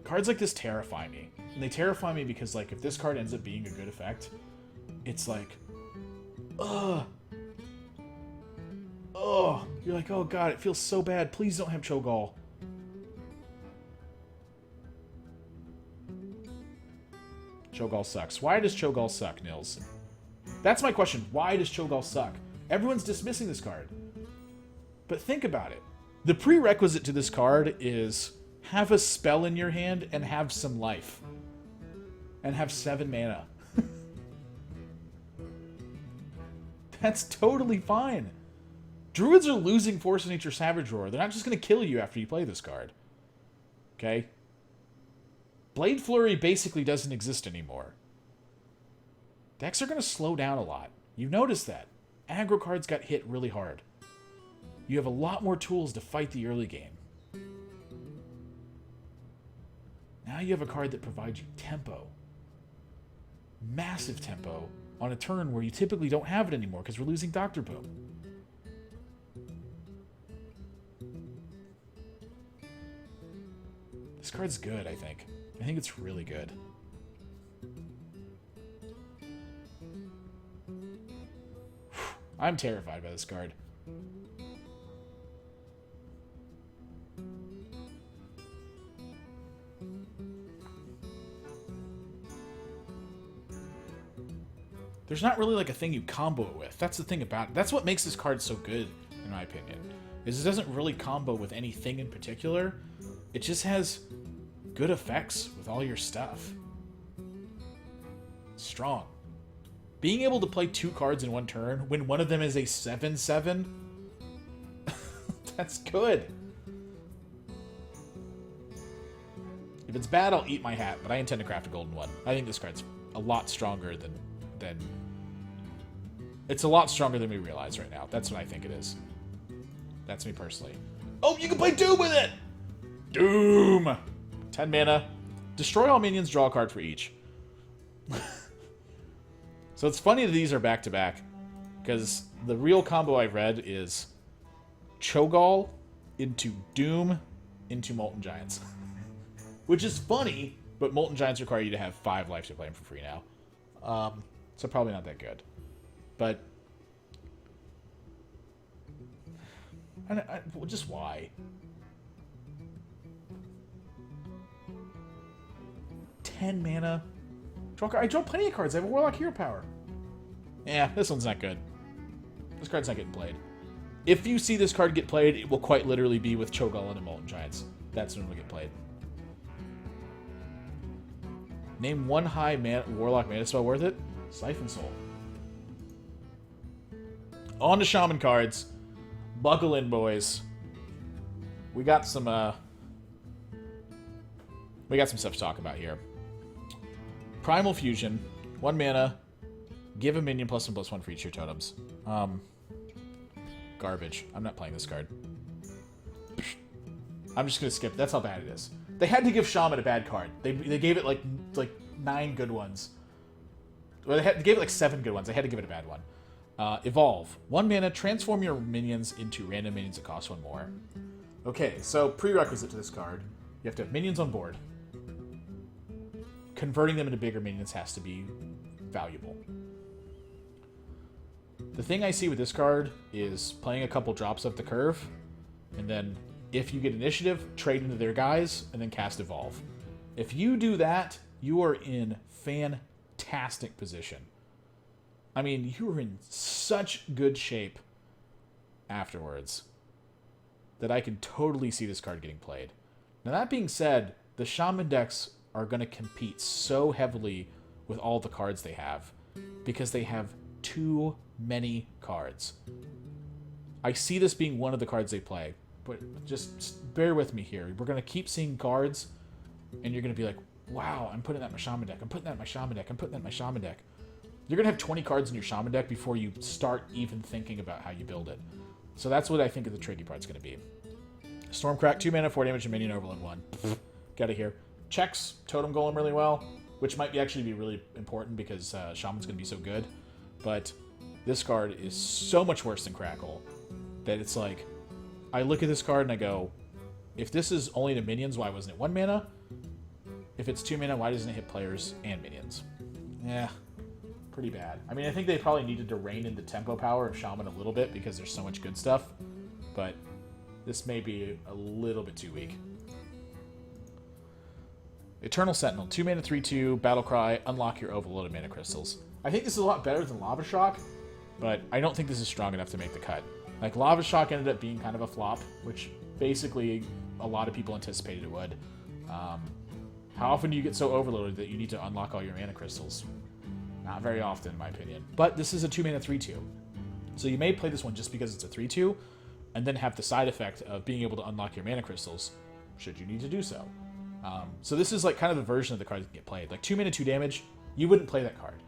Speaker 1: Cards like this terrify me. And they terrify me because, like, if this card ends up being a good effect, it's like, ugh. Oh, you're like, oh god, it feels so bad. Please don't have Cho'Gall. Cho'Gall sucks. Why does Cho'Gall suck, Nils? That's my question. Why does Cho'Gall suck? Everyone's dismissing this card. But think about it. The prerequisite to this card is have a spell in your hand and have some life. And have 7 mana. That's totally fine. Druids are losing Force of Nature Savage Roar. They're not just going to kill you after you play this card. Okay? Blade Flurry basically doesn't exist anymore. Decks are going to slow down a lot. You've noticed that. Aggro cards got hit really hard. You have a lot more tools to fight the early game. Now you have a card that provides you tempo. Massive tempo on a turn where you typically don't have it anymore because we're losing Dr. Boom. This card's good, I think. I think it's really good. I'm terrified by this card. There's not really like a thing you combo it with. That's the thing about it. That's what makes this card so good, in my opinion. Is it doesn't really combo with anything in particular. It just has good effects with all your stuff. Strong. Being able to play 2 cards in one turn when one of them is a 7/7, that's good. If it's bad, I'll eat my hat, but I intend to craft a golden one. I think this card's a lot stronger than it's a lot stronger than we realize right now. That's what I think it is. That's me personally. Oh, you can play Doom with it! Doom! 10 mana. Destroy all minions, draw a card for each. So it's funny that these are back-to-back, because the real combo I've read is Cho'Gall into Doom into Molten Giants. Which is funny, but Molten Giants require you to have 5 life to play them for free now. So probably not that good. But well, just why? 10 mana. I draw plenty of cards. I have a Warlock Hero Power. Yeah, this one's not good. This card's not getting played. If you see this card get played, it will quite literally be with Cho'Gall and Molten Giants. That's when it will get played. Name one high Warlock mana spell worth it. Siphon Soul. On to Shaman cards. Buckle in, boys. We got some stuff to talk about here. Primal Fusion. 1 mana. Give a minion +1/+1 for each of your totems. Garbage. I'm not playing this card. I'm just gonna skip. That's how bad it is. They had to give Shaman a bad card. They gave it like 9 good ones. Well, they gave it like 7 good ones. They had to give it a bad one. Evolve. 1 mana, transform your minions into random minions that cost 1 more. Okay, so prerequisite to this card. You have to have minions on board. Converting them into bigger minions has to be valuable. The thing I see with this card is playing a couple drops up the curve, and then if you get initiative, trade into their guys, and then cast Evolve. If you do that, you are in fantastic position. I mean, you are in such good shape afterwards that I can totally see this card getting played. Now, that being said, the Shaman decks are going to compete so heavily with all the cards they have because they have too many cards. I see this being one of the cards they play, but just bear with me here. We're going to keep seeing cards, and you're going to be like, wow, I'm putting that in my Shaman deck. I'm putting that in my Shaman deck. I'm putting that in my Shaman deck. You're going to have 20 cards in your Shaman deck before you start even thinking about how you build it. So that's what I think the tricky part's going to be. Stormcrack, 2 mana, 4 damage, and minion overload 1. Get out of here. Checks Totem Golem really well, which might actually be really important because Shaman's going to be so good. But this card is so much worse than Crackle that it's like, I look at this card and I go, if this is only to minions, why wasn't it 1 mana? If it's 2 mana, why doesn't it hit players and minions? Yeah, pretty bad. I mean, I think they probably needed to rein in the tempo power of Shaman a little bit because there's so much good stuff, but this may be a little bit too weak. Eternal Sentinel, 2 mana, 3/2, Battle Cry, unlock your overloaded mana crystals. I think this is a lot better than Lava Shock, but I don't think this is strong enough to make the cut. Like, Lava Shock ended up being kind of a flop, which basically a lot of people anticipated it would. How often do you get so overloaded that you need to unlock all your mana crystals? Not very often, in my opinion. But this is a 2 mana 3/2. So you may play this one just because it's a 3/2, and then have the side effect of being able to unlock your mana crystals, should you need to do so. So this is like kind of the version of the card that can get played. Like 2 mana, 2 damage, you wouldn't play that card.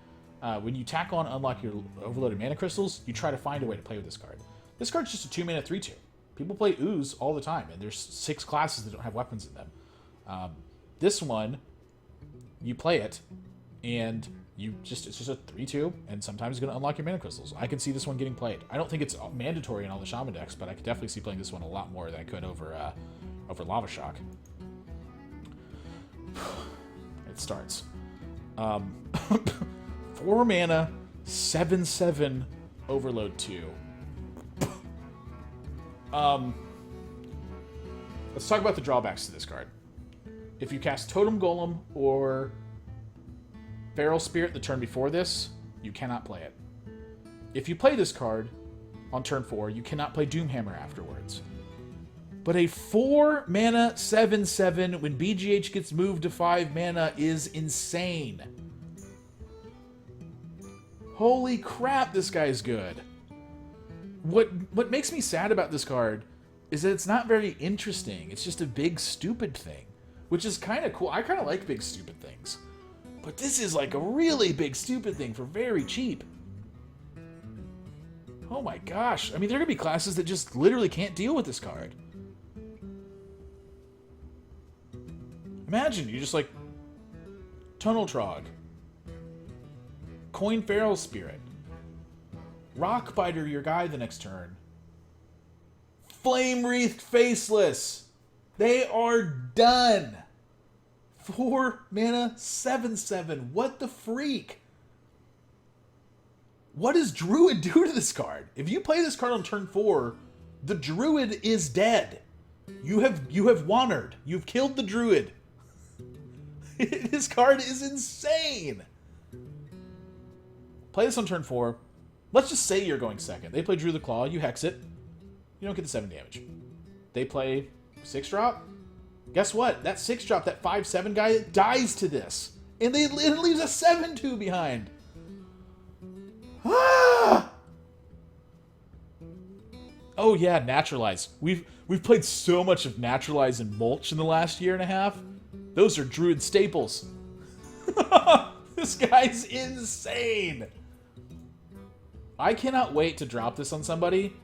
Speaker 1: When you tack on unlock your overloaded mana crystals, you try to find a way to play with this card. This card's just a 2 mana 3/2. People play Ooze all the time, and there's 6 classes that don't have weapons in them. This one, you play it, and it's just a 3/2, and sometimes it's going to unlock your mana crystals. I can see this one getting played. I don't think it's mandatory in all the Shaman decks, but I could definitely see playing this one a lot more than I could over Lava Shock. It starts. 4 mana, 7/7, Overload 2. Let's talk about the drawbacks to this card. If you cast Totem Golem or Feral Spirit the turn before this, you cannot play it. If you play this card on turn 4, you cannot play Doomhammer afterwards. But a 4 mana 7/7 when BGH gets moved to 5 mana is insane. Holy crap, this guy's good. What makes me sad about this card is that it's not very interesting. It's just a big stupid thing, which is kind of cool. I kind of like big stupid things. But this is like a really big stupid thing for very cheap. Oh my gosh. I mean, there are going to be classes that just literally can't deal with this card. Imagine, you just like Tunnel Trog, Coin Feral Spirit, Rockbiter your guy the next turn, Flame Wreathed Faceless. They are done. 4 mana 7/7. What the freak? What does Druid do to this card? If you play this card on turn 4, the Druid is dead. You have wandered. You've killed the Druid. This card is insane. Play this on turn 4. Let's just say you're going second. They play Drew the Claw. You hex it. You don't get the 7 damage. They play 6-drop. Guess what? That 6-drop, that 5/7 guy, dies to this. And it leaves a 7/2 behind. Ah! Oh yeah, Naturalize. We've played so much of Naturalize and Mulch in the last year and a half. Those are Druid staples. This guy's insane. I cannot wait to drop this on somebody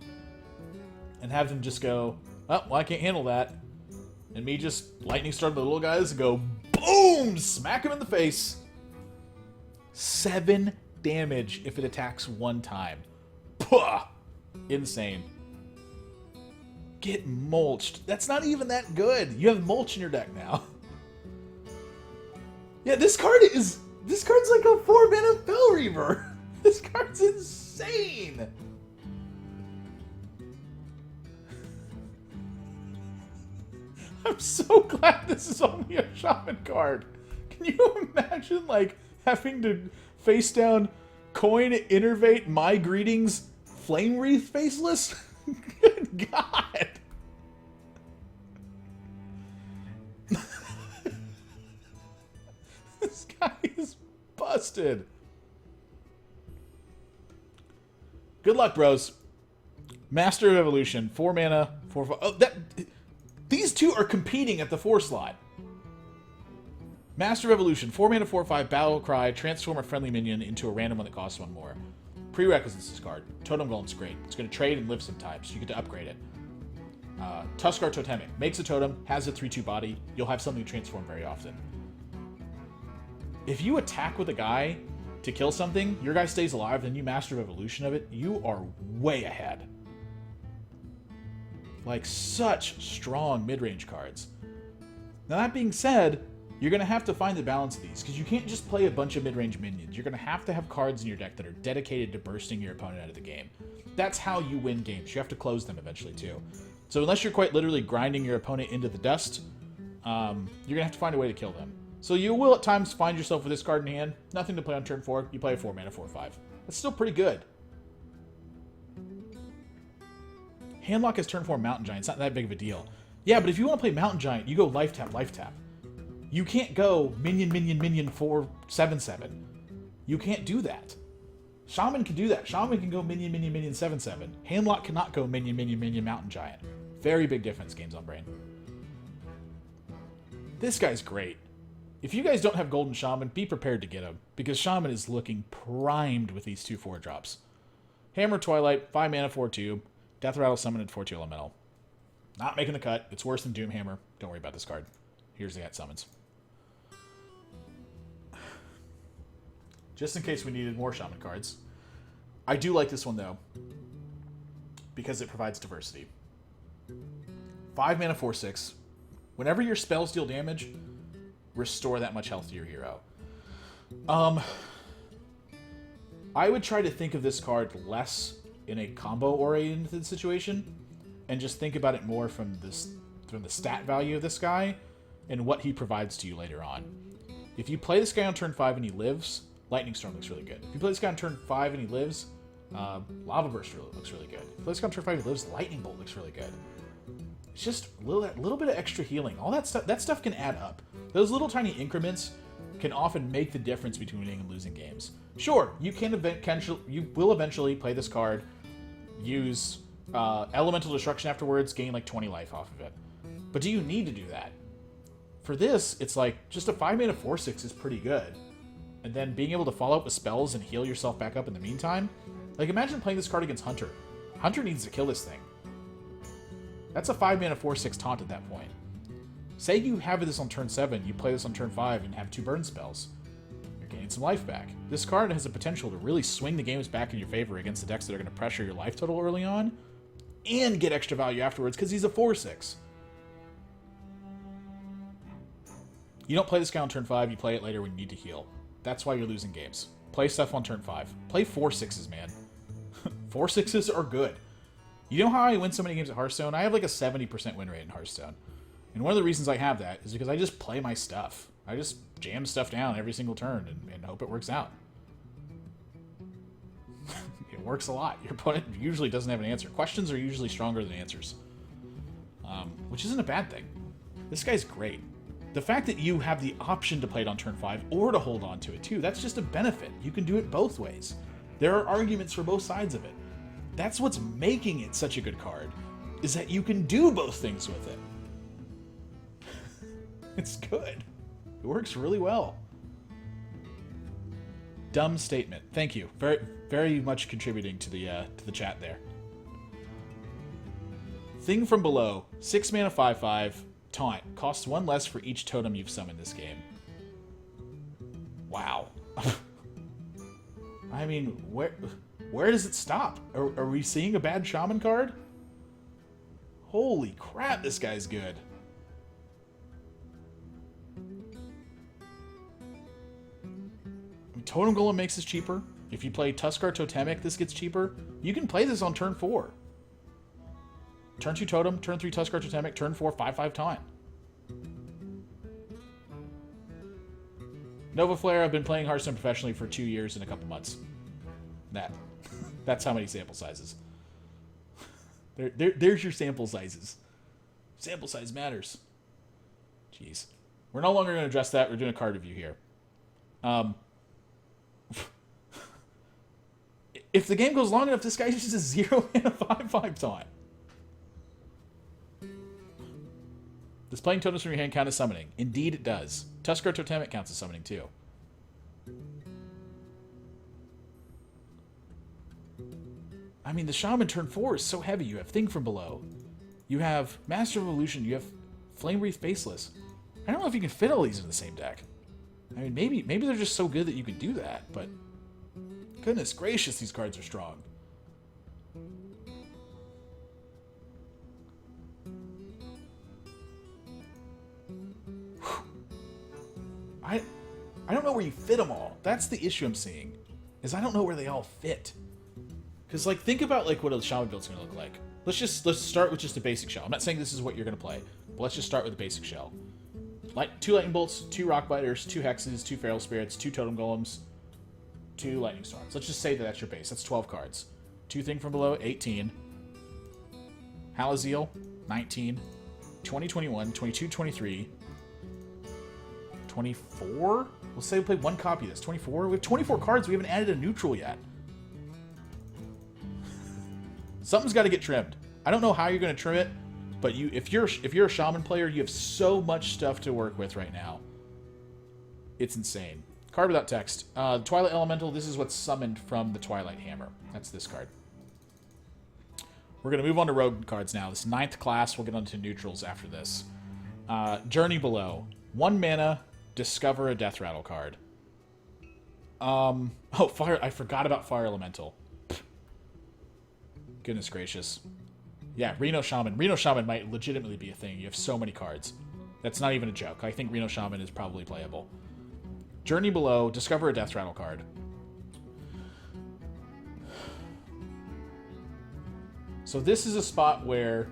Speaker 1: and have them just go, oh, well, I can't handle that. And me just lightning strike the little guys and go, boom! Smack him in the face. 7 damage if it attacks 1 time. Puh! Insane. Get mulched. That's not even that good. You have mulch in your deck now. Yeah, this card's like a 4-mana Fell Reaver. This card's insane. I'm so glad this is only a shaman card. Can you imagine, like, having to face down coin, innervate, my greetings, flame wreath faceless? Good God. This guy is busted. Good luck, bros. Master of Evolution, 4 mana, 4/5. Oh, these two are competing at the 4 slot. Master of Evolution, 4 mana, 4/5, Battle Cry, transform a friendly minion into a random one that costs 1 more. Prerequisites this card. Totem Golem's great. It's going to trade and live sometimes, so you get to upgrade it. Tuskar Totemic. Makes a totem, has a 3/2 body. You'll have something to transform very often. If you attack with a guy to kill something, your guy stays alive, then you Master of Evolution of it, you are way ahead. Like, such strong mid-range cards. Now, that being said, you're going to have to find the balance of these, because you can't just play a bunch of mid-range minions. You're going to have cards in your deck that are dedicated to bursting your opponent out of the game. That's how you win games. You have to close them eventually, too. So unless you're quite literally grinding your opponent into the dust, you're going to have to find a way to kill them. So you will at times find yourself with this card in hand. Nothing to play on turn 4. You play a 4 mana 4/5. That's still pretty good. Handlock has turn 4 Mountain Giant. It's not that big of a deal. Yeah, but if you want to play Mountain Giant, you go life tap, life tap. You can't go minion, minion, minion 4/7/7. You can't do that. Shaman can do that. Shaman can go minion, minion, minion 7/7. Handlock cannot go minion, minion, minion Mountain Giant. Very big difference, Games on Brain. This guy's great. If you guys don't have Golden Shaman, be prepared to get him, because Shaman is looking primed with these 2 4-drops. Hammer Twilight, 5 mana 4/2. Death Rattle Summon at 4/2 Elemental. Not making the cut. It's worse than Doomhammer. Don't worry about this card. Here's the summons. Just in case we needed more Shaman cards. I do like this one, though, because it provides diversity. 5 mana 4/6. Whenever your spells deal damage, restore that much health to your hero. I would try to think of this card less in a combo-oriented situation, and just think about it more from the stat value of this guy and what he provides to you later on. If you play this guy on turn 5 and he lives, Lightning Storm looks really good. If you play this guy on turn 5 and he lives, Lava Burst looks really good. If you play this guy on turn 5 and he lives, Lightning Bolt looks really good. It's just a little bit of extra healing. All that stuff can add up. Those little tiny increments can often make the difference between winning and losing games. Sure, you will eventually play this card, use Elemental Destruction afterwards, gain like 20 life off of it. But do you need to do that? For this, it's like, just a 5 mana 4/6 is pretty good. And then being able to follow up with spells and heal yourself back up in the meantime. Like, imagine playing this card against Hunter. Hunter needs to kill this thing. That's a 5 mana 4/6 taunt at that point. Say you have this on turn 7, you play this on turn 5 and have 2 burn spells. You're gaining some life back. This card has the potential to really swing the games back in your favor against the decks that are going to pressure your life total early on, and get extra value afterwards because he's a 4/6. You don't play this guy on turn 5, you play it later when you need to heal. That's why you're losing games. Play stuff on turn 5. Play 4/6s, man. 4/6s are good. You know how I win so many games at Hearthstone? I have like a 70% win rate in Hearthstone. And one of the reasons I have that is because I just play my stuff. I just jam stuff down every single turn and hope it works out. It works a lot. Your opponent usually doesn't have an answer. Questions are usually stronger than answers. Which isn't a bad thing. This guy's great. The fact that you have the option to play it on turn 5 or to hold on to it too, that's just a benefit. You can do it both ways. There are arguments for both sides of it. That's what's making it such a good card, is that you can do both things with it. It's good. It works really well. Dumb statement. Thank you. Very, very much contributing to the chat there. Thing from Below. 6 mana, 5/5. Taunt. Costs 1 less for each totem you've summoned this game. Wow. I mean, where does it stop? Are we seeing a bad shaman card? Holy crap, this guy's good. Totem Golem makes this cheaper. If you play Tuskar Totemic, this gets cheaper. You can play this on turn 4. Turn 2 Totem, turn 3 Tuskar Totemic, turn 4 5/5 Taunt. Nova Flare, I've been playing Hearthstone professionally for 2 years and a couple months. That's how many sample sizes. There's your sample sizes. Sample size matters. Jeez. We're no longer going to address that. We're doing a card review here. If the game goes long enough, this guy uses a 0 and a 5/5 Taunt. Does playing totems from your hand count as summoning? Indeed it does. Tuskar Totemic counts as summoning too. I mean, the Shaman turn 4 is so heavy. You have Thing from Below. You have Master of Evolution. You have Flame Wreath Faceless. I don't know if you can fit all these in the same deck. I mean, maybe they're just so good that you can do that, but goodness gracious, these cards are strong. I don't know where you fit them all. That's the issue I'm seeing, is I don't know where they all fit. Because, like, think about, like, what a Shaman build's going to look like. Let's start with just a basic shell. I'm not saying this is what you're going to play, but let's just start with a basic shell. 2 Lightning Bolts, 2 Rock Biters, 2 Hexes, 2 Feral Spirits, 2 Totem Golems, 2 Lightning Storms. Let's just say that that's your base. That's 12 cards. 2 Thing from Below, 18. Halazeal, 19. 20, 21, 22, 23. 24? We'll say we played 1 copy of this. 24? We have 24 cards. We haven't added a neutral yet. Something's got to get trimmed. I don't know how you're going to trim it, but if you're a Shaman player, you have so much stuff to work with right now. It's insane. Card without text. The Twilight Elemental, this is what's summoned from the Twilight Hammer. That's this card. We're going to move on to Rogue cards now. This 9th class, we'll get onto neutrals after this. Journey Below. 1 mana, discover a Death Rattle card. Fire. I forgot about Fire Elemental. Goodness gracious. Yeah, Reno Shaman. Reno Shaman might legitimately be a thing. You have so many cards. That's not even a joke. I think Reno Shaman is probably playable. Journey Below, discover a Death Rattle card. So this is a spot where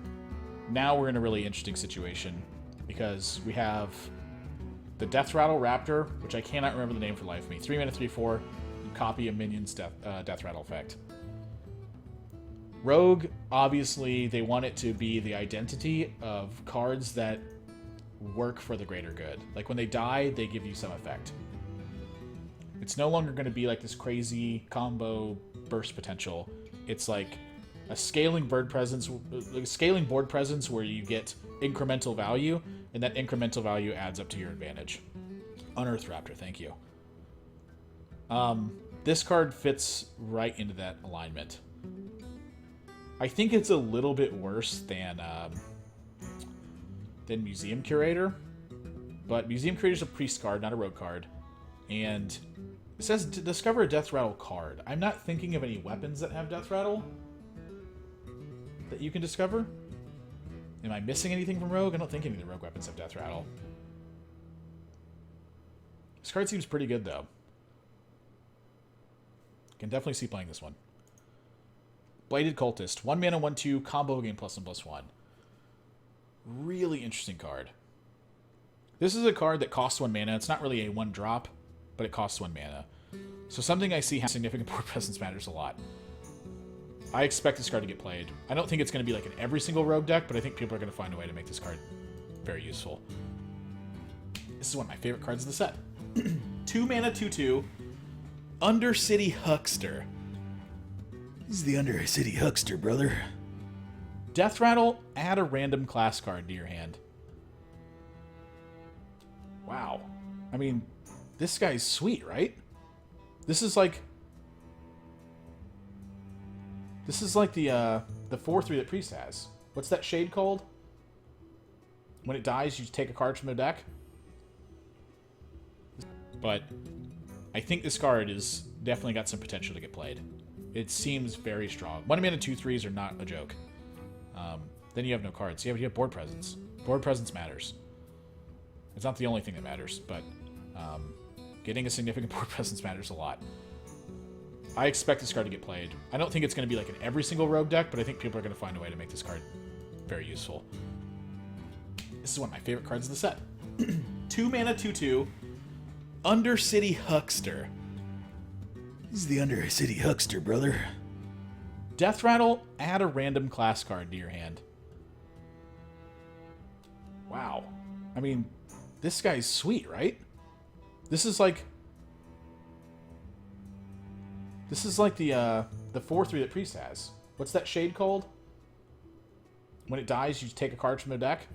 Speaker 1: now we're in a really interesting situation, because we have the Death Rattle Raptor, which I cannot remember the name for the life of me. 3 mana, 3/4, and copy a minion's Death Rattle effect. Rogue, obviously, they want it to be the identity of cards that work for the greater good. Like, when they die, they give you some effect. It's no longer going to be like this crazy combo burst potential. It's like a scaling board presence where you get incremental value, and that incremental value adds up to your advantage. Unearth Raptor, thank you. This card fits right into that alignment. I think it's a little bit worse than Museum Curator, but Museum Curator is a priest card, not a rogue card, and it says to discover a Death Rattle card. I'm not thinking of any weapons that have Death Rattle that you can discover. Am I missing anything from Rogue? I don't think any of the Rogue weapons have Death Rattle. This card seems pretty good, though. Can definitely see playing this one. Bladed Cultist. 1 mana, 1/2, combo game +1/+1. Really interesting card. This is a card that costs 1 mana. It's not really a 1-drop, but it costs 1 mana. So something I see has significant board presence matters a lot. I expect this card to get played. I don't think it's going to be like in every single Rogue deck, but I think people are going to find a way to make this card very useful. This is one of my favorite cards of the set. 2 mana, 2/2, Undercity Huckster. He's the Undercity Huckster, brother. Death Rattle, add a random class card to your hand. Wow. I mean, this guy's sweet, right? This is like the 4/3 that Priest has. What's that shade called? When it dies, you take a card from the deck. But I think this card is definitely got some potential to get played. It seems very strong. 1 mana 2/3s are not a joke. Then you have no cards. You have board presence. Board presence matters. It's not the only thing that matters, but getting a significant board presence matters a lot. I expect this card to get played. I don't think it's going to be like in every single rogue deck, but I think people are going to find a way to make this card very useful. This is one of my favorite cards in the set. 2 mana 2/2. Undercity Huckster.
Speaker 2: He's the Undercity Huckster, brother.
Speaker 1: Death Rattle, add a random class card to your hand. Wow. I mean, this guy's sweet, right? This is like the 4/3 that Priest has. What's that shade called? When it dies, you take a card from the deck.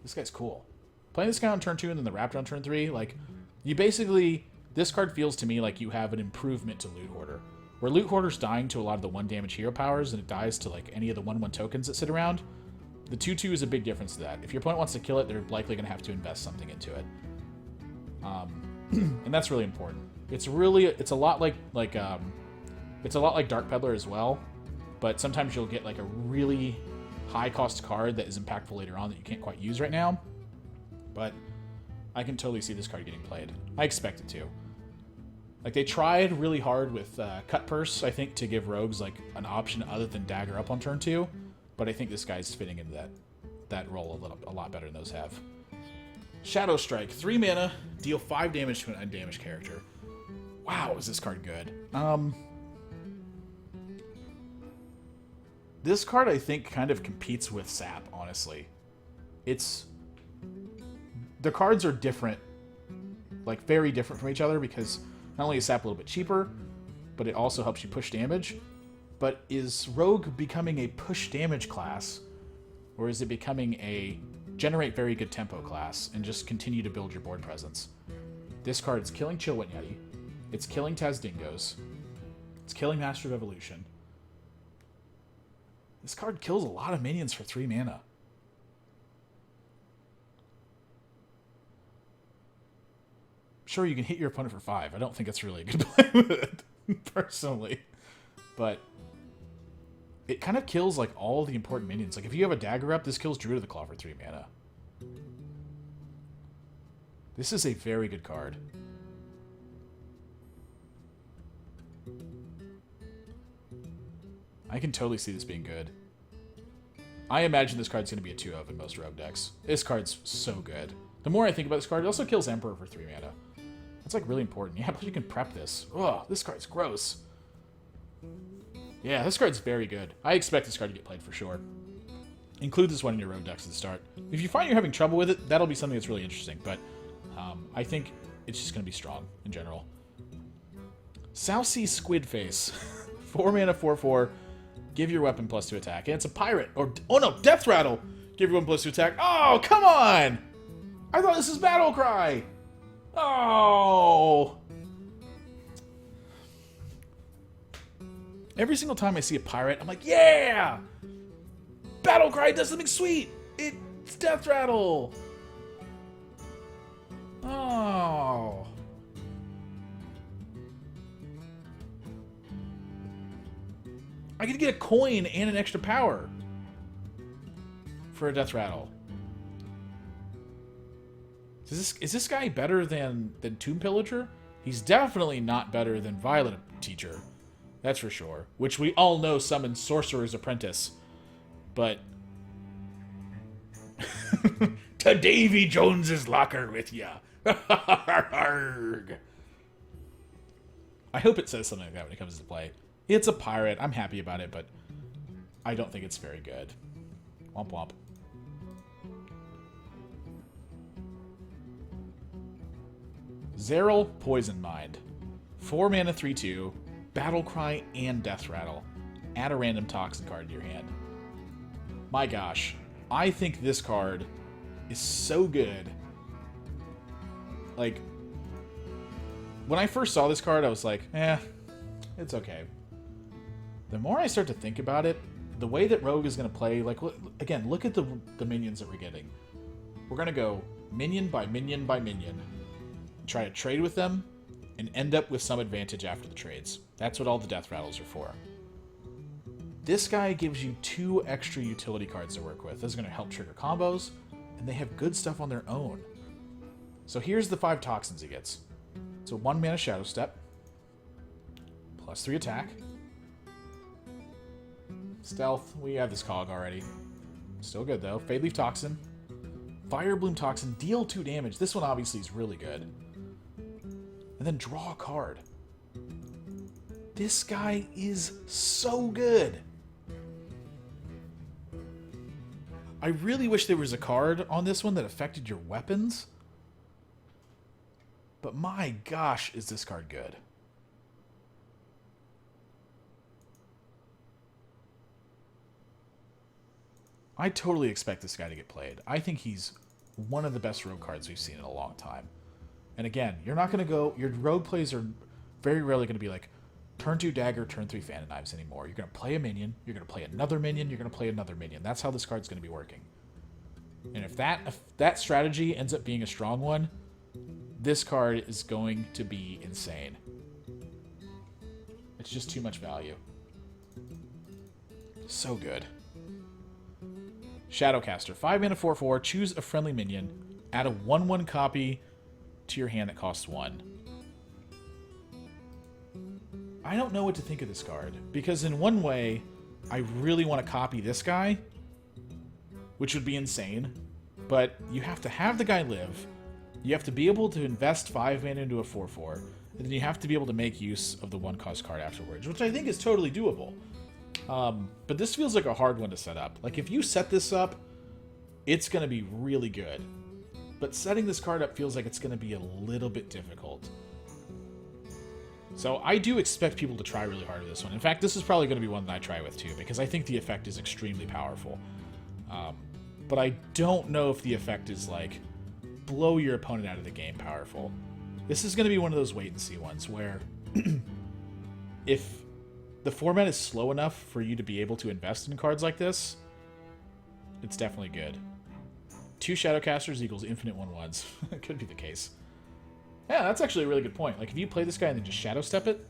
Speaker 1: This guy's cool. Playing this guy on turn 2 and then the Raptor on turn 3, like, you basically... This card feels to me like you have an improvement to Loot Hoarder. Where Loot Hoarder's dying to a lot of the 1 damage hero powers and it dies to, like, any of the 1/1 tokens that sit around, the 2/2 is a big difference to that. If your opponent wants to kill it, they're likely going to have to invest something into it. And that's really important. It's a lot like Dark Peddler as well, but sometimes you'll get, like, a really high-cost card that is impactful later on that you can't quite use right now. But I can totally see this card getting played. I expect it to. Like, they tried really hard with Cut Purse, I think, to give rogues, like, an option other than Dagger Up on turn 2. But I think this guy's fitting into that role a lot better than those have. Shadow Strike. 3 mana, deal 5 damage to an undamaged character. Wow, is this card good. This card, I think, kind of competes with Sap, honestly. The cards are different, like very different from each other, because not only is Sap a little bit cheaper, but it also helps you push damage. But is Rogue becoming a push damage class, or is it becoming a generate very good tempo class and just continue to build your board presence? This card is killing Chillwind Yeti, it's killing Tazdingos, it's killing Master of Evolution. This card kills a lot of minions for 3 mana. Sure, you can hit your opponent for 5. I don't think it's really a good play with it, personally. But it kind of kills, like, all the important minions. Like, if you have a Dagger Up, this kills Druid of the Claw for 3 mana. This is a very good card. I can totally see this being good. I imagine this card's going to be a 2-of in most rogue decks. This card's so good. The more I think about this card, it also kills Emperor for 3 mana. That's, like, really important. Yeah, but you can prep this. Ugh, this card's gross. Yeah, this card's very good. I expect this card to get played for sure. Include this one in your rogue decks at the start. If you find you're having trouble with it, that'll be something that's really interesting. But I think it's just going to be strong in general. Southsea Squidface. 4 mana, 4/4. Give your weapon +2 attack. And it's a pirate. Or, oh no, Death Rattle. Give your weapon +2 attack. Oh, come on! I thought this was Battle Cry. Oh! Every single time I see a pirate, I'm like, yeah! Battle Cry does something sweet! It's Death Rattle! Oh. I get to get a coin and an extra power for a Death Rattle. Is this guy better than Tomb Pillager? He's definitely not better than Violet Teacher. That's for sure. Which we all know summons Sorcerer's Apprentice. But to Davy Jones's locker with ya. I hope it says something like that when it comes to play. It's a pirate. I'm happy about it, but I don't think it's very good. Womp womp. Zeril Poison Mind. 4 mana, 3/2. Battle Cry and Death Rattle. Add a random toxin card to your hand. My gosh. I think this card is so good. Like, when I first saw this card, I was like, it's okay. The more I start to think about it, the way that Rogue is going to play, like, again, look at the minions that we're getting. We're going to go minion by minion by minion, try to trade with them, and end up with some advantage after the trades. That's what all the death rattles are for. This guy gives you 2 extra utility cards to work with. This is going to help trigger combos, and they have good stuff on their own. So here's the 5 toxins he gets. So 1 mana Shadow Step, plus 3 attack. Stealth, we have this cog already. Still good though. Fade Leaf Toxin. Fire Bloom Toxin, deal 2 damage. This one obviously is really good. And then draw a card. This guy is so good. I really wish there was a card on this one that affected your weapons. But my gosh, is this card good. I totally expect this guy to get played. I think he's one of the best rogue cards we've seen in a long time. And again, you're not going to go... Your rogue plays are very rarely going to be like, turn 2 dagger, turn 3 Phantom Knives anymore. You're going to play a minion, you're going to play another minion, you're going to play another minion. That's how this card's going to be working. And if that strategy ends up being a strong one, this card is going to be insane. It's just too much value. So good. Shadowcaster. 5 mana 4/4. Choose a friendly minion. Add a 1/1 copy to your hand that costs 1. I don't know what to think of this card. Because in one way, I really want to copy this guy, which would be insane. But you have to have the guy live. You have to be able to invest 5 mana into a 4/4. And then you have to be able to make use of the 1-cost card afterwards, which I think is totally doable. But this feels like a hard one to set up. Like, if you set this up, it's going to be really good. But setting this card up feels like it's going to be a little bit difficult. So I do expect people to try really hard with this one. In fact, this is probably going to be one that I try with too, because I think the effect is extremely powerful. But I don't know if the effect is, like, blow your opponent out of the game powerful. This is going to be one of those wait-and-see ones where if the format is slow enough for you to be able to invest in cards like this, it's definitely good. 2 Shadowcasters equals infinite 1/1s. It could be the case. Yeah, that's actually a really good point. Like, if you play this guy and then just Shadow Step it,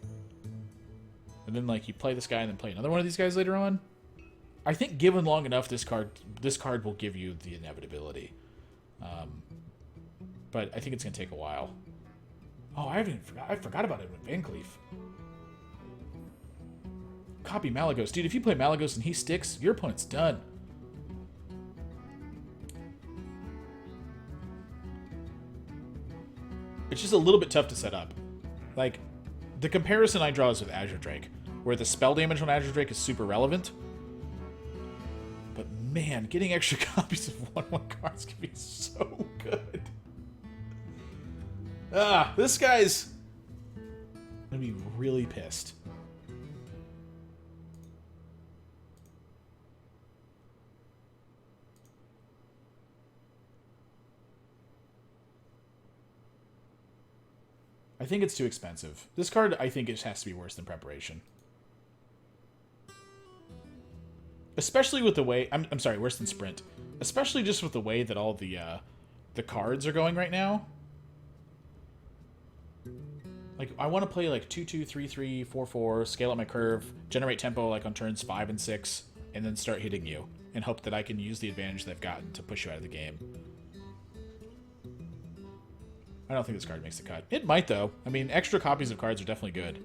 Speaker 1: and then, like, you play this guy and then play another one of these guys later on, I think given long enough, this card will give you the inevitability. But I think it's going to take a while. Oh, I forgot about it with Van Cleef. Copy Malagos. Dude, if you play Malagos and he sticks, your opponent's done. It's just a little bit tough to set up. Like, the comparison I draw is with Azure Drake, where the spell damage on Azure Drake is super relevant. But man, getting extra copies of 1/1 cards can be so good. This guy's gonna be really pissed. I think it's too expensive. This card, I think it has to be worse than Preparation. Especially with the way... I'm sorry, worse than Sprint. Especially just with the way that all the cards are going right now. Like, I want to play, like, 2/2, 3/3, 4/4, scale up my curve, generate tempo, like, on turns 5 and 6, and then start hitting you, and hope that I can use the advantage that I've gotten to push you out of the game. I don't think this card makes the cut. It might, though. I mean, extra copies of cards are definitely good.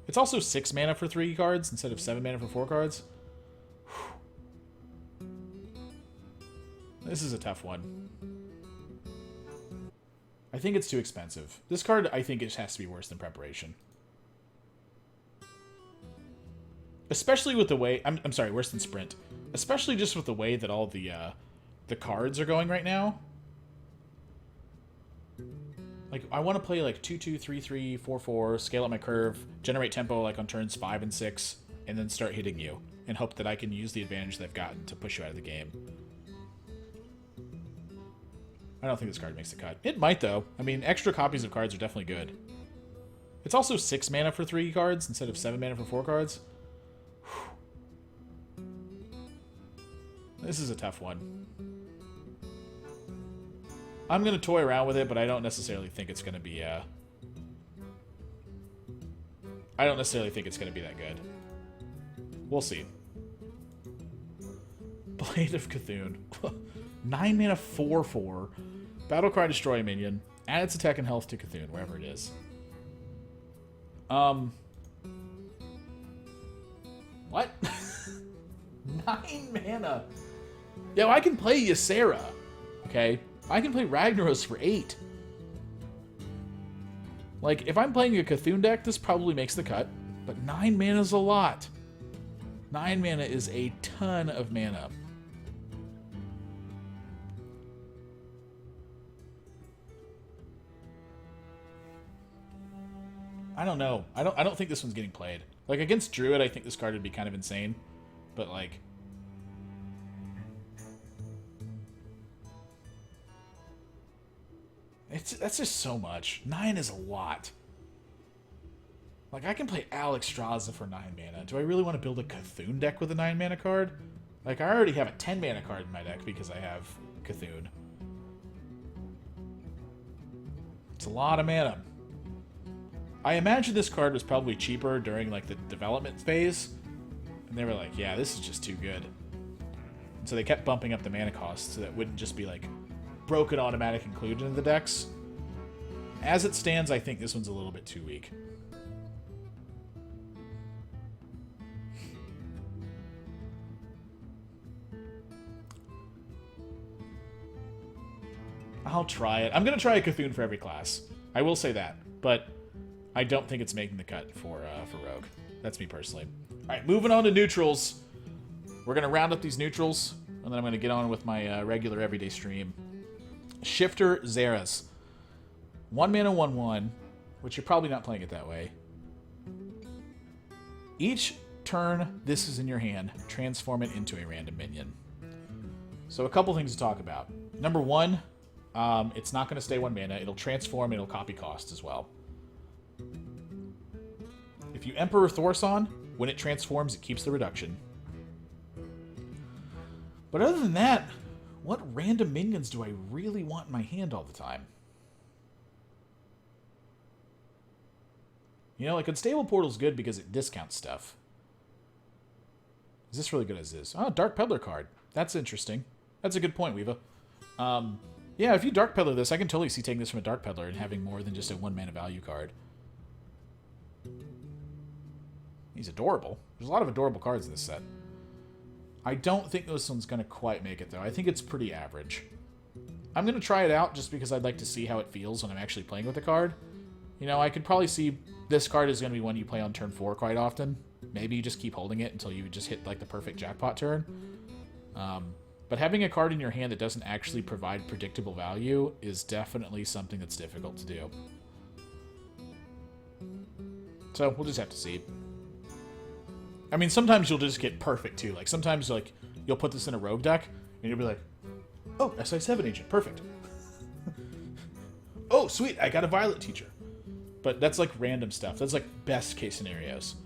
Speaker 1: It's also 6 mana for 3 cards instead of 7 mana for 4 cards. Whew. This is a tough one. I think it's too expensive. This card, I think it has to be worse than Preparation. Especially with the way... I'm sorry, worse than Sprint. Especially just with the way that all the cards are going right now. Like, I want to play, like, 2/2, 3/3, 4/4, scale up my curve, generate tempo, like, on turns 5 and 6, and then start hitting you, and hope that I can use the advantage that I've gotten to push you out of the game. I don't think this card makes the cut. It might, though. I mean, extra copies of cards are definitely good. It's also 6 mana for 3 cards instead of 7 mana for 4 cards. Whew. This is a tough one. I'm going to toy around with it, but I don't necessarily think it's going to be, I don't necessarily think it's going to be that good. We'll see. Blade of Cthulhu. 9 mana, 4/4. Battlecry, destroy a minion. Add its attack and health to Cthulhu, wherever it is. What? 9 mana. Yo, I can play Ysera. Okay? I can play Ragnaros for 8. Like, if I'm playing a Cthulhu deck, this probably makes the cut. But 9 mana is a lot. 9 mana is a ton of mana. I don't know. I don't think this one's getting played. Like, against Druid, I think this card would be kind of insane. But, like... that's just so much. 9 is a lot. Like, I can play Alexstrasza for 9 mana. Do I really want to build a Cthulhu deck with a 9 mana card? Like, I already have a 10 mana card in my deck because I have Cthulhu. It's a lot of mana. I imagine this card was probably cheaper during, like, the development phase. And they were like, yeah, this is just too good. And so they kept bumping up the mana cost so that it wouldn't just be, like, broken automatic inclusion in the decks. As it stands, I think this one's a little bit too weak. I'll try it. I'm going to try a Cthulhu for every class. I will say that. But I don't think it's making the cut for Rogue. That's me personally. Alright, moving on to neutrals. We're going to round up these neutrals, and then I'm going to get on with my regular everyday stream. Shifter Xerath. 1 mana, 1/1, which you're probably not playing it that way. Each turn this is in your hand, transform it into a random minion. So a couple things to talk about. Number 1, it's not going to stay 1 mana. It'll transform, it'll copy cost as well. If you Emperor Thorson, when it transforms, it keeps the reduction. But other than that, what random minions do I really want in my hand all the time? You know, like, Unstable Portal's good because it discounts stuff. Is this really good as is? Oh, Dark Peddler card. That's interesting. That's a good point, Weeva. Yeah, if you Dark Peddler this, I can totally see taking this from a Dark Peddler and having more than just a 1 mana value card. He's adorable. There's a lot of adorable cards in this set. I don't think this one's going to quite make it, though. I think it's pretty average. I'm going to try it out just because I'd like to see how it feels when I'm actually playing with the card. You know, I could probably see this card is going to be one you play on turn 4 quite often. Maybe you just keep holding it until you just hit, like, the perfect jackpot turn. But having a card in your hand that doesn't actually provide predictable value is definitely something that's difficult to do. So, we'll just have to see. I mean, sometimes you'll just get perfect, too. Like, sometimes, like, you'll put this in a rogue deck, and you'll be like, oh, SI7 agent, perfect. Oh, sweet, I got a Violet Teacher. But that's, like, random stuff. That's, like, best case scenarios.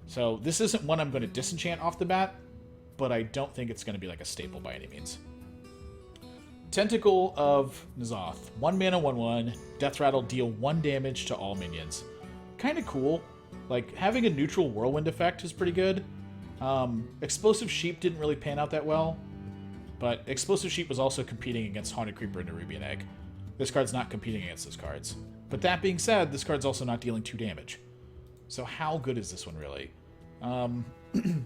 Speaker 1: So, this isn't one I'm going to disenchant off the bat, but I don't think it's going to be, like, a staple by any means. Tentacle of N'Zoth. 1 mana, 1/1. Death Rattle, deal 1 damage to all minions. Kind of cool. Like, having a neutral whirlwind effect is pretty good. Explosive Sheep didn't really pan out that well, but Explosive Sheep was also competing against Haunted Creeper and Nerubian Egg. This card's not competing against those cards. But that being said, this card's also not dealing 2 damage. So how good is this one really?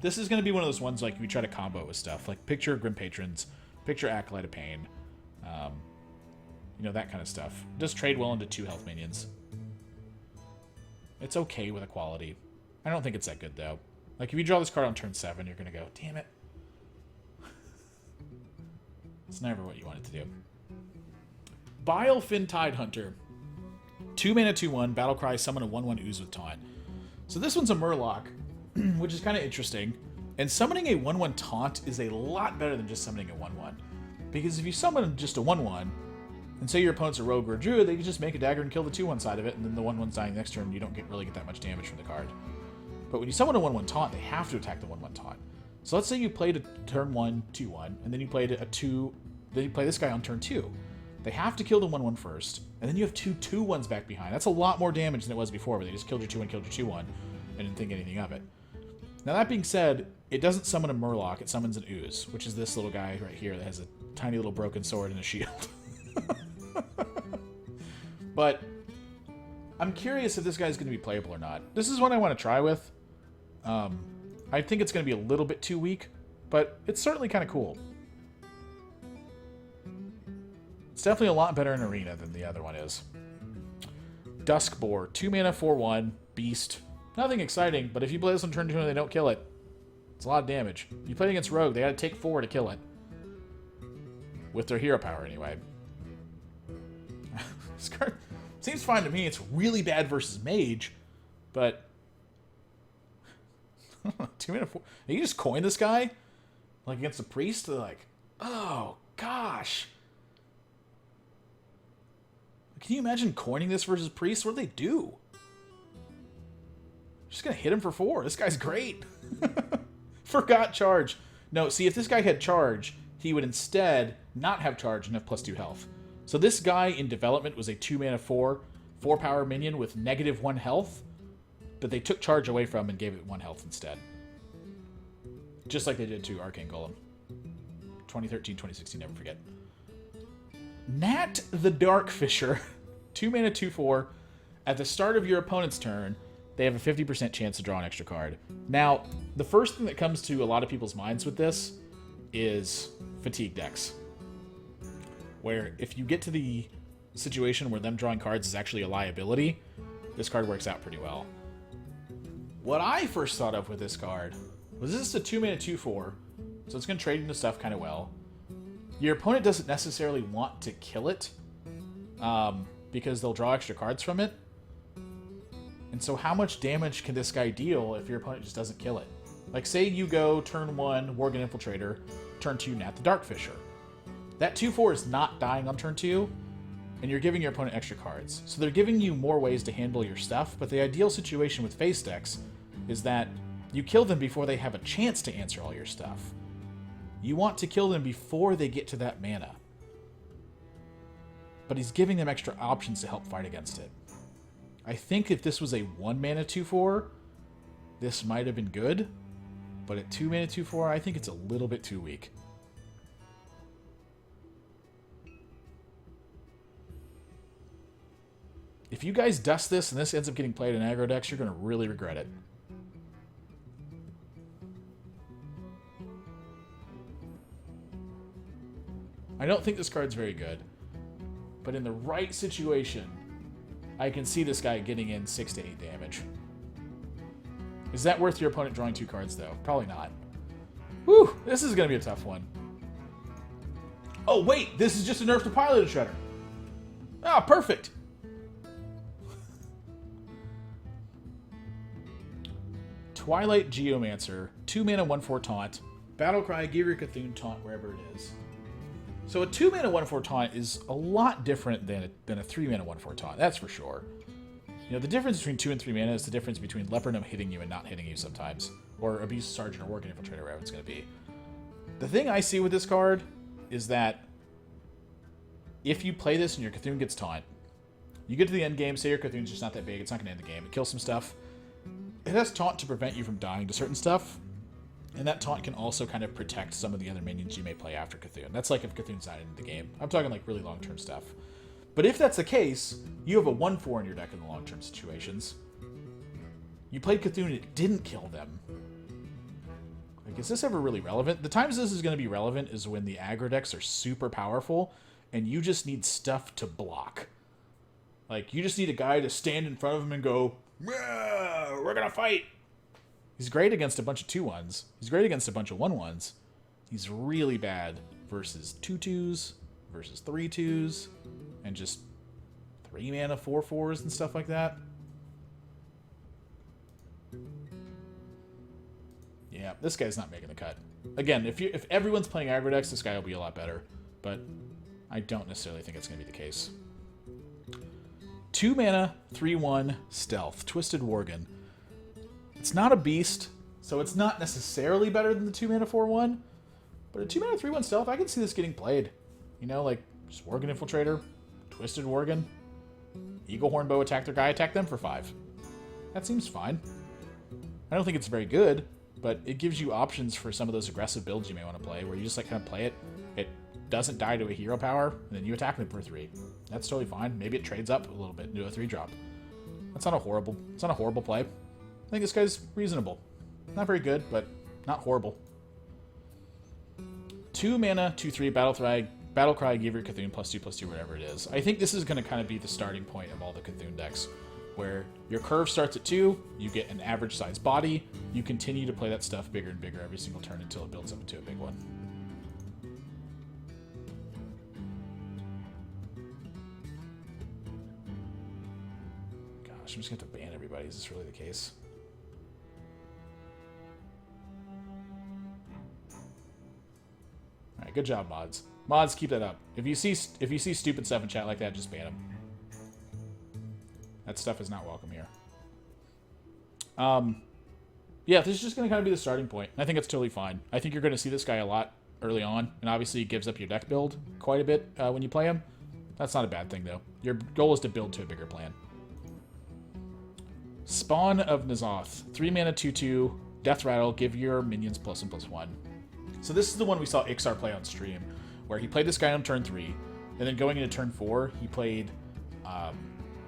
Speaker 1: This is going to be one of those ones like we try to combo with stuff. Like picture Grim Patrons, picture Acolyte of Pain, you know, that kind of stuff. Just trade well into 2 health minions. It's okay with equality. I don't think it's that good, though. Like, if you draw this card on turn 7, you're going to go, damn it. It's never what you want it to do. Bilefin Tidehunter. 2 mana, 2/1, Battlecry, summon a 1/1 Ooze with Taunt. So this one's a Murloc, which is kind of interesting. And summoning a 1/1 Taunt is a lot better than just summoning a 1/1. Because if you summon just a 1/1, and say your opponent's a rogue or a druid, they can just make a dagger and kill the 2/1 side of it, and then the 1/1's dying next turn, and you don't really get that much damage from the card. But when you summon a 1/1 taunt, they have to attack the 1/1 taunt. So let's say you played a turn 1, 2-1, and then you played a 2, then you play this guy on turn 2. They have to kill the 1-1 first, and then you have 2 2-1s back behind. That's a lot more damage than it was before, where they just killed your 2-1, killed your 2-1, and didn't think anything of it. Now that being said, it doesn't summon a Murloc, it summons an Ooze, which is this little guy right here that has a tiny little broken sword and a shield. But I'm curious if this guy's going to be playable or not. This is one I want to try with. I think it's going to be a little bit too weak, but it's certainly kind of cool. It's definitely a lot better in Arena than the other one is. Duskboar, 2 mana, 4/1, beast. Nothing exciting, but if you play this on turn 2 and they don't kill it, it's a lot of damage. You play against Rogue, they got to take 4 to kill it. With their hero power, anyway. This card seems fine to me. It's really bad versus Mage, but 2 mana, 4. You just coin this guy, like against a priest. They're like, oh gosh. Can you imagine coining this versus priest? What do they do? Just gonna hit him for 4. This guy's great. Forgot charge. No, see, if this guy had charge, he would instead not have charge and have +2 health. So this guy in development was a 2 mana 4-power minion with -1 health, but they took charge away from him and gave it 1 health instead. Just like they did to Arcane Golem. 2013, 2016, never forget. Nat the Darkfisher, 2 mana 2/4. At the start of your opponent's turn, they have a 50% chance to draw an extra card. Now, the first thing that comes to a lot of people's minds with this is fatigue decks. Where if you get to the situation where them drawing cards is actually a liability, this card works out pretty well. What I first thought of with this card was this is a 2 mana 2/4, so it's going to trade into stuff kind of well. Your opponent doesn't necessarily want to kill it, because they'll draw extra cards from it. And so how much damage can this guy deal if your opponent just doesn't kill it? Like, say you go turn 1, Worgen Infiltrator, turn 2, Nat the Darkfisher. That 2/4 is not dying on turn 2, and you're giving your opponent extra cards. So they're giving you more ways to handle your stuff, but the ideal situation with face decks is that you kill them before they have a chance to answer all your stuff. You want to kill them before they get to that mana. But he's giving them extra options to help fight against it. I think if this was a 1 mana 2/4, this might have been good. But at 2 mana 2/4, I think it's a little bit too weak. If you guys dust this and this ends up getting played in aggro decks, you're going to really regret it. I don't think this card's very good, but in the right situation, I can see this guy getting in 6 to 8 damage. Is that worth your opponent drawing 2 cards, though? Probably not. Whew, this is going to be a tough one. Oh, wait, this is just a nerf to Piloted Shredder. Ah, perfect. Twilight Geomancer, 2 mana 1/4 taunt. Battlecry, give your Cthulhu taunt wherever it is. So a 2 mana 1/4 taunt is a lot different than a 3 mana 1/4 taunt, that's for sure. You know, the difference between 2 and 3 mana is the difference between Leper Gnome hitting you and not hitting you sometimes, or Abuse Sergeant or Worgen Infiltrator, wherever it's going to be. The thing I see with this card is that if you play this and your Cthulhu gets taunt, you get to the end game, say your Cthulhu's just not that big, it's not going to end the game, it kills some stuff. It has taunt to prevent you from dying to certain stuff, and that taunt can also kind of protect some of the other minions you may play after Cthulhu. That's like if Cthulhu's not in the game. I'm talking like really long-term stuff. But if that's the case, you have a 1/4 in your deck in the long-term situations. You played Cthulhu and it didn't kill them. Like, is this ever really relevant? The times this is going to be relevant is when the aggro decks are super powerful and you just need stuff to block. Like, you just need a guy to stand in front of him and go, we're going to fight. He's great against a bunch of 2/1s. He's great against a bunch of 1/1s. He's really bad versus 2/2s, versus 3/2s, and just 3 mana 4/4s and stuff like that. Yeah, this guy's not making the cut. Again, if everyone's playing aggro decks, this guy will be a lot better. But I don't necessarily think it's going to be the case. 2 mana, 3/1, Stealth, Twisted Worgen. It's not a beast. So it's not necessarily better than the 2 mana 4/1, but a 2 mana 3/1 stealth, I can see this getting played. You know, like just Worgen Infiltrator, Twisted Worgen, Eagle Hornbow attack their guy, attack them for 5. That seems fine. I don't think it's very good, but it gives you options for some of those aggressive builds you may want to play, where you just like kind of play it. It doesn't die to a hero power, and then you attack them for 3. That's totally fine. Maybe it trades up a little bit into a 3-drop. It's not a horrible play. I think this guy's reasonable. Not very good, but not horrible. 2 mana, 2/3 Battlecry, give your Cthulhu +2/+2, whatever it is. I think this is going to kind of be the starting point of all the Cthulhu decks, where your curve starts at 2, you get an average size body, you continue to play that stuff bigger and bigger every single turn until it builds up into a big one. Gosh, I'm just going to have to ban everybody. Is this really the case? Alright, good job, mods. Mods, keep that up. If you see stupid stuff in chat like that, just ban them. That stuff is not welcome here. Yeah, this is just going to kind of be the starting point. I think it's totally fine. I think you're going to see this guy a lot early on, and obviously he gives up your deck build quite a bit when you play him. That's not a bad thing, though. Your goal is to build to a bigger plan. Spawn of N'Zoth. 3 mana, 2/2, Death Rattle, give your minions +1/+1. So this is the one we saw Ixar play on stream, where he played this guy on turn 3, and then going into turn 4, he played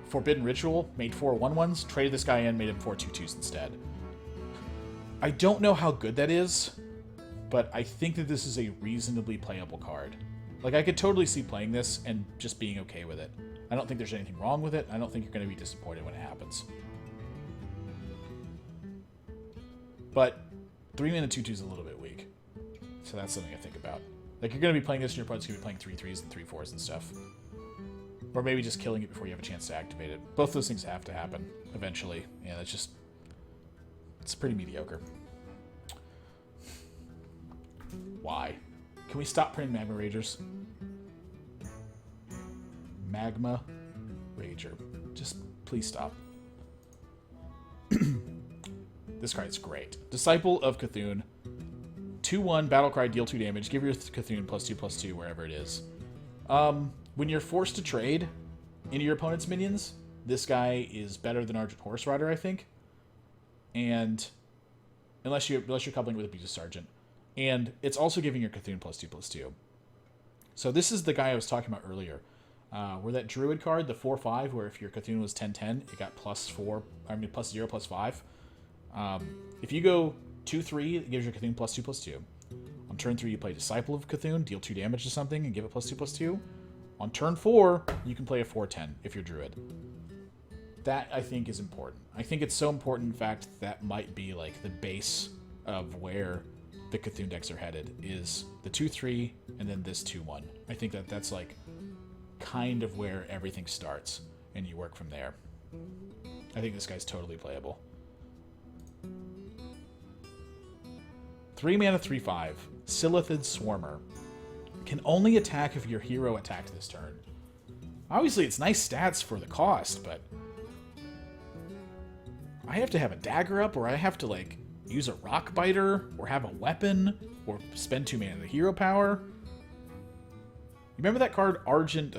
Speaker 1: Forbidden Ritual, made 4 1/1s, traded this guy in, made him 4 2/2s instead. I don't know how good that is, but I think that this is a reasonably playable card. Like, I could totally see playing this and just being okay with it. I don't think there's anything wrong with it. I don't think you're going to be disappointed when it happens. But 3 mana 2/2 is a little bit weak. So that's something I think about. Like, you're going to be playing this and your opponent's going to be playing 3/3s and 3/4s and stuff. Or maybe just killing it before you have a chance to activate it. Both those things have to happen eventually. Yeah, that's just... it's pretty mediocre. Why? Can we stop printing Magma Ragers? Magma Rager. Just please stop. This card's great. Disciple of Cthulhu. 2/1, Battlecry, deal 2 damage. Give your Cthulhu +2/+2 wherever it is. When you're forced to trade into your opponent's minions, this guy is better than Argent Horse Rider, I think. And unless you're coupling with a Beast Sergeant. And it's also giving your Cthulhu +2/+2. So this is the guy I was talking about earlier. Where that Druid card, the 4/5, where if your Cthulhu was 10/10, it got +0/+5. If you go 2/3, it gives your Cthulhu +2/+2. On turn 3, you play Disciple of Cthulhu, deal 2 damage to something, and give it +2/+2. On turn 4, you can play a 4/10 if you're Druid. That, I think, is important. I think it's so important, in fact, that might be like the base of where the Cthulhu decks are headed, is the 2/3 and then this 2/1. I think that's like kind of where everything starts, and you work from there. I think this guy's totally playable. 3 mana 3/5, Silithid Swarmer. Can only attack if your hero attacked this turn. Obviously, it's nice stats for the cost, but I have to have a dagger up, or I have to, like, use a rock biter, or have a weapon, or spend 2 mana of the hero power. You remember that card, Argent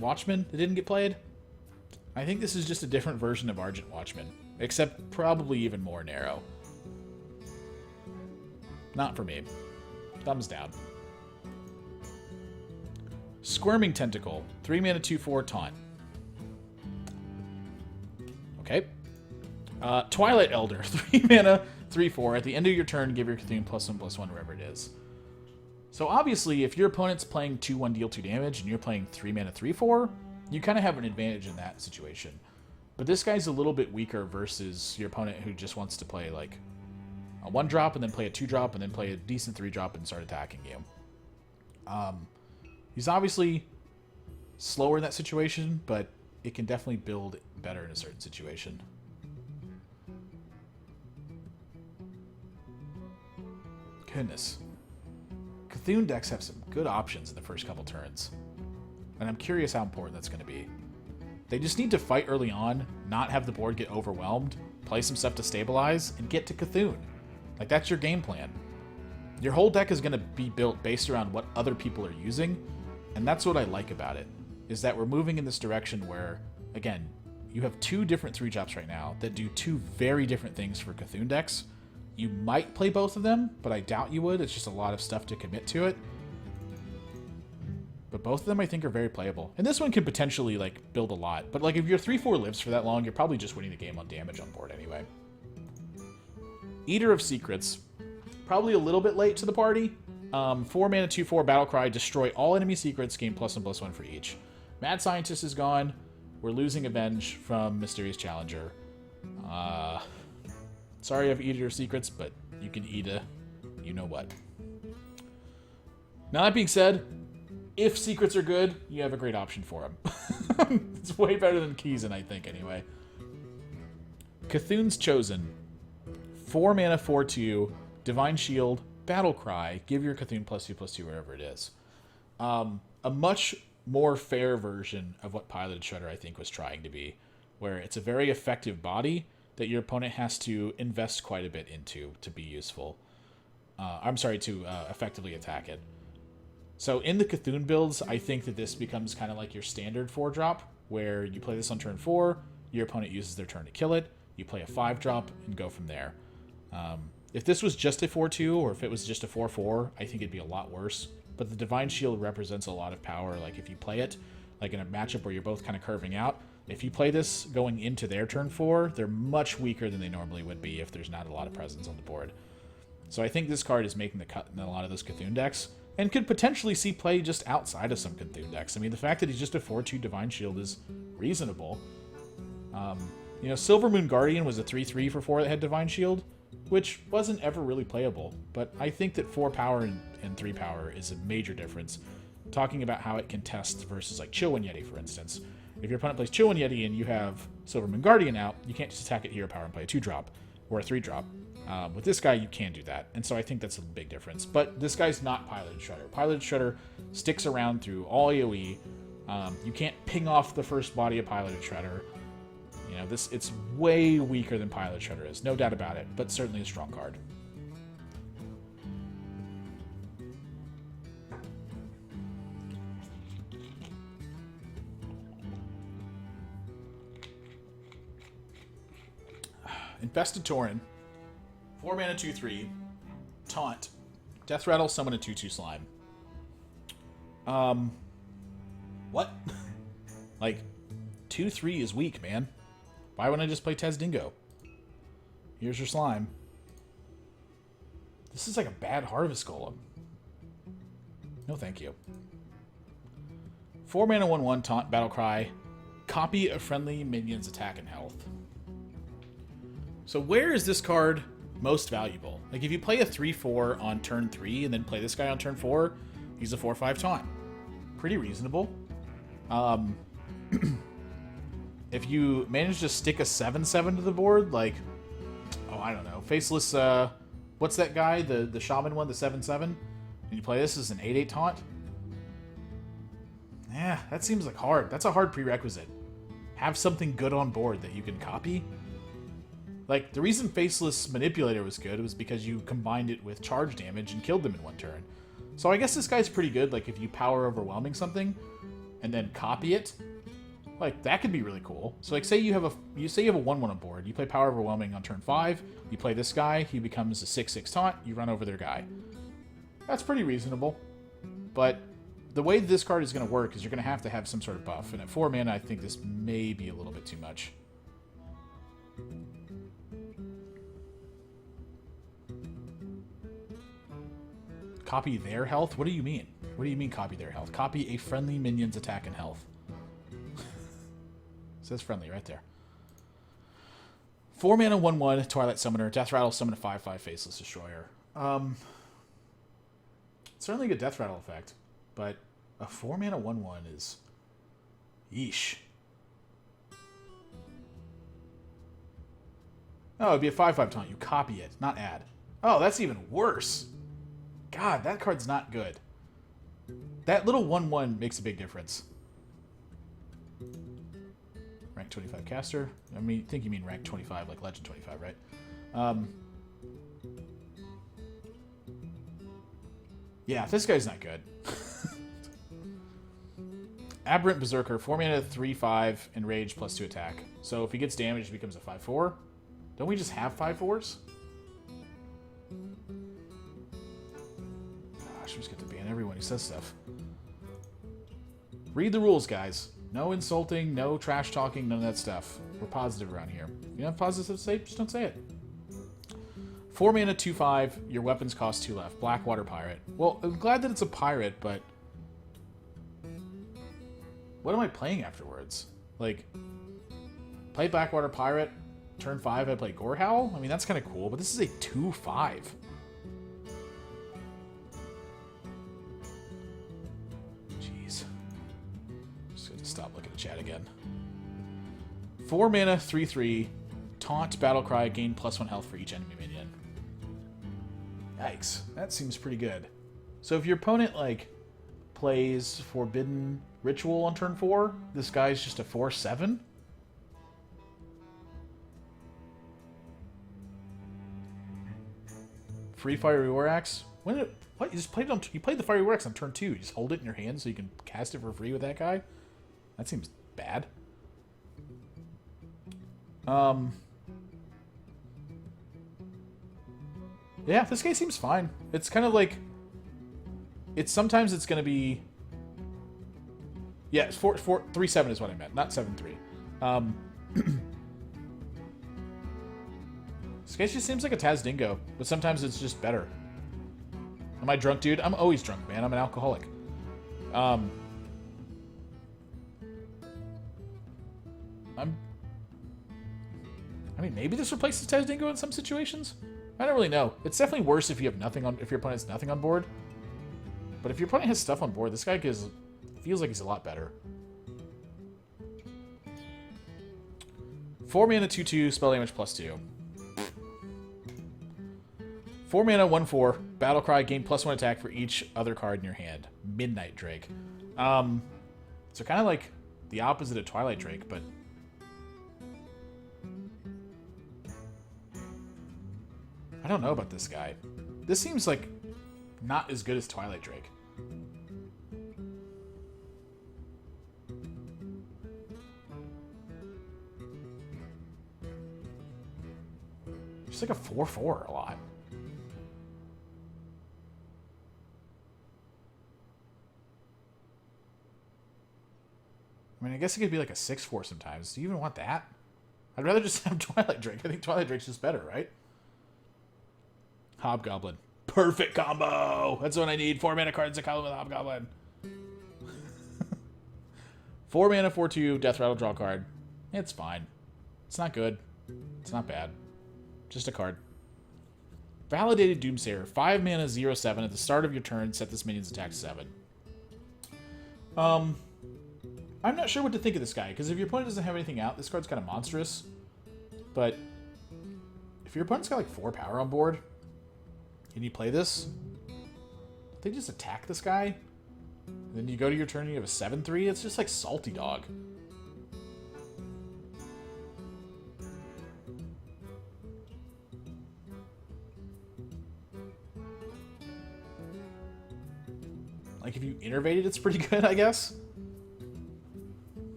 Speaker 1: Watchman, that didn't get played? I think this is just a different version of Argent Watchman, except probably even more narrow. Not for me. Thumbs down. Squirming Tentacle. 3 mana 2/4 taunt. Okay. Twilight Elder. 3 mana 3/4. At the end of your turn, give your Cthulhu +1/+1 wherever it is. So obviously, if your opponent's playing 2/1 deal 2 damage and you're playing 3 mana 3/4, you kind of have an advantage in that situation. But this guy's a little bit weaker versus your opponent who just wants to play like a 1-drop and then play a 2-drop and then play a decent 3-drop and start attacking you. He's obviously slower in that situation, but it can definitely build better in a certain situation. Goodness. Cthulhu decks have some good options in the first couple turns. And I'm curious how important that's going to be. They just need to fight early on, not have the board get overwhelmed, play some stuff to stabilize, and get to Cthulhu. Like, that's your game plan. Your whole deck is going to be built based around what other people are using, and that's what I like about it, is that we're moving in this direction where, again, you have 2 different 3-drops right now that do 2 very different things for Cthulhu decks. You might play both of them, but I doubt you would. It's just a lot of stuff to commit to it. But both of them, I think, are very playable. And this one could potentially, like, build a lot. But, like, if your 3-4 lives for that long, you're probably just winning the game on damage on board anyway. Eater of Secrets. Probably a little bit late to the party. 4 mana, 2/4, Battlecry. Destroy all enemy secrets. Gain +1/+1 for each. Mad Scientist is gone. We're losing Avenge from Mysterious Challenger. Sorry I have Eater of Secrets, but you can eat a you-know-what. Now, that being said, if secrets are good, you have a great option for them. It's way better than Keys, I think, anyway. Cthulhu's Chosen. 4 mana, 4/2, Divine Shield, Battlecry. Give your Cthulhu +2/+2 wherever it is. A much more fair version of what Piloted Shredder, I think, was trying to be, where it's a very effective body that your opponent has to invest quite a bit into to be useful. To effectively attack it. So in the Cthulhu builds, I think that this becomes kind of like your standard 4-drop, where you play this on turn 4, your opponent uses their turn to kill it, you play a 5-drop, and go from there. If this was just a 4/2, or if it was just a 4/4, I think it'd be a lot worse. But the Divine Shield represents a lot of power. Like, if you play it, like in a matchup where you're both kind of curving out, if you play this going into their turn 4, they're much weaker than they normally would be if there's not a lot of presence on the board. So I think this card is making the cut in a lot of those Cthulhu decks, and could potentially see play just outside of some Cthulhu decks. I mean, the fact that he's just a 4/2 Divine Shield is reasonable. Silver Moon Guardian was a 3/3 for 4 that had Divine Shield, which wasn't ever really playable. But I think that 4 power and 3 power is a major difference. Talking about how it can test versus, like, Chillwind Yeti, for instance. If your opponent plays Chillwind Yeti and you have Silver Moon Guardian out, you can't just attack it hero power and play a 2-drop or a 3-drop. With this guy, you can do that, and so I think that's a big difference. But this guy's not Piloted Shredder. Piloted Shredder sticks around through all AoE. You can't ping off the first body of Piloted Shredder. It's way weaker than Piloted Shredder is, no doubt about it, but certainly a strong card. Infested Tauren. 4 mana, 2/3, Taunt, Death Rattle, summon a 2/2 slime. What? Like, 2/3 is weak, man. Why wouldn't I just play Tez Dingo? Here's your slime. This is like a bad Harvest Golem. No, thank you. 4 mana, 1/1, Taunt, Battlecry. Copy a friendly minion's attack and health. So where is this card most valuable? Like, if you play a 3/4 on turn 3 and then play this guy on turn 4, he's a 4/5 Taunt. Pretty reasonable. If you manage to stick a 7/7 to the board, like, I don't know, Faceless, what's that guy, the Shaman one, the 7/7, and you play this as an 8/8 Taunt? Yeah, that seems like hard. That's a hard prerequisite. Have something good on board that you can copy. Like, the reason Faceless Manipulator was good was because you combined it with charge damage and killed them in one turn. So I guess this guy's pretty good, like, if you power overwhelming something and then copy it, like, that could be really cool. So, like, say you have a 1/1 on board, you play power overwhelming on turn 5, you play this guy, he becomes a 6/6 Taunt, you run over their guy. That's pretty reasonable. But the way this card is going to work is you're going to have some sort of buff, and at 4 mana, I think this may be a little bit too much. Copy their health? What do you mean? What do you mean copy their health? Copy a friendly minion's attack and health. It says friendly right there. 4 mana, 1/1, Twilight Summoner, Death Rattle, summon a 5/5 Faceless Destroyer. Certainly a good Death Rattle effect, but a 4 mana, 1/1 is... Yeesh. Oh, it'd be a 5/5 Taunt. You copy it, not add. Oh, that's even worse. God, that card's not good. That little 1/1 makes a big difference. Rank 25 caster. I think you mean rank 25, like Legend 25, right? Yeah, this guy's not good. Aberrant Berserker, 4 mana, 3/5, enrage, +2 attack. So if he gets damaged, it becomes a 5/4. Don't we just have 5/4s? Gosh, we just get to ban everyone who says stuff. Read the rules, guys. No insulting, no trash talking, none of that stuff. We're positive around here. If you don't have positive to say, just don't say it. 4 mana, 2/5, your weapons cost 2 left. Blackwater Pirate. Well, I'm glad that it's a pirate, but what am I playing afterwards? Like, play Blackwater Pirate, turn 5 I play Gorehowl? I mean, that's kind of cool, but this is a 2/5. Jeez. Just gonna stop looking at chat again. 4 mana, 3/3, taunt, Battlecry, gain +1 health for each enemy minion. Yikes. That seems pretty good. So if your opponent, like, plays Forbidden Ritual on turn 4, this guy's just a 4/7? Free Fiery War Axe? What? You just played it on? You played the Fiery War Axe on turn 2. You just hold it in your hand so you can cast it for free with that guy? That seems bad. Yeah, this guy seems fine. It's kind of like... Sometimes it's going to be... Yeah, it's 3/7 is what I meant, not 7/3. This guy just seems like a Taz Dingo, but sometimes it's just better. Am I drunk, dude? I'm always drunk, man. I'm an alcoholic. I mean, maybe this replaces Taz Dingo in some situations? I don't really know. It's definitely worse if you have nothing on... If your opponent has nothing on board. But if your opponent has stuff on board, this guy feels like he's a lot better. 4 mana, 2/2, spell damage +2. 4 mana, 1/4, Battlecry, gain +1 attack for each other card in your hand. Midnight Drake. So kind of like the opposite of Twilight Drake, but... I don't know about this guy. This seems like not as good as Twilight Drake. It's like a 4/4 a lot. I mean, I guess it could be like a 6/4 sometimes. Do you even want that? I'd rather just have Twilight Drake. I think Twilight Drake's just better, right? Hobgoblin. Perfect combo! That's what I need. 4 mana cards to color with Hobgoblin. 4 mana, 4/2, Death Rattle, draw card. It's fine. It's not good. It's not bad. Just a card. Validated Doomsayer. 5 mana, 0/7. At the start of your turn, set this minion's attack to 7. I'm not sure what to think of this guy, because if your opponent doesn't have anything out, this card's kind of monstrous. But if your opponent's got like 4 power on board, and you play this, they just attack this guy, and then you go to your turn and you have a 7/3, it's just like Salty Dog. Like, if you innervated, it's pretty good, I guess.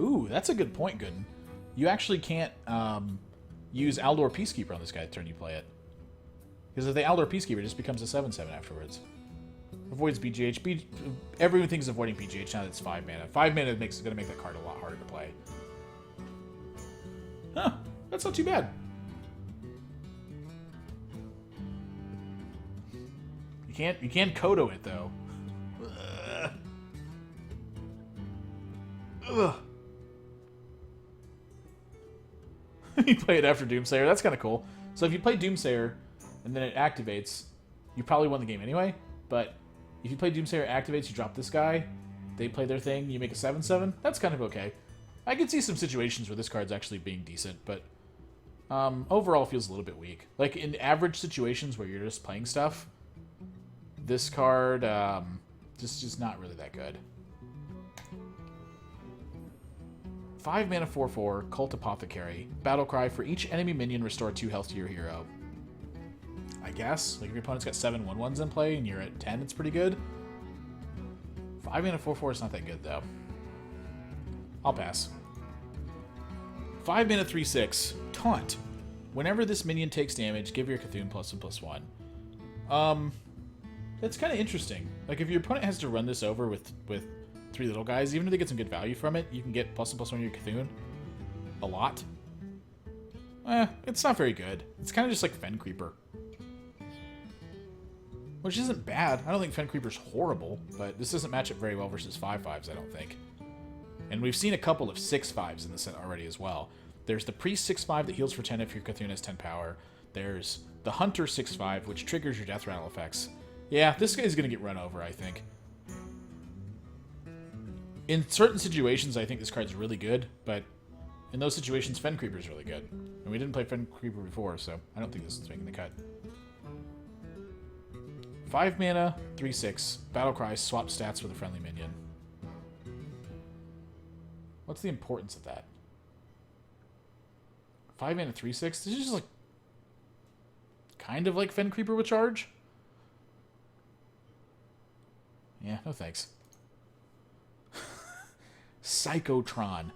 Speaker 1: Ooh, that's a good point, Gooden. You actually can't use Aldor Peacekeeper on this guy the turn you play it. Because if the Aldor Peacekeeper, it just becomes a 7/7 afterwards. Avoids BGH. Everyone thinks avoiding BGH now that it's 5 mana. 5 mana is going to make that card a lot harder to play. Huh, that's not too bad. You can't Kodo it, though. Ugh. You play it after Doomsayer. That's kind of cool. So if you play Doomsayer and then it activates, you probably won the game anyway. But if you play Doomsayer, it activates, you drop this guy, they play their thing, you make a 7/7. That's kind of okay. I could see some situations where this card's actually being decent, but overall it feels a little bit weak. Like in average situations where you're just playing stuff, this card just not really that good. 5 mana, 4/4, Cult Apothecary. Battlecry. For each enemy minion, restore 2 health to your hero. I guess. Like, if your opponent's got 7 1/1s in play and you're at 10, it's pretty good. 5 mana 4/4 is not that good, though. I'll pass. 5 mana 3/6. Taunt. Whenever this minion takes damage, give your Cthulhu +1/+1. That's kind of interesting. Like, if your opponent has to run this over with 3 little guys, even if they get some good value from it, you can get +1/+1 your Cthulhu. A lot. It's not very good. It's kind of just like Fen Creeper. Which isn't bad. I don't think Fen Creeper's horrible, but this doesn't match up very well versus 5/5s, I don't think. And we've seen a couple of 6/5s in the set already as well. There's the Priest 6/5 that heals for 10 if your Cthulhu has 10 power. There's the Hunter 6/5, which triggers your Death Rattle effects. Yeah, this guy's going to get run over, I think. In certain situations, I think this card's really good, but in those situations, Fen Creeper's really good. And we didn't play Fen Creeper before, so I don't think this is making the cut. 5 mana, 3/6. Battlecry, swap stats with a friendly minion. What's the importance of that? 5 mana, 3/6? This is just like... kind of like Fen Creeper with charge? Yeah, no thanks. Psychotron.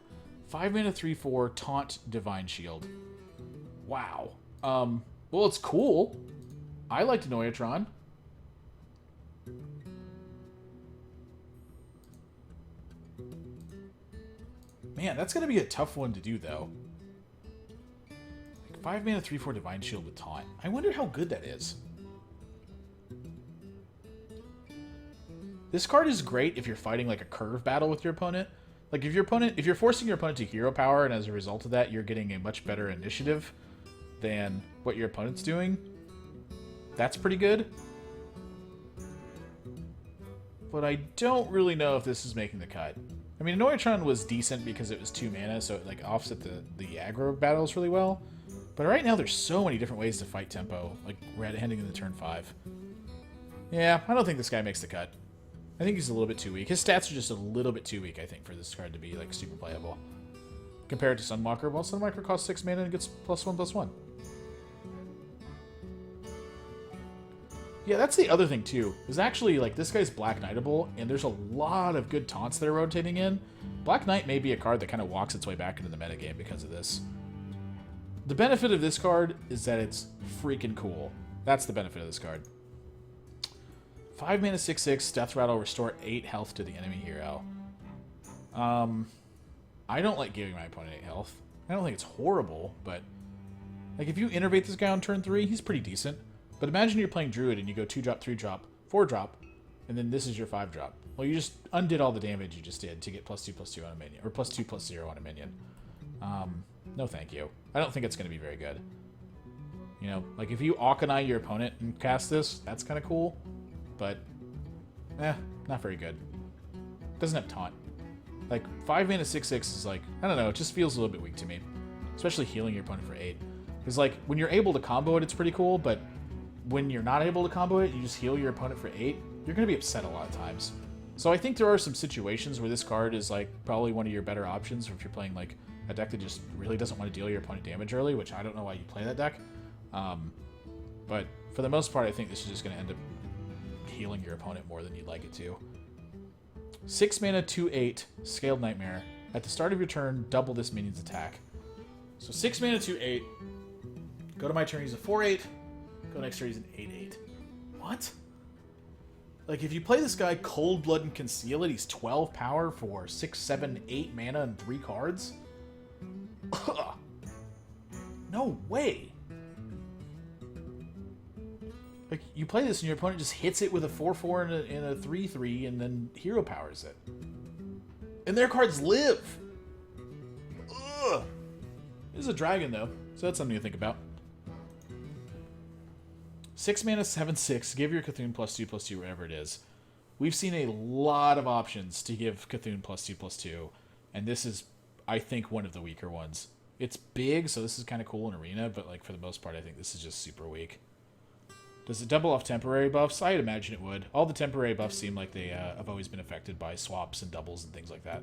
Speaker 1: 5 mana 3/4, Taunt, Divine Shield. Wow. Well, it's cool. I liked Noyatron. Man, that's going to be a tough one to do, though. Like 5 mana 3/4 Divine Shield with Taunt. I wonder how good that is. This card is great if you're fighting like a curve battle with your opponent. Like if you're forcing your opponent to hero power, and as a result of that, you're getting a much better initiative than what your opponent's doing. That's pretty good. But I don't really know if this is making the cut. I mean, Noyatron was decent because it was 2 mana, so it like offset the aggro battles really well. But right now, there's so many different ways to fight tempo, like red-handing in the turn 5. Yeah, I don't think this guy makes the cut. I think he's a little bit too weak. His stats are just a little bit too weak, I think, for this card to be like super playable. Compared to Sunwalker, well, Sunwalker costs 6 mana and gets +1/+1. Yeah, that's the other thing too. Is actually like this guy's Black Knightable, and there's a lot of good taunts that are rotating in. Black Knight may be a card that kind of walks its way back into the metagame because of this. The benefit of this card is that it's freaking cool. That's the benefit of this card. 5 mana 6/6, Death Rattle, restore 8 health to the enemy hero. I don't like giving my opponent 8 health. I don't think it's horrible, but like if you innervate this guy on turn 3, he's pretty decent. But imagine you're playing Druid and you go 2-drop, 3-drop, 4-drop, and then this is your 5-drop. Well, you just undid all the damage you just did to get +2/+2 on a minion, or +2/+0 on a minion. No thank you. I don't think it's going to be very good. You know, like if you Auchenai your opponent and cast this, that's kind of cool. But, not very good. Doesn't have taunt. Like, 5 mana 6/6 is like, I don't know, it just feels a little bit weak to me. Especially healing your opponent for 8. Because, like, when you're able to combo it, it's pretty cool, but when you're not able to combo it, you just heal your opponent for 8, you're going to be upset a lot of times. So I think there are some situations where this card is, like, probably one of your better options if you're playing, like, a deck that just really doesn't want to deal your opponent damage early, which I don't know why you play that deck. But for the most part, I think this is just going to end up healing your opponent more than you'd like it to. 6 mana 2/8, Scaled Nightmare. At the start of your turn, double this minion's attack. So 6 mana 2/8. Go to my turn, he's a 4/8. Go next turn, he's an 8/8. What? Like, if you play this guy Cold Blood and Conceal it, he's 12 power for 6, 7, 8 mana and 3 cards? Ugh. No way! Like, you play this and your opponent just hits it with a 4/4 and a 3/3 and then hero powers it. And their cards live! Ugh! This is a dragon, though, so that's something to think about. 6 mana 7/6, give your Cthulhu +2/+2 wherever it is. We've seen a lot of options to give Cthulhu +2/+2, and this is, I think, one of the weaker ones. It's big, so this is kind of cool in Arena, but like for the most part, I think this is just super weak. Does it double off temporary buffs? I'd imagine it would. All the temporary buffs seem like they have always been affected by swaps and doubles and things like that.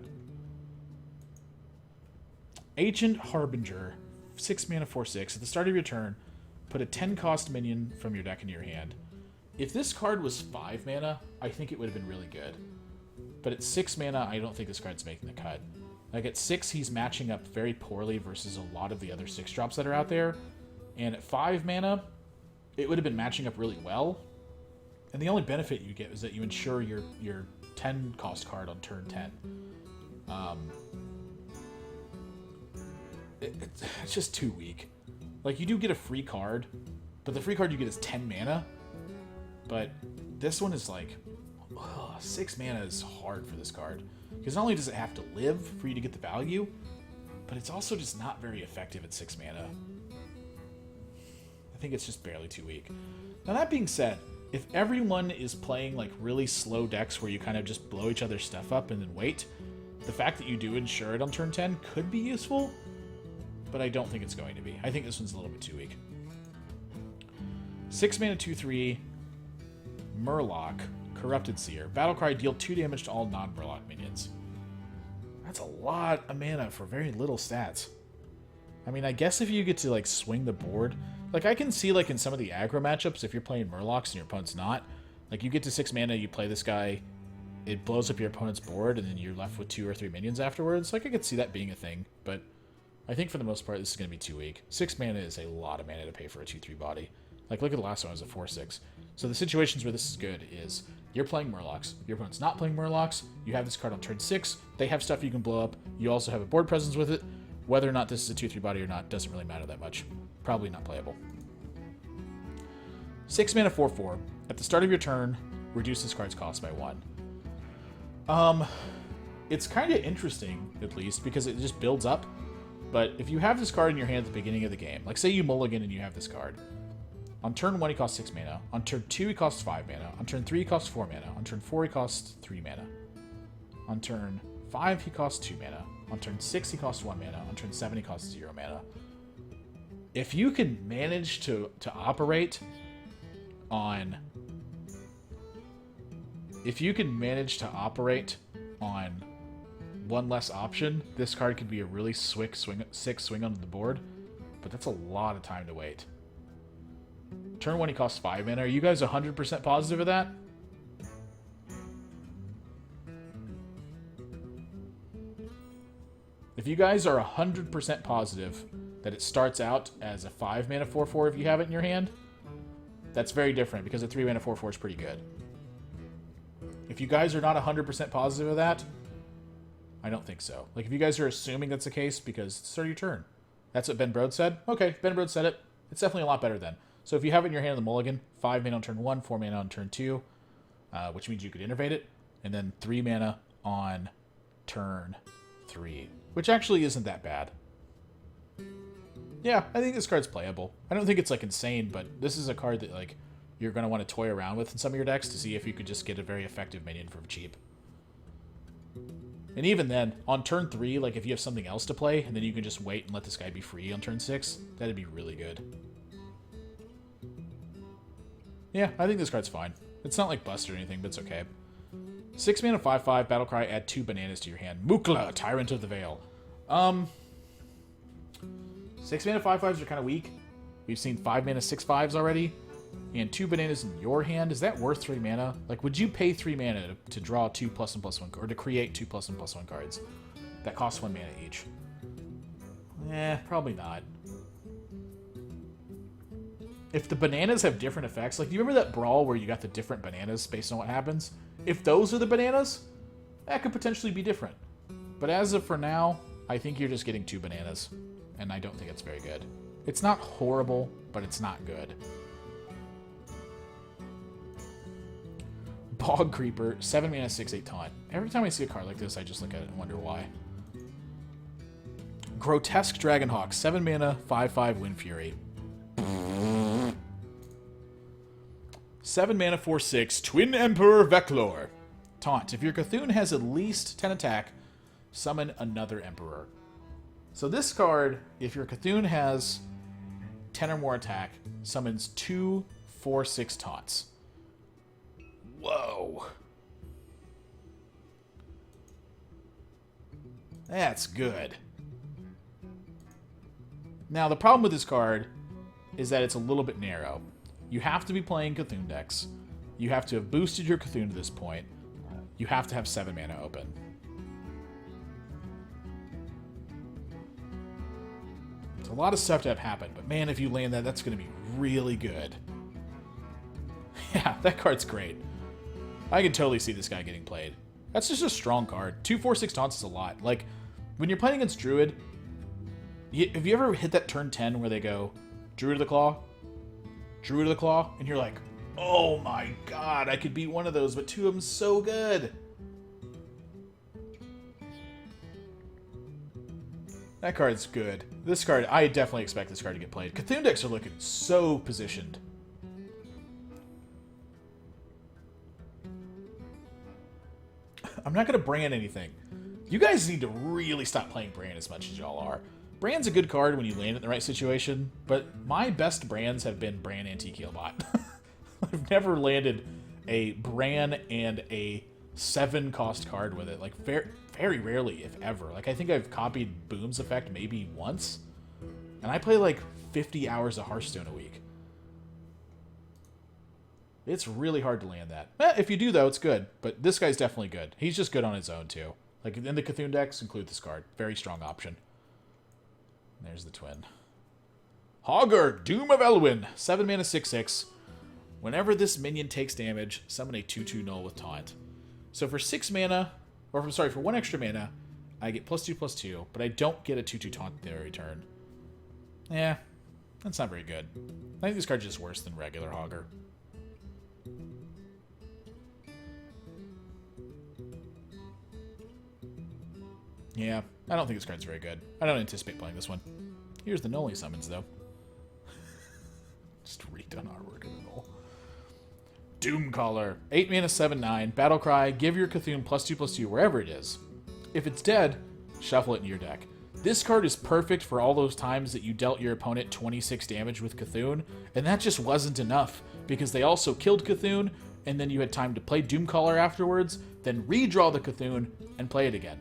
Speaker 1: Ancient Harbinger, 6 mana 4/6. At the start of your turn, put a 10-cost minion from your deck into your hand. If this card was 5 mana, I think it would have been really good. But at 6 mana, I don't think this card's making the cut. Like, at 6, he's matching up very poorly versus a lot of the other 6-drops that are out there. And at 5 mana, it would have been matching up really well. And the only benefit you get is that you ensure your 10-cost card on turn 10. It's just too weak. Like, you do get a free card, but the free card you get is 10 mana. But this one is like, 6 mana is hard for this card. Because not only does it have to live for you to get the value, but it's also just not very effective at 6 mana. I think it's just barely too weak. Now, that being said, if everyone is playing like really slow decks where you kind of just blow each other's stuff up and then wait, the fact that you do ensure it on turn 10 could be useful, but I don't think it's going to be. I think this one's a little bit too weak. 6 mana, 2/3, Murloc, Corrupted Seer. Battlecry, deal 2 damage to all non-Murloc minions. That's a lot of mana for very little stats. I mean, I guess if you get to like swing the board, like I can see like in some of the aggro matchups, if you're playing Murlocs and your opponent's not, like you get to 6 mana, you play this guy, it blows up your opponent's board, and then you're left with 2 or 3 minions afterwards. Like I could see that being a thing, but I think for the most part, this is going to be too weak. 6 mana is a lot of mana to pay for a 2/3 body. Like, look at the last one, it was a 4/6. So the situations where this is good is you're playing Murlocs, your opponent's not playing Murlocs, you have this card on turn 6, they have stuff you can blow up, you also have a board presence with it. Whether or not this is a 2/3 body or not doesn't really matter that much. Probably not playable. 6 mana, 4/4. At the start of your turn, reduce this card's cost by 1. It's kind of interesting, at least, because it just builds up. But if you have this card in your hand at the beginning of the game, like say you mulligan and you have this card, on turn 1 he costs 6 mana, on turn 2 he costs 5 mana, on turn 3 he costs 4 mana, on turn 4 he costs 3 mana, on turn 5 he costs 2 mana, on turn 6 he costs 1 mana, on turn 7 he costs 0 mana. If you can manage to operate on... If you can manage to operate on one less option, this card could be a really sick swing onto the board, but that's a lot of time to wait. Turn 1 he costs 5 mana. Are you guys 100% positive of that? If you guys are 100% positive that it starts out as a 5 mana 4/4 if you have it in your hand, that's very different because a 3 mana 4/4 is pretty good. If you guys are not 100% positive of that, I don't think so. Like, if you guys are assuming that's the case because it's start of your turn. That's what Ben Brode said? Okay, Ben Brode said it. It's definitely a lot better then. So if you have it in your hand on the mulligan, 5 mana on turn 1, 4 mana on turn 2, which means you could innervate it, and then 3 mana on turn 3, which actually isn't that bad. Yeah, I think this card's playable. I don't think it's, like, insane, but this is a card that, like, you're going to want to toy around with in some of your decks to see if you could just get a very effective minion for cheap. And even then, on turn 3, like, if you have something else to play, and then you can just wait and let this guy be free on turn 6, that'd be really good. Yeah, I think this card's fine. It's not, like, bust or anything, but it's okay. 6 mana, 5/5, Battlecry, add 2 bananas to your hand. Mukla, Tyrant of the Veil. 6 mana, 5/5s are kind of weak. We've seen 5 mana, 6/5s already. And 2 bananas in your hand, is that worth 3 mana? Like, would you pay 3 mana to draw 2 +1/+1, or to create 2 +1/+1 cards that cost 1 mana each? Probably not. If the bananas have different effects, like, do you remember that brawl where you got the different bananas based on what happens? If those are the bananas, that could potentially be different. But as of for now, I think you're just getting 2 bananas, and I don't think it's very good. It's not horrible, but it's not good. Bog Creeper, 7 mana, 6/8 taunt. Every time I see a card like this, I just look at it and wonder why. Grotesque Dragonhawk, 7 mana, 5/5 Wind Fury. 7 mana, 4/6 Twin Emperor Veclor. Taunt. If your Cthulhu has at least 10 attack, summon another Emperor. So this card, if your Cthulhu has 10 or more attack, summons 2 4/6 taunts. Whoa. That's good. Now, the problem with this card is that it's a little bit narrow. You have to be playing Cthulhu decks. You have to have boosted your Cthulhu to this point. You have to have 7 mana open. It's a lot of stuff to have happen, but man, if you land that, that's going to be really good. Yeah, that card's great. I can totally see this guy getting played. That's just a strong card. 2/4/6 taunts is a lot. Like, when you're playing against Druid, have you ever hit that turn 10 where they go, Druid of the Claw? Druid of the Claw? And you're like, oh my god, I could beat one of those, but 2 of them so good. That card's good. This card, I definitely expect this card to get played. Cthulhu decks are looking so positioned. I'm not going to brand anything. You guys need to really stop playing Brand as much as y'all are. Brand's a good card when you land it in the right situation, but my best brands have been Brand Antique Healbot. I've never landed a Bran and a 7-cost card with it. Like, very rarely, if ever. Like, I think I've copied Boom's effect maybe once, and I play like 50 hours of Hearthstone a week. It's really hard to land that. If you do, though, it's good. But this guy's definitely good. He's just good on his own, too. Like, in the Cthulhu decks, include this card. Very strong option. There's the twin. Hogger, Doom of Elwyn. 7 mana, 6/6. Whenever this minion takes damage, summon a 2/2 null with taunt. So for 6 mana, or I'm sorry, for 1 extra mana, I get +2/+2, but I don't get a 2/2 taunt at their return. Yeah, that's not very good. I think this card's just worse than regular Hogger. Yeah, I don't think this card's very good. I don't anticipate playing this one. Here's the Nully summons, though. Just redone artwork of the Null. Doomcaller. 8 mana, 7/9. Battlecry. Give your Cthulhu +2/+2 wherever it is. If it's dead, shuffle it in your deck. This card is perfect for all those times that you dealt your opponent 26 damage with Cthulhu, and that just wasn't enough, because they also killed Cthulhu, and then you had time to play Doomcaller afterwards, then redraw the Cthulhu, and play it again.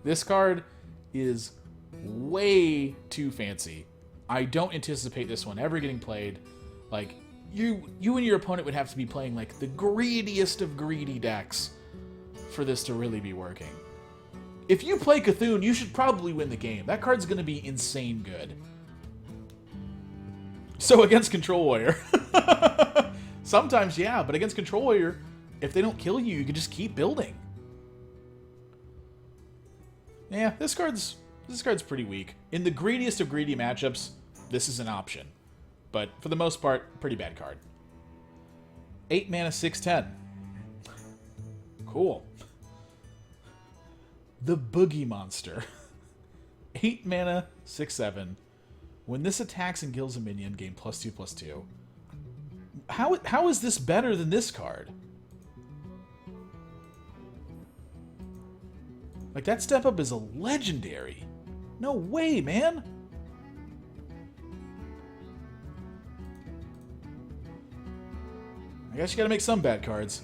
Speaker 1: This card is way too fancy. I don't anticipate this one ever getting played. Like, you and your opponent would have to be playing, like, the greediest of greedy decks for this to really be working. If you play Cthulhu, you should probably win the game. That card's going to be insane good. So against Control Warrior. Sometimes, yeah, but against Control Warrior, if they don't kill you, you can just keep building. Yeah, this card's pretty weak. In the greediest of greedy matchups, this is an option. But for the most part, pretty bad card. 8 mana, 6/10. Cool. The Boogie Monster. 8 mana, 6/7. When this attacks and kills a minion, gain +2/+2. How is this better than this card? Like, that step up is a legendary. No way, man. I guess you gotta make some bad cards.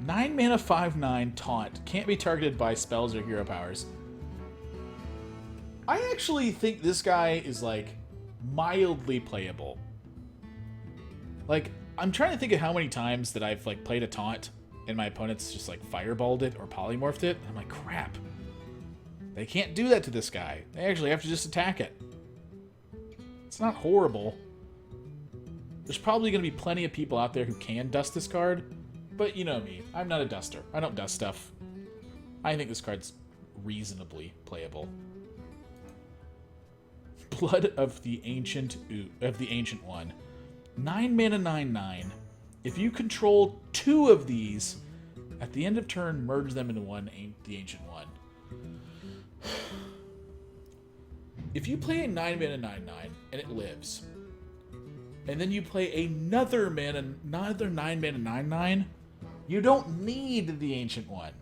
Speaker 1: 9 mana, 5/9, taunt. Can't be targeted by spells or hero powers. I actually think this guy is, like, mildly playable. Like, I'm trying to think of how many times that I've, like, played a taunt and my opponent's just, like, fireballed it or polymorphed it. I'm like, crap. They can't do that to this guy. They actually have to just attack it. It's not horrible. There's probably going to be plenty of people out there who can dust this card, but you know me. I'm not a duster. I don't dust stuff. I think this card's reasonably playable. Blood of the Ancient One. 9 mana, 9/9. If you control 2 of these, at the end of turn, merge them into one, the Ancient One. If you play a 9 mana, 9/9, and it lives, and then you play another 9 mana, 9/9, you don't need the Ancient One.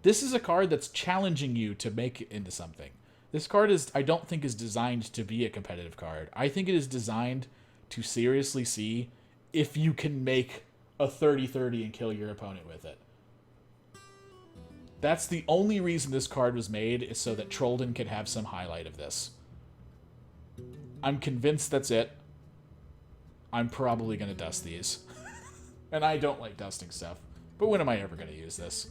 Speaker 1: This is a card that's challenging you to make it into something. This card I don't think is designed to be a competitive card. I think it is designed to seriously see if you can make a 30/30 and kill your opponent with it. That's the only reason this card was made, is so that Trollden could have some highlight of this. I'm convinced that's it. I'm probably going to dust these. And I don't like dusting stuff. But when am I ever going to use this?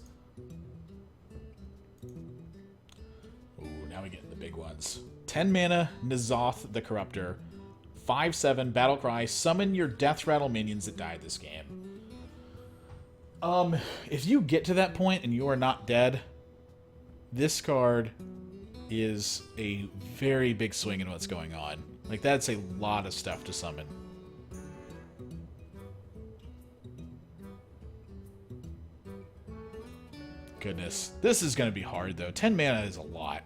Speaker 1: Ooh, now we get the big ones. 10 mana, N'Zoth the Corruptor. 5/7, Battlecry. Summon your Death Rattle minions that died this game. If you get to that point and you are not dead, this card is a very big swing in what's going on. Like, that's a lot of stuff to summon. Goodness. This is going to be hard, though. 10 mana is a lot.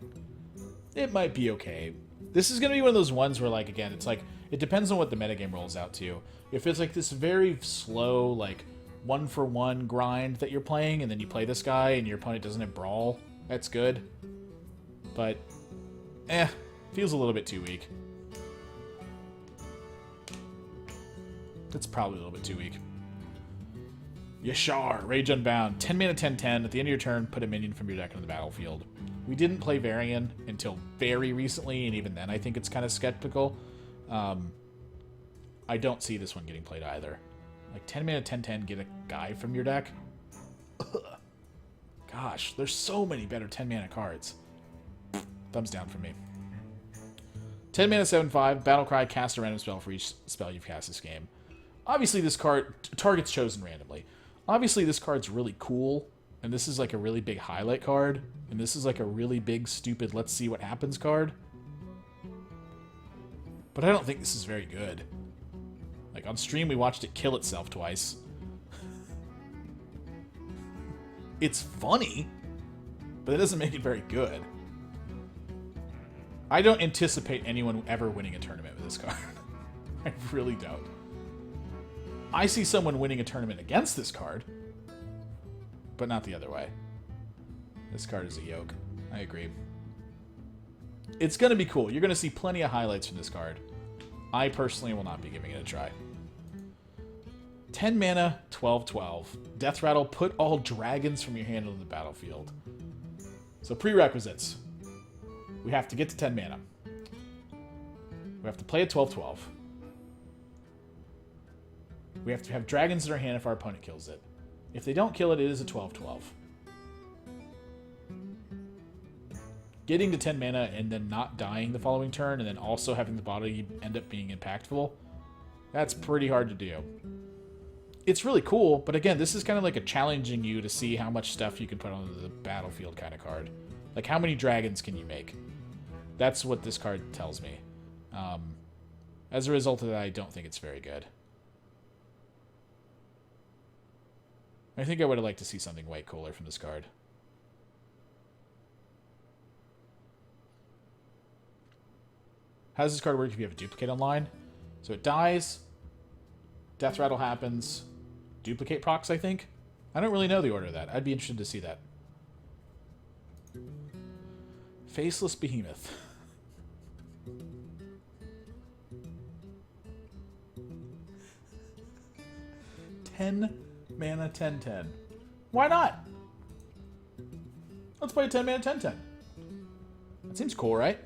Speaker 1: It might be okay. This is going to be one of those ones where, like, again, it's like, it depends on what the metagame rolls out to. If it's like this very slow, like, 1-for-1 grind that you're playing, and then you play this guy and your opponent doesn't have Brawl, that's good. But, feels a little bit too weak. It's probably a little bit too weak. Yashar, Rage Unbound. 10 mana, 10/10. At the end of your turn, put a minion from your deck on the battlefield. We didn't play Varian until very recently, and even then I think it's kind of skeptical. I don't see this one getting played either. Like, 10 mana, 10/10, get a guy from your deck? Ugh. Gosh, there's so many better 10 mana cards. Thumbs down for me. 10 mana, 7/5, Battlecry, cast a random spell for each spell you've cast this game. Obviously, this card targets chosen randomly. Obviously, this card's really cool, and this is like a really big highlight card, and this is like a really big, stupid, let's see what happens card. But I don't think this is very good. Like, on stream, we watched it kill itself twice. It's funny, but it doesn't make it very good. I don't anticipate anyone ever winning a tournament with this card. I really don't. I see someone winning a tournament against this card, but not the other way. This card is a yoke. I agree. It's going to be cool. You're going to see plenty of highlights from this card. I personally will not be giving it a try. 10 mana, 12/12. Death Rattle, put all dragons from your hand on the battlefield. So prerequisites. We have to get to 10 mana. We have to play a 12/12. We have to have dragons in our hand if our opponent kills it. If they don't kill it, it is a 12/12. Getting to 10 mana and then not dying the following turn, and then also having the body end up being impactful, that's pretty hard to do. It's really cool, but again, this is kind of like a challenging you to see how much stuff you can put on the battlefield kind of card. Like, how many dragons can you make? That's what this card tells me. As a result of that, I don't think it's very good. I think I would have liked to see something way cooler from this card. How does this card work if you have a duplicate online? So it dies, Death Rattle happens, duplicate procs, I think? I don't really know the order of that. I'd be interested to see that. Faceless Behemoth. $10 mana, 10/10. Why not? Let's play a 10 mana, 10/10. That seems cool, right?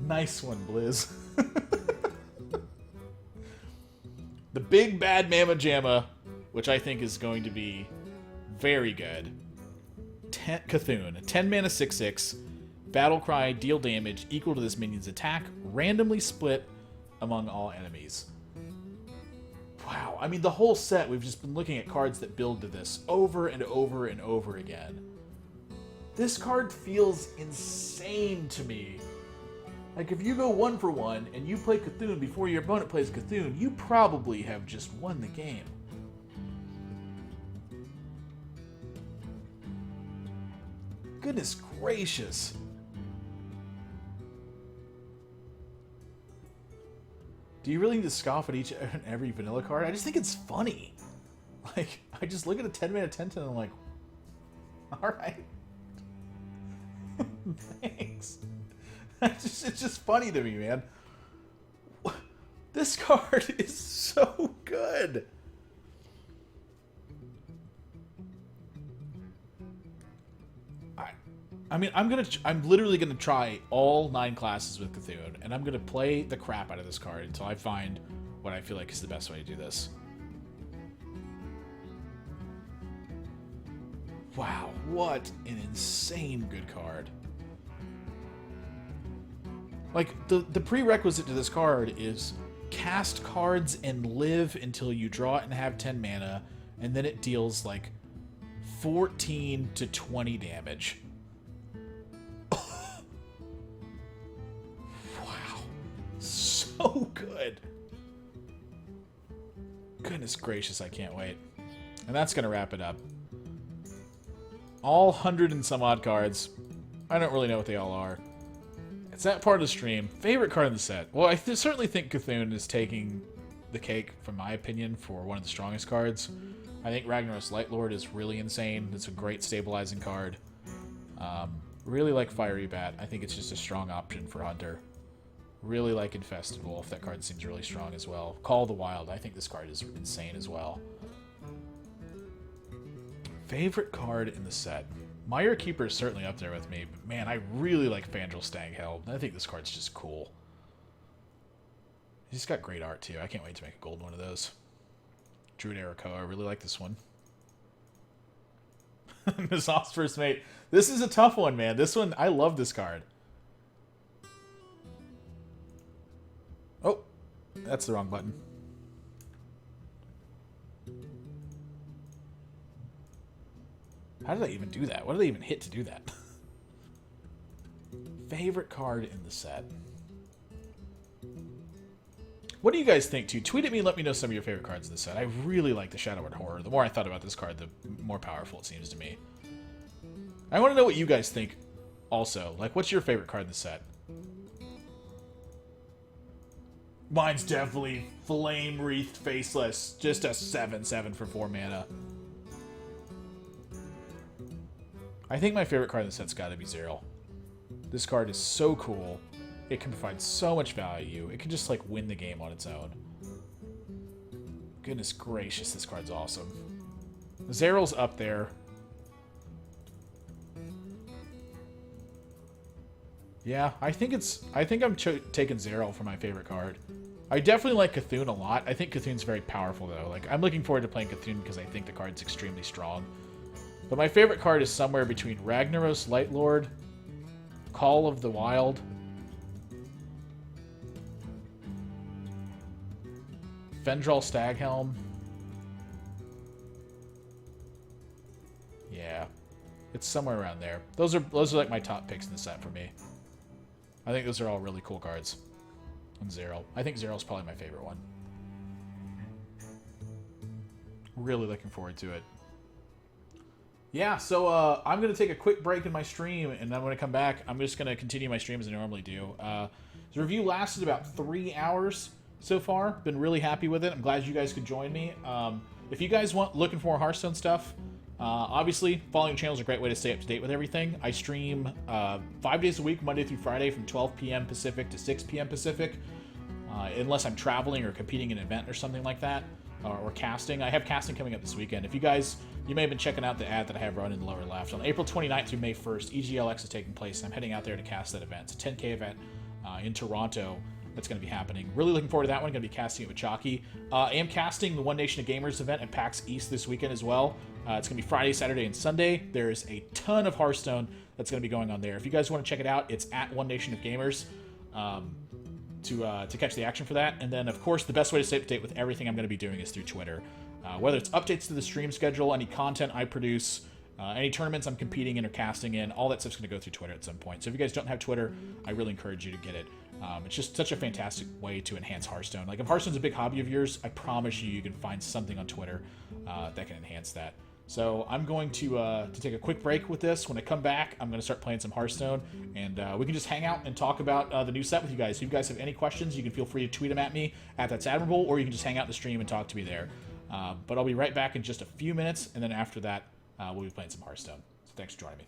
Speaker 1: Nice one, Blizz. The Big Bad Mamma Jamma, which I think is going to be very good. Cthulhu, 10 mana, 6/6. Battlecry, deal damage equal to this minion's attack, randomly split among all enemies. Wow, I mean, the whole set, we've just been looking at cards that build to this over and over and over again. This card feels insane to me. Like, if you go 1-for-1 and you play Cthulhu before your opponent plays Cthulhu, you probably have just won the game. Goodness gracious. Do you really need to scoff at each and every vanilla card? I just think it's funny. Like, I just look at a 10 mana 10/10 and I'm like, alright. Thanks. It's just funny to me, man. This card is so good. I mean, I'm literally gonna try all 9 classes with Cthulhu, and I'm gonna play the crap out of this card until I find what I feel like is the best way to do this. Wow, what an insane good card. Like, the prerequisite to this card is cast cards and live until you draw it and have 10 mana, and then it deals, like, 14 to 20 damage. Wow. So good. Goodness gracious, I can't wait. And that's going to wrap it up. All 100 and some odd cards. I don't really know what they all are. It's that part of the stream. Favorite card in the set? Well, I certainly think Cthulhu is taking the cake, from my opinion, for one of the strongest cards. I think Ragnaros Lightlord is really insane. It's a great stabilizing card. Really like Fiery Bat. I think it's just a strong option for Hunter. Really like Infested Wolf. That card seems really strong as well. Call of the Wild. I think this card is insane as well. Favorite card in the set? Mire Keeper is certainly up there with me, but man, I really like Fandral Staghelm. I think this card's just cool. He's got great art too. I can't wait to make a gold one of those. Druid Arakoa, I really like this one. Miss Ops First Mate. This is a tough one, man. This one, I love this card. Oh, that's the wrong button. How did I even do that? What did I even hit to do that? Favorite card in the set? What do you guys think, too? Tweet at me and let me know some of your favorite cards in the set. I really like the Shadowward Horror. The more I thought about this card, the more powerful it seems to me. I want to know what you guys think also. Like, what's your favorite card in the set? Mine's definitely Flame Wreathed Faceless. Just a 7/7 for 4 mana. I think my favorite card in the set's got to be Zerael. This card is so cool. It can provide so much value. It can just, like, win the game on its own. Goodness gracious, this card's awesome. Zerael's up there. Yeah, I think I'm taking Zerael for my favorite card. I definitely like Cthulhu a lot. I think Cthulhu's very powerful, though. Like, I'm looking forward to playing Cthulhu because I think the card's extremely strong. But my favorite card is somewhere between Ragnaros Lightlord, Call of the Wild, Fandral Staghelm. Yeah, it's somewhere around there. Those are like my top picks in the set for me. I think those are all really cool cards. And Zerael. I think Zerael's probably my favorite one. Really looking forward to it. Yeah, so I'm going to take a quick break in my stream, and then when I come back, I'm just going to continue my stream as I normally do. The review lasted about 3 hours so far. Been really happy with it. I'm glad you guys could join me. If you guys looking for more Hearthstone stuff, obviously, following the channel is a great way to stay up to date with everything. I stream 5 days a week, Monday through Friday, from 12 p.m. Pacific to 6 p.m. Pacific, unless I'm traveling or competing in an event or something like that. Or casting. I have casting coming up this weekend. If you guys, you may have been checking out the ad that I have run in the lower left. On April 29th through May 1st, EGLX is taking place, and I'm heading out there to cast that event. It's a 10K event in Toronto that's going to be happening. Really looking forward to that one. Going to be casting it with Chalky. I am casting the One Nation of Gamers event at PAX East this weekend as well. It's going to be Friday, Saturday, and Sunday. There's a ton of Hearthstone that's going to be going on there. If you guys want to check it out, it's at One Nation of Gamers. To catch the action for that. And then, of course, the best way to stay up to date with everything I'm going to be doing is through Twitter. Whether it's updates to the stream schedule, any content I produce, any tournaments I'm competing in or casting in, all that stuff's going to go through Twitter at some point. So if you guys don't have Twitter, I really encourage you to get it. It's just such a fantastic way to enhance Hearthstone. Like, if Hearthstone's a big hobby of yours, I promise you can find something on Twitter that can enhance that. So I'm going to take a quick break with this. When I come back, I'm going to start playing some Hearthstone, and we can just hang out and talk about the new set with you guys. If you guys have any questions, you can feel free to tweet them at me at Thatsadmirable, or you can just hang out in the stream and talk to me there. But I'll be right back in just a few minutes, and then after that, we'll be playing some Hearthstone. So thanks for joining me.